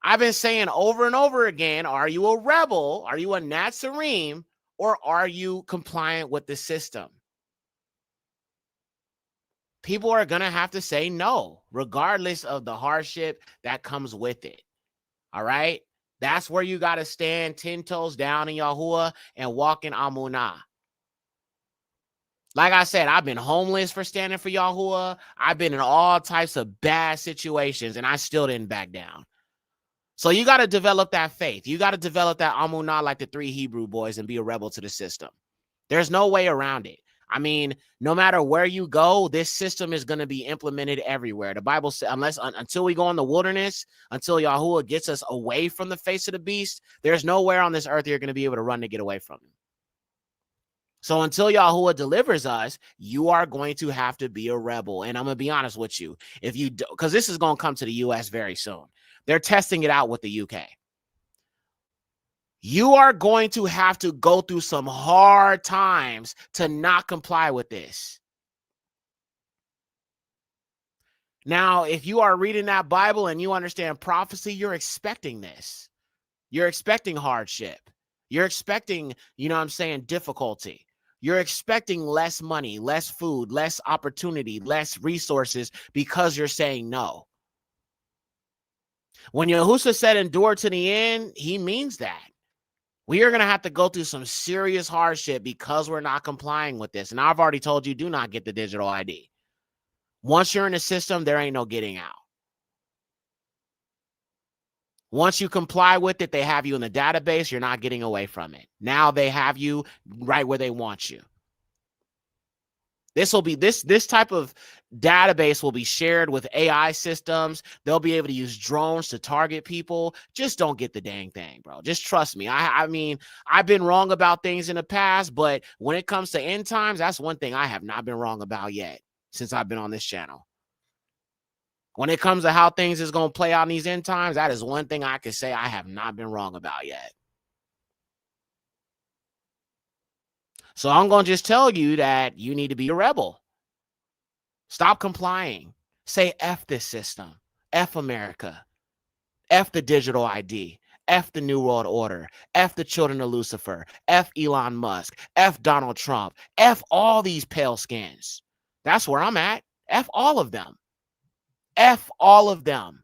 S1: I've been saying over and over again, are you a rebel? Are you a Nazarene? Or are you compliant with the system? People are going to have to say no, regardless of the hardship that comes with it. All right? That's where you got to stand 10 toes down in Yahuwah and walk in Amunah. Like I said, I've been homeless for standing for Yahuwah. I've been in all types of bad situations, and I still didn't back down. So you got to develop that faith. You got to develop that Amunah like the 3 Hebrew boys and be a rebel to the system. There's no way around it. I mean, no matter where you go, this system is going to be implemented everywhere. The Bible says, until we go in the wilderness, until Yahuwah gets us away from the face of the beast, there's nowhere on this earth you're going to be able to run to get away from him. So until Yahuwah delivers us, you are going to have to be a rebel. And I'm going to be honest with you, if you do, because this is going to come to the U.S. very soon. They're testing it out with the UK. You are going to have to go through some hard times to not comply with this. Now, if you are reading that Bible and you understand prophecy, you're expecting this. You're expecting hardship. You're expecting, difficulty. You're expecting less money, less food, less opportunity, less resources because you're saying no. When Yahushua said endure to the end, he means that. We are going to have to go through some serious hardship because we're not complying with this. And I've already told you, do not get the digital ID. Once you're in the system, there ain't no getting out. Once you comply with it, they have you in the database. You're not getting away from it. Now they have you right where they want you. This will be this type of database will be shared with AI systems. They'll be able to use drones to target people. Just don't get the dang thing, bro. Just trust me. I mean, I've been wrong about things in the past, but when it comes to end times, that's one thing I have not been wrong about yet since I've been on this channel. When it comes to how things is going to play out in these end times, that is one thing I can say I have not been wrong about yet. So I'm going to just tell you that you need to be a rebel. Stop complying. Say F this system. F America. F the digital ID. F the New World Order. F the children of Lucifer. F Elon Musk. F Donald Trump. F all these pale skins. That's where I'm at. F all of them. F all of them.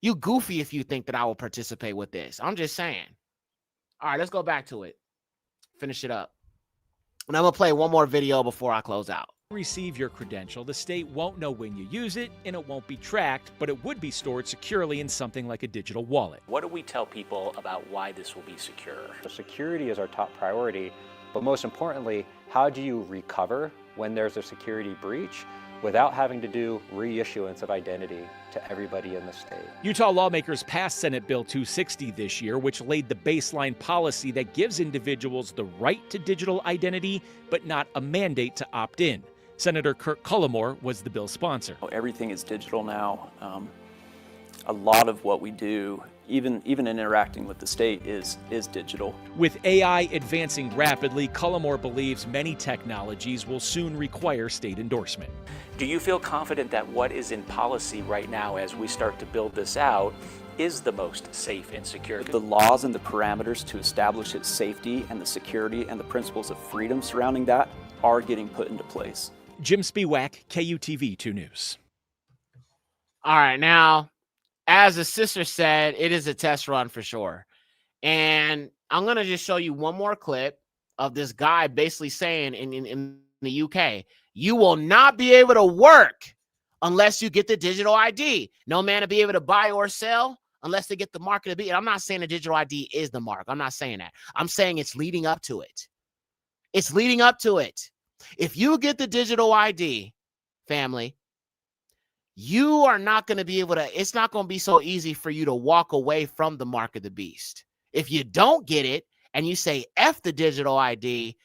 S1: You goofy if you think that I will participate with this. I'm just saying. All right, let's go back to it. Finish it up. And I'm going to play one more video before I close out.
S14: Receive your credential, the state won't know when you use it, and it won't be tracked, but it would be stored securely in something like a digital wallet.
S21: What do we tell people about why this will be secure?
S17: So security is our top priority, but most importantly, how do you recover when there's a security breach without having to do reissuance of identity to everybody in the state?
S14: Utah lawmakers passed Senate Bill 260 this year, which laid the baseline policy that gives individuals the right to digital identity, but not a mandate to opt in. Senator Kirk Cullimore was the bill's sponsor.
S19: Everything is digital now. A lot of what we do, even in interacting with the state, is digital.
S14: With AI advancing rapidly, Cullimore believes many technologies will soon require state endorsement.
S21: Do you feel confident that what is in policy right now as we start to build this out is the most safe and secure?
S19: The laws and the parameters to establish its safety and the security and the principles of freedom surrounding that are getting put into place.
S14: Jim Spiewak, KUTV 2 News.
S1: All right, now, as the sister said, it is a test run for sure. And I'm going to just show you one more clip of this guy basically saying in the UK, you will not be able to work unless you get the digital ID. No man to be able to buy or sell unless they get the mark of the beast. I'm not saying the digital ID is the mark. I'm not saying that. I'm saying it's leading up to it. It's leading up to it. If you get the digital ID, family, you are not going to be able to, it's not going to be so easy for you to walk away from the mark of the beast. If you don't get it and you say F the digital ID,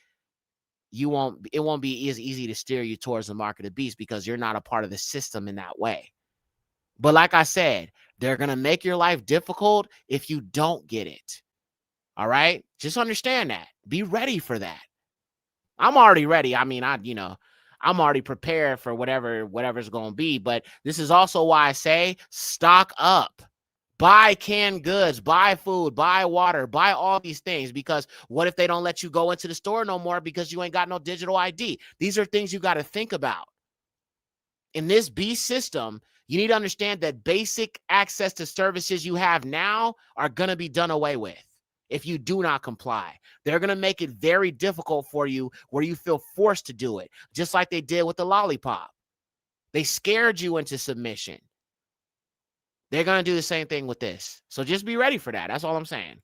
S1: it won't be as easy to steer you towards the mark of the beast because you're not a part of the system in that way. But like I said, they're going to make your life difficult if you don't get it. All right? Just understand that. Be ready for that. I'm already ready. I mean, I'm already prepared for whatever's going to be. But this is also why I say stock up. Buy canned goods, buy food, buy water, buy all these things, because what if they don't let you go into the store no more because you ain't got no digital ID? These are things you got to think about. In this beast system, you need to understand that basic access to services you have now are going to be done away with if you do not comply. They're going to make it very difficult for you where you feel forced to do it, just like they did with the lollipop. They scared you into submission. They're going to do the same thing with this. So just be ready for that. That's all I'm saying.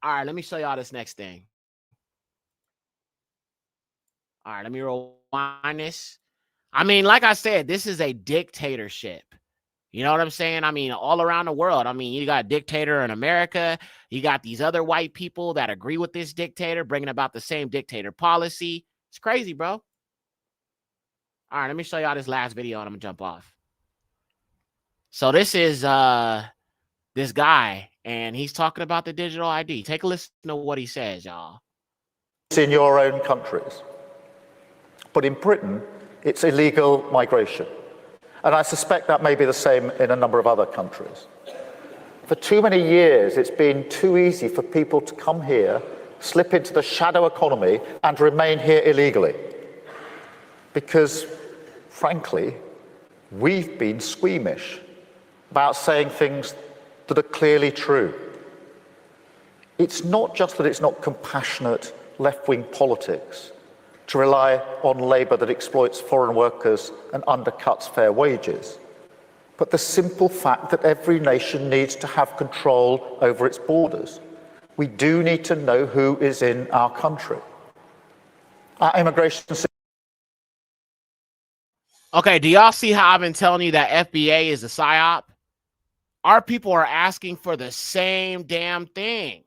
S1: All right, let me show y'all this next thing. All right, let me rewind this. I mean, like I said, this is a dictatorship. You know what I'm saying? I mean, all around the world. I mean, you got a dictator in America. You got these other white people that agree with this dictator, bringing about the same dictator policy. It's crazy, bro. All right, let me show y'all this last video and I'm going to jump off. So this is this guy, and he's talking about the digital ID. Take a listen to what he says, y'all.
S22: It's in your own countries. But in Britain, it's illegal migration. And I suspect that may be the same in a number of other countries. For too many years, it's been too easy for people to come here, slip into the shadow economy, and remain here illegally. Because, frankly, we've been squeamish about saying things that are clearly true. It's not just that it's not compassionate left-wing politics to rely on labour that exploits foreign workers and undercuts fair wages. but the simple fact that every nation needs to have control over its borders. We do need to know who is in our country. Our immigration system.
S1: Okay, do y'all see how I've been telling you that FBA is a psyop? Our people are asking for the same damn thing.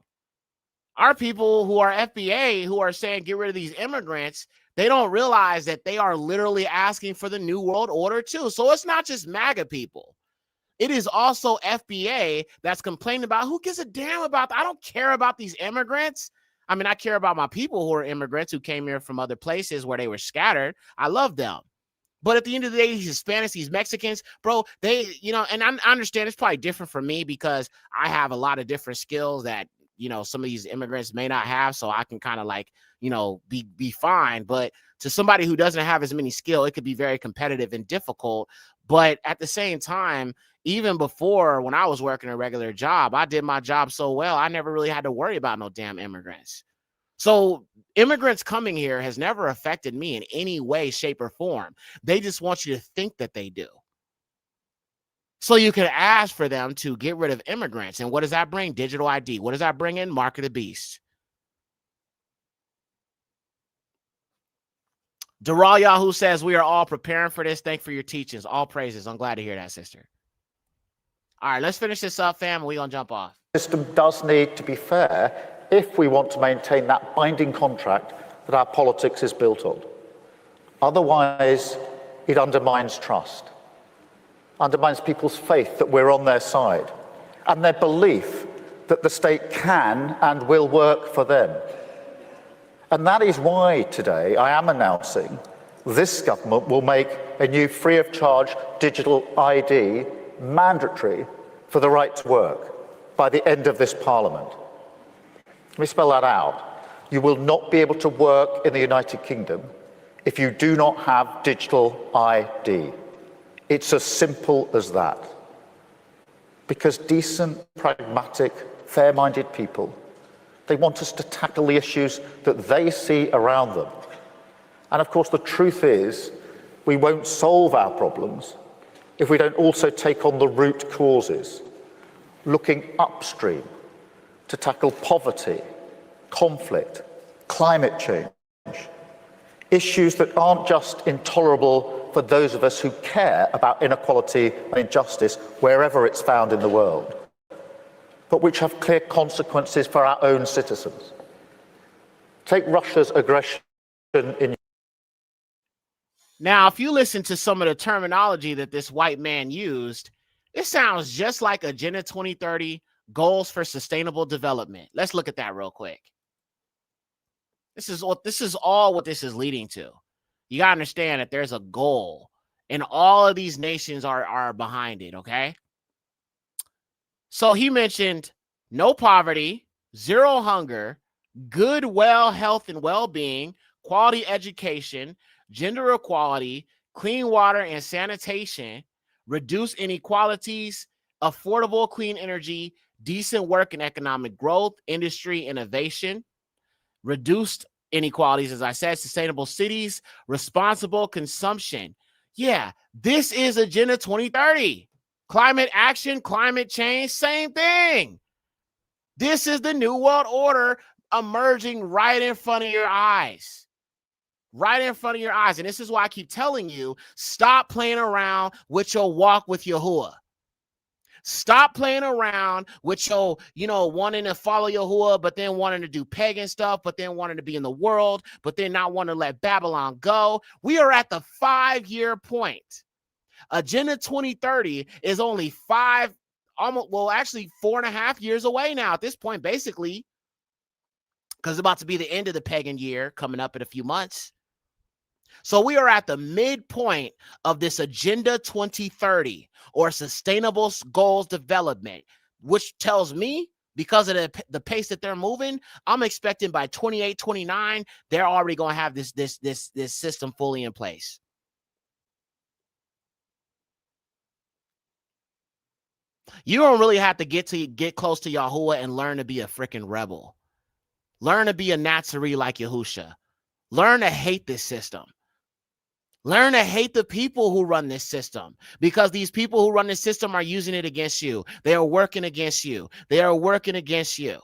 S1: Our people who are FBA, who are saying get rid of these immigrants, they don't realize that they are literally asking for the New World Order too. So it's not just MAGA people. It is also FBA that's complaining about who gives a damn about. I don't care about these immigrants. I mean, I care about my people who are immigrants who came here from other places where they were scattered. I love them. But at the end of the day, these Hispanics, these Mexicans, bro, they, you know, and I understand it's probably different for me because I have a lot of different skills that, you know, some of these immigrants may not have. So I can kind of like, you know, be fine. But to somebody who doesn't have as many skill, it could be very competitive and difficult. But at the same time, even before when I was working a regular job, I did my job so well, I never really had to worry about no damn immigrants. So immigrants coming here has never affected me in any way, shape, or form. They just want you to think that they do. So you can ask for them to get rid of immigrants. And what does that bring? Digital ID. What does that bring in? Mark of the beast. Daral Yahoo says, we are all preparing for this. Thank you for your teachings. All praises. I'm glad to hear that, sister. All right, let's finish this up, fam. We're going to jump off.
S22: The system does need to be fair if we want to maintain that binding contract that our politics is built on. Otherwise, it undermines trust, undermines people's faith that we're on their side, and their belief that the state can and will work for them. And that is why today I am announcing this government will make a new free-of-charge digital ID mandatory for the right to work by the end of this Parliament. Let me spell that out. You will not be able to work in the United Kingdom if you do not have digital ID. It's as simple as that. Because decent, pragmatic, fair-minded people, they want us to tackle the issues that they see around them. And of course, the truth is, we won't solve our problems if we don't also take on the root causes, looking upstream to tackle poverty, conflict, climate change, issues that aren't just intolerable for those of us who care about inequality and injustice wherever it's found in the world, but which have clear consequences for our own citizens. Take Russia's aggression in.
S1: Now, if you listen to some of the terminology that this white man used, it sounds just like Agenda 2030 goals for sustainable development. Let's look at that real quick. This is all what this is leading to. You gotta understand that there's a goal, and all of these nations are behind it. Okay. So he mentioned no poverty, zero hunger, good, health and well-being, quality education, gender equality, clean water and sanitation, reduce inequalities, affordable clean energy, decent work and economic growth, industry innovation, reduced inequalities, as I said, sustainable cities, responsible consumption. Yeah, this is Agenda 2030. Climate action, climate change, same thing. This is the New World Order emerging right in front of your eyes. Right in front of your eyes. And this is why I keep telling you, stop playing around with your walk with Yahuwah. Stop playing around with your, wanting to follow Yahuwah, but then wanting to do pagan stuff, but then wanting to be in the world, but then not wanting to let Babylon go. We are at the 5-year point. Agenda 2030 is only 4.5 years away now at this point, basically, because it's about to be the end of the pagan year coming up in a few months. So we are at the midpoint of this Agenda 2030 or Sustainable Goals Development, which tells me, because of the pace that they're moving, I'm expecting by 28, 29, they're already going to have this system fully in place. You don't really have to get close to Yahuwah and learn to be a freaking rebel. Learn to be a Nazarene like Yahusha. Learn to hate this system. Learn to hate the people who run this system, because these people who run this system are using it against you. They are working against you. They are working against you.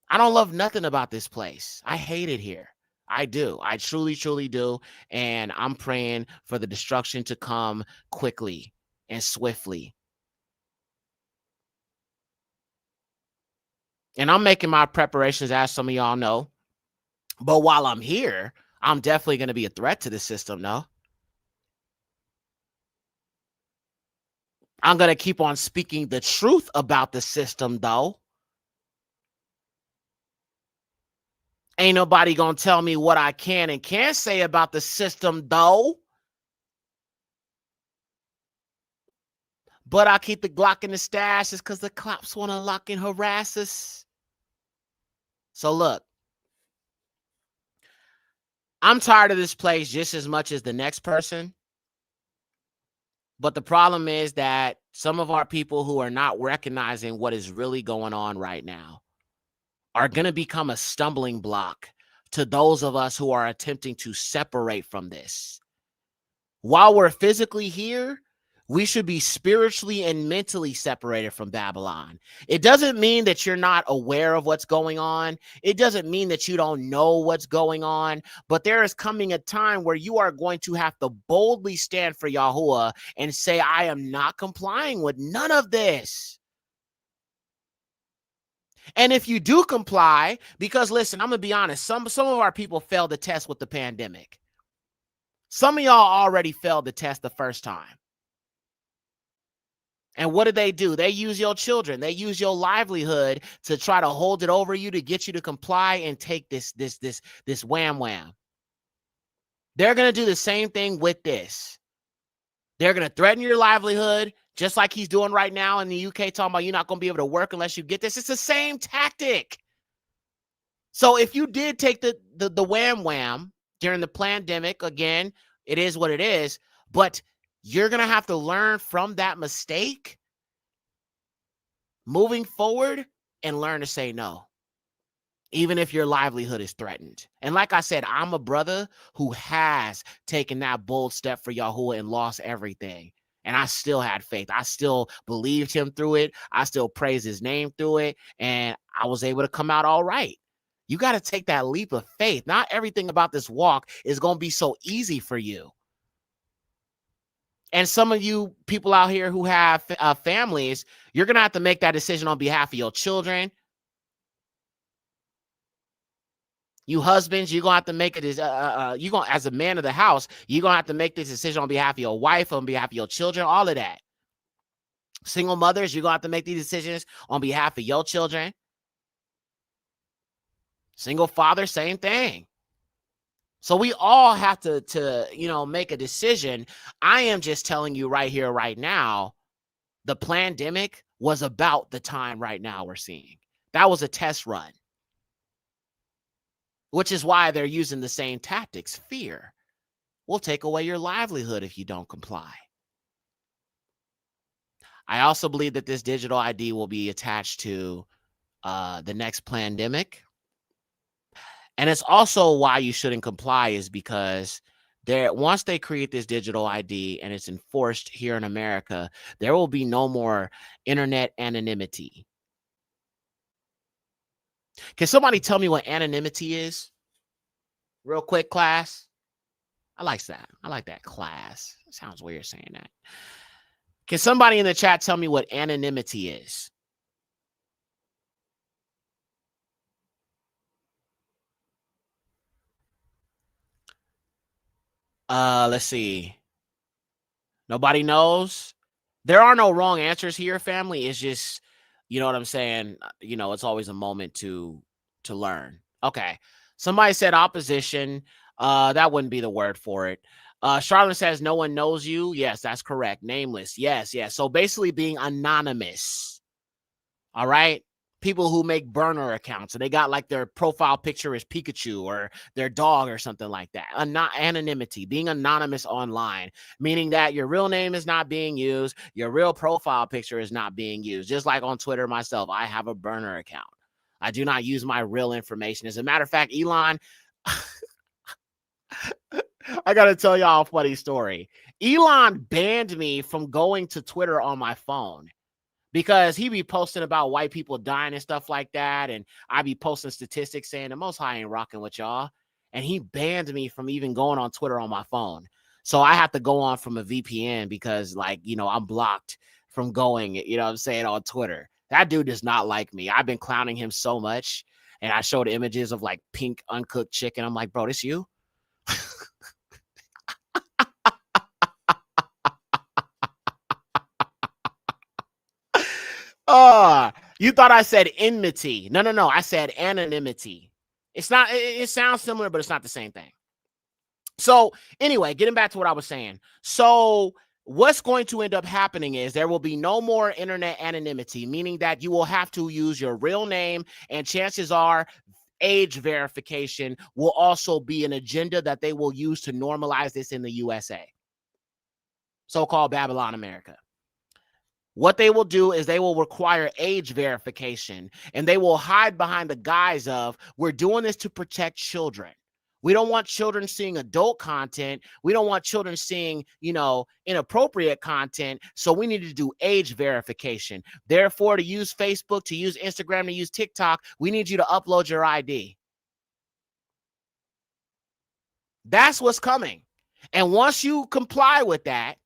S1: I don't love nothing about this place. I hate it here. I do. I truly, truly do. And I'm praying for the destruction to come quickly and swiftly. And I'm making my preparations, as some of y'all know. But while I'm here, I'm definitely going to be a threat to the system, no? I'm going to keep on speaking the truth about the system, though. Ain't nobody going to tell me what I can and can't say about the system, though. But I keep the Glock in the stash is because the cops want to lock and harass us. So look, I'm tired of this place just as much as the next person. But the problem is that some of our people who are not recognizing what is really going on right now are going to become a stumbling block to those of us who are attempting to separate from this. While we're physically here, we should be spiritually and mentally separated from Babylon. It doesn't mean that you're not aware of what's going on. It doesn't mean that you don't know what's going on. But there is coming a time where you are going to have to boldly stand for Yahuwah and say, I am not complying with none of this. And if you do comply, because listen, I'm going to be honest, some of our people failed the test with the pandemic. Some of y'all already failed the test the first time. And what do? They use your children. They use your livelihood to try to hold it over you, to get you to comply and take this wham wham. They're going to do the same thing with this. They're going to threaten your livelihood, just like he's doing right now in the UK, talking about you're not going to be able to work unless you get this. It's the same tactic. So if you did take the wham wham during the pandemic, again, it is what it is, but you're going to have to learn from that mistake moving forward and learn to say no, even if your livelihood is threatened. And like I said, I'm a brother who has taken that bold step for Yahuwah and lost everything. And I still had faith. I still believed him through it. I still praised his name through it. And I was able to come out all right. You got to take that leap of faith. Not everything about this walk is going to be so easy for you. And some of you people out here who have families, you're going to have to make that decision on behalf of your children. You husbands, you're going to have to make it as as a man of the house, you're going to have to make this decision on behalf of your wife, on behalf of your children, all of that. Single mothers, you're going to have to make these decisions on behalf of your children. Single father, same thing. So we all have to make a decision. I am just telling you right here, right now, the pandemic was about the time right now we're seeing. That was a test run, which is why they're using the same tactics. Fear will take away your livelihood if you don't comply. I also believe that this digital ID will be attached to the next pandemic. And it's also why you shouldn't comply, is because once they create this digital ID and it's enforced here in America, there will be no more internet anonymity. Can somebody tell me what anonymity is? Real quick, class. I like that. I like that, class. It sounds weird saying that. Can somebody in the chat tell me what anonymity is? Let's see. Nobody knows. There are no wrong answers here, family. It's just, you know what I'm saying? It's always a moment to learn. Okay. Somebody said opposition. That wouldn't be the word for it. Charlotte says no one knows you. Yes, that's correct. Nameless. Yes. So basically being anonymous. All right. People who make burner accounts and they got like their profile picture is Pikachu or their dog or something like that. Anonymity, being anonymous online, meaning that your real name is not being used. Your real profile picture is not being used. Just like on Twitter myself, I have a burner account. I do not use my real information. As a matter of fact, Elon, I got to tell y'all a funny story. Elon banned me from going to Twitter on my phone because he be posting about white people dying and stuff like that. And I be posting statistics saying the Most High ain't rocking with y'all. And he banned me from even going on Twitter on my phone. So I have to go on from a VPN because, like, you know, I'm blocked from going, you know what I'm saying, on Twitter. That dude does not like me. I've been clowning him so much. And I showed images of like pink uncooked chicken. I'm like, bro, this you? You thought I said enmity. No. I said anonymity. It's not, it sounds similar, but it's not the same thing. So anyway, getting back to what I was saying. So what's going to end up happening is there will be no more internet anonymity, meaning that you will have to use your real name, and chances are age verification will also be an agenda that they will use to normalize this in the USA. So-called Babylon America. What they will do is they will require age verification, and they will hide behind the guise of, we're doing this to protect children. We don't want children seeing adult content. We don't want children seeing, you know, inappropriate content. So we need to do age verification. Therefore, to use Facebook, to use Instagram, to use TikTok, we need you to upload your ID. That's what's coming. And once you comply with that,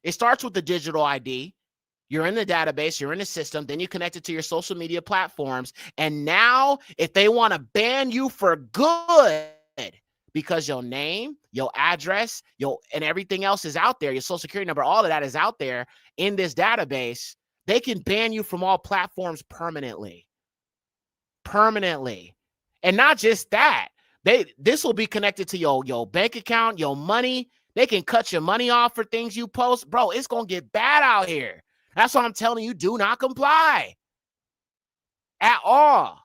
S1: it starts with the digital ID. You're in the database, you're in the system, then you connect it to your social media platforms. And now, if they want to ban you for good, because your name, your address, and everything else is out there, your social security number, all of that is out there in this database, they can ban you from all platforms permanently. Permanently. And not just that, this will be connected to your bank account, your money. They can cut your money off for things you post. Bro, it's going to get bad out here. That's why I'm telling you, do not comply at all.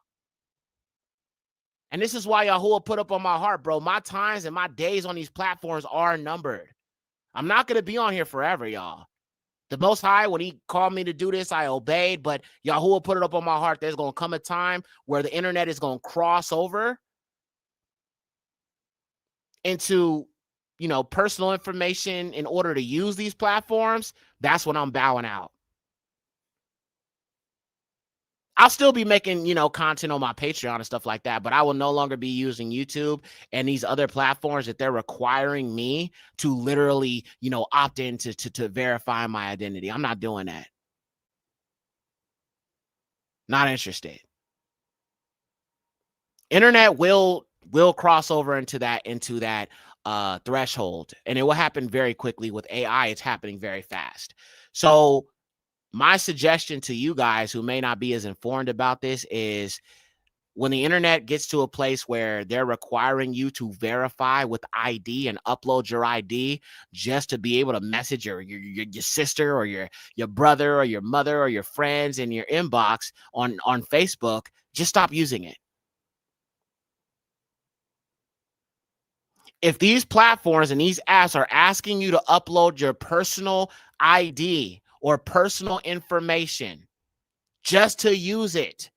S1: And this is why Yahuwah put up on my heart, bro. My times and my days on these platforms are numbered. I'm not going to be on here forever, y'all. The Most High, when he called me to do this, I obeyed. But Yahuwah put it up on my heart. There's going to come a time where the internet is going to cross over into, you know, personal information in order to use these platforms. That's when I'm bowing out. I'll still be making, you know, content on my Patreon and stuff like that, but I will no longer be using YouTube and these other platforms that they're requiring me to literally, you know, opt in to verify my identity. I'm not doing that. Not interested. Internet will cross over into that threshold, and it will happen very quickly. With AI, it's happening very fast. So my suggestion to you guys who may not be as informed about this is, when the internet gets to a place where they're requiring you to verify with ID and upload your ID just to be able to message your sister or your brother or your mother or your friends in your inbox on Facebook, just stop using it. If these platforms and these apps are asking you to upload your personal ID or personal information just to use it,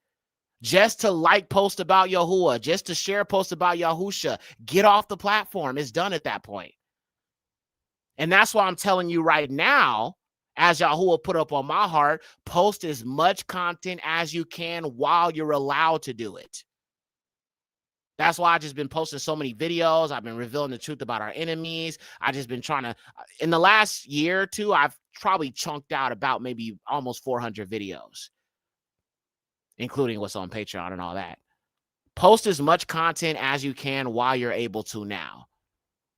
S1: just to like post about Yahuwah, just to share post about Yahusha, get off the platform. It's done at that point. And that's why I'm telling you right now, as Yahuwah put up on my heart, post as much content as you can while you're allowed to do it. That's why I've just been posting so many videos. I've been revealing the truth about our enemies. I've just been trying to, in the last year or two, I've probably chunked out about maybe almost 400 videos, including what's on Patreon and all that. Post as much content as you can while you're able to now.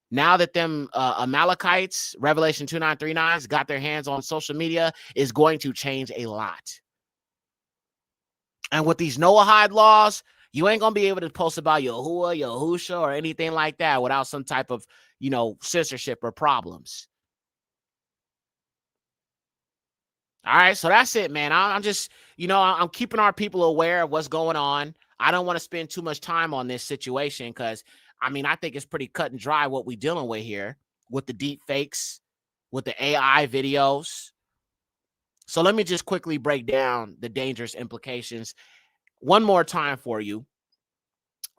S1: Now that them Amalekites, Revelation 2939s, got their hands on social media, is going to change a lot. And with these Noahide laws, you ain't going to be able to post about Yahuwah, Yahusha, or anything like that without some type of, you know, censorship or problems. All right, so that's it, man. I'm just, you know, I'm keeping our people aware of what's going on. I don't want to spend too much time on this situation because, I mean, I think it's pretty cut and dry what we're dealing with here with the deep fakes, with the AI videos. So let me just quickly break down the dangerous implications one more time for you,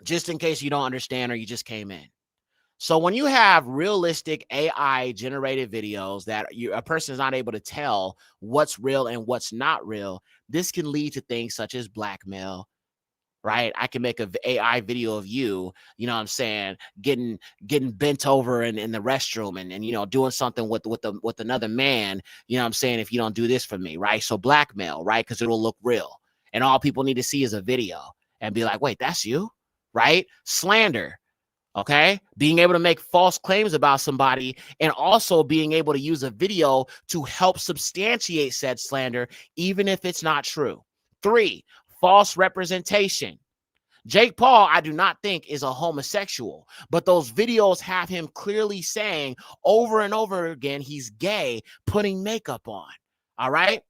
S1: just in case you don't understand or you just came in. So when you have realistic AI generated videos that a person is not able to tell what's real and what's not real, this can lead to things such as blackmail, right? I can make an AI video of you, you know what I'm saying, getting bent over in the restroom and you know, doing something with another man, you know what I'm saying, if you don't do this for me, right? So blackmail, right? Because it'll look real. And all people need to see is a video and be like, wait, that's you, right? Slander. Okay, being able to make false claims about somebody and also being able to use a video to help substantiate said slander, even if it's not true. 3, false representation. Jake Paul, I do not think is a homosexual, but those videos have him clearly saying over and over again he's gay, putting makeup on. All right.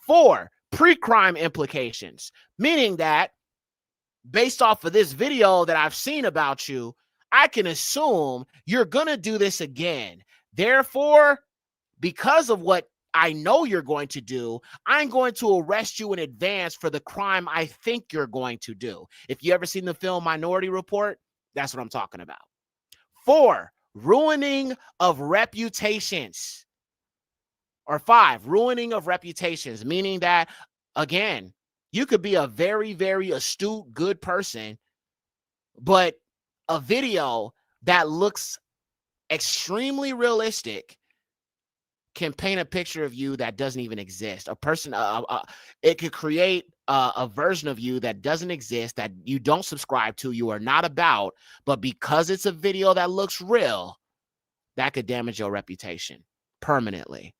S1: 4, pre-crime implications, meaning that based off of this video that I've seen about you, I can assume you're going to do this again. Therefore, because of what I know you're going to do, I'm going to arrest you in advance for the crime I think you're going to do. If you ever seen the film Minority Report, that's what I'm talking about. 4, ruining of reputations. Or 5, ruining of reputations, meaning that, again, you could be a very, very astute, good person, but a video that looks extremely realistic can paint a picture of you that doesn't even exist. A person, it could create a version of you that doesn't exist, that you don't subscribe to, you are not about, but because it's a video that looks real, that could damage your reputation permanently.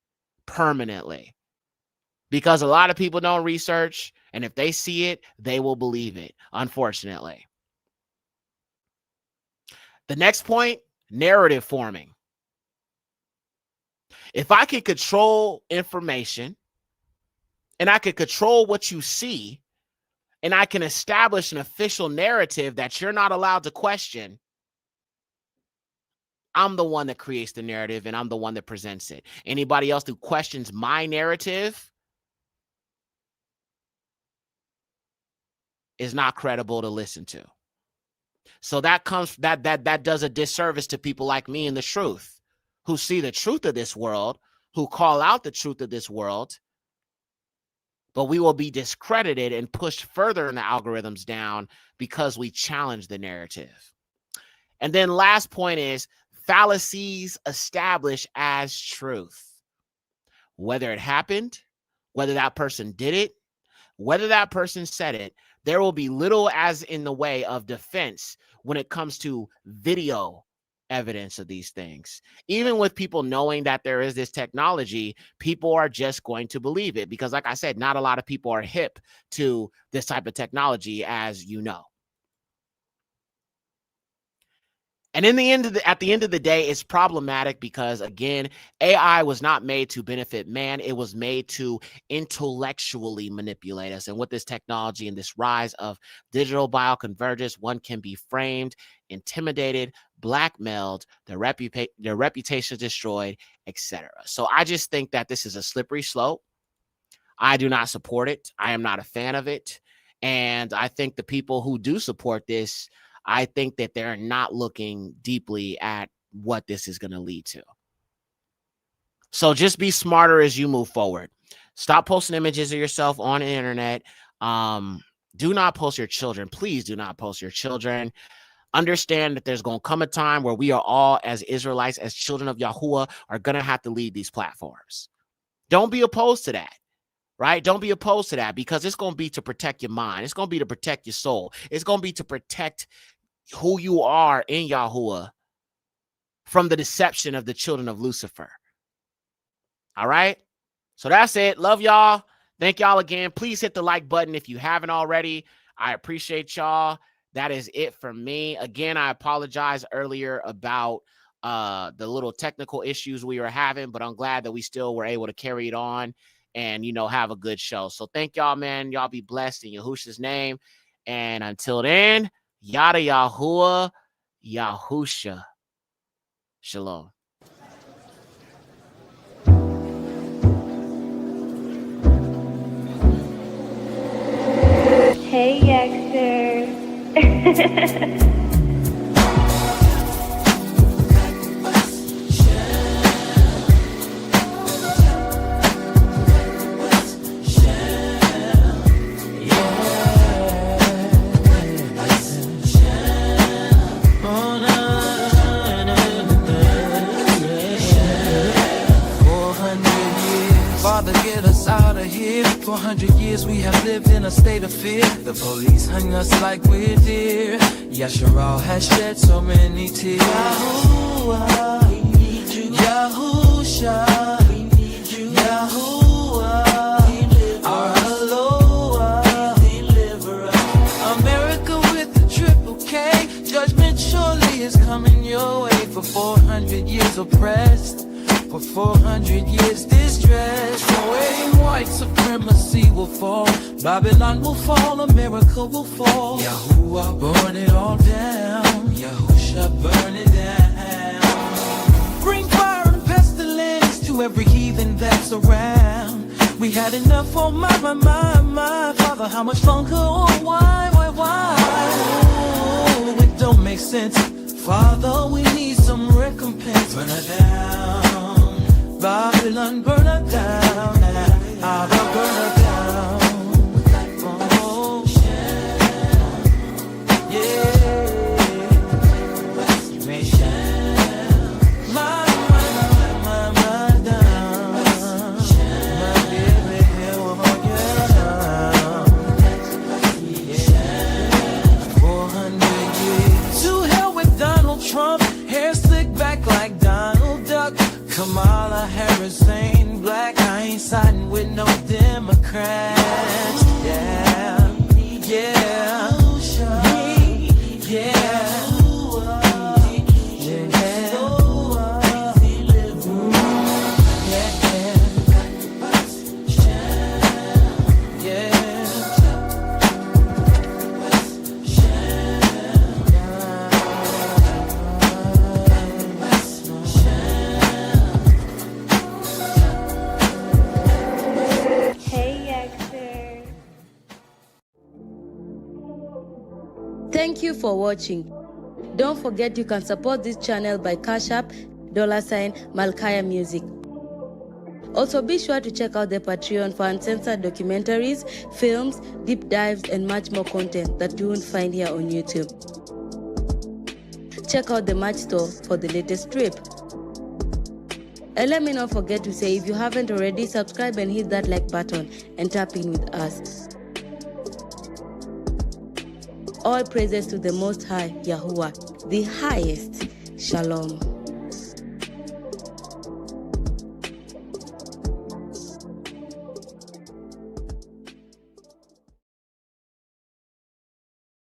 S1: Because a lot of people don't research, and if they see it, they will believe it, unfortunately. The next point, narrative forming. If I can control information and I can control what you see and I can establish an official narrative that you're not allowed to question, I'm the one that creates the narrative and I'm the one that presents it. Anybody else who questions my narrative is not credible to listen to. So that does a disservice to people like me in the truth, who see the truth of this world, who call out the truth of this world, but we will be discredited and pushed further in the algorithms down because we challenge the narrative. And then last point is fallacies established as truth. Whether it happened, whether that person did it, whether that person said it, there will be little as in the way of defense when it comes to video evidence of these things. Even with people knowing that there is this technology, people are just going to believe it because, like I said, not a lot of people are hip to this type of technology, as you know. And at the end of the day, it's problematic because, again, AI was not made to benefit man. It was made to intellectually manipulate us. And with this technology and this rise of digital bioconvergence, one can be framed, intimidated, blackmailed, their reputation destroyed, etc. So I just think that this is a slippery slope. I do not support it. I am not a fan of it. And I think the people who do support this, I think that they're not looking deeply at what this is going to lead to. So just be smarter as you move forward. Stop posting images of yourself on the internet. Do not post your children. Please do not post your children. Understand that there's going to come a time where we are all, as Israelites, as children of Yahuwah, are going to have to leave these platforms. Don't be opposed to that. Right? Don't be opposed to that, because it's going to be to protect your mind. It's going to be to protect your soul. It's going to be to protect who you are in Yahuwah from the deception of the children of Lucifer. All right? So that's it. Love y'all. Thank y'all again. Please hit the like button if you haven't already. I appreciate y'all. That is it for me. Again, I apologize earlier about the little technical issues we were having, but I'm glad that we still were able to carry it on and, you know, have a good show. So thank y'all, man. Y'all be blessed in Yahusha's name. And until then, Yada Yahuwah, Yahusha. Shalom.
S2: Hey, Yaxter. out of here. For 100 years we have lived in a state of fear. The police hung us like we're deer. Yasharal has shed so many tears. Yahuwah, we need you. Yahusha, we need you. Yahuwah, our Aloha, deliverer. America with the triple K. Judgment surely is coming your way. For 400 years oppressed, for 400 years distressed. Awaiting white supremacy will fall. Babylon will fall, America will fall. Yahuwah, burn it all down. Yahusha, burn it down. Bring fire and pestilence to every heathen that's around. We had enough, oh my Father, how much longer, oh why? Oh, it don't make sense. Father, we need some recompense. Burn her down, Babylon, burn her down. Abba, burn her down. Oh, yeah. May shine. My down. My baby, oh yeah. 400 years. To hell with Donald Trump, hair slicked back like Donald Duck. Kamala Harris ain't black, I ain't siding with no Democrats. Yeah, yeah, yeah.
S20: Thank you for watching. Don't forget you can support this channel by Cash App, $Malkaya Music. Also be sure to check out the Patreon for uncensored documentaries, films, deep dives, and much more content that you won't find here on YouTube. Check out the merch store for the latest trip. And let me not forget to say, if you haven't already, subscribe and hit that like button and tap in with us. All praises to the Most High, Yahuwah, the highest. Shalom.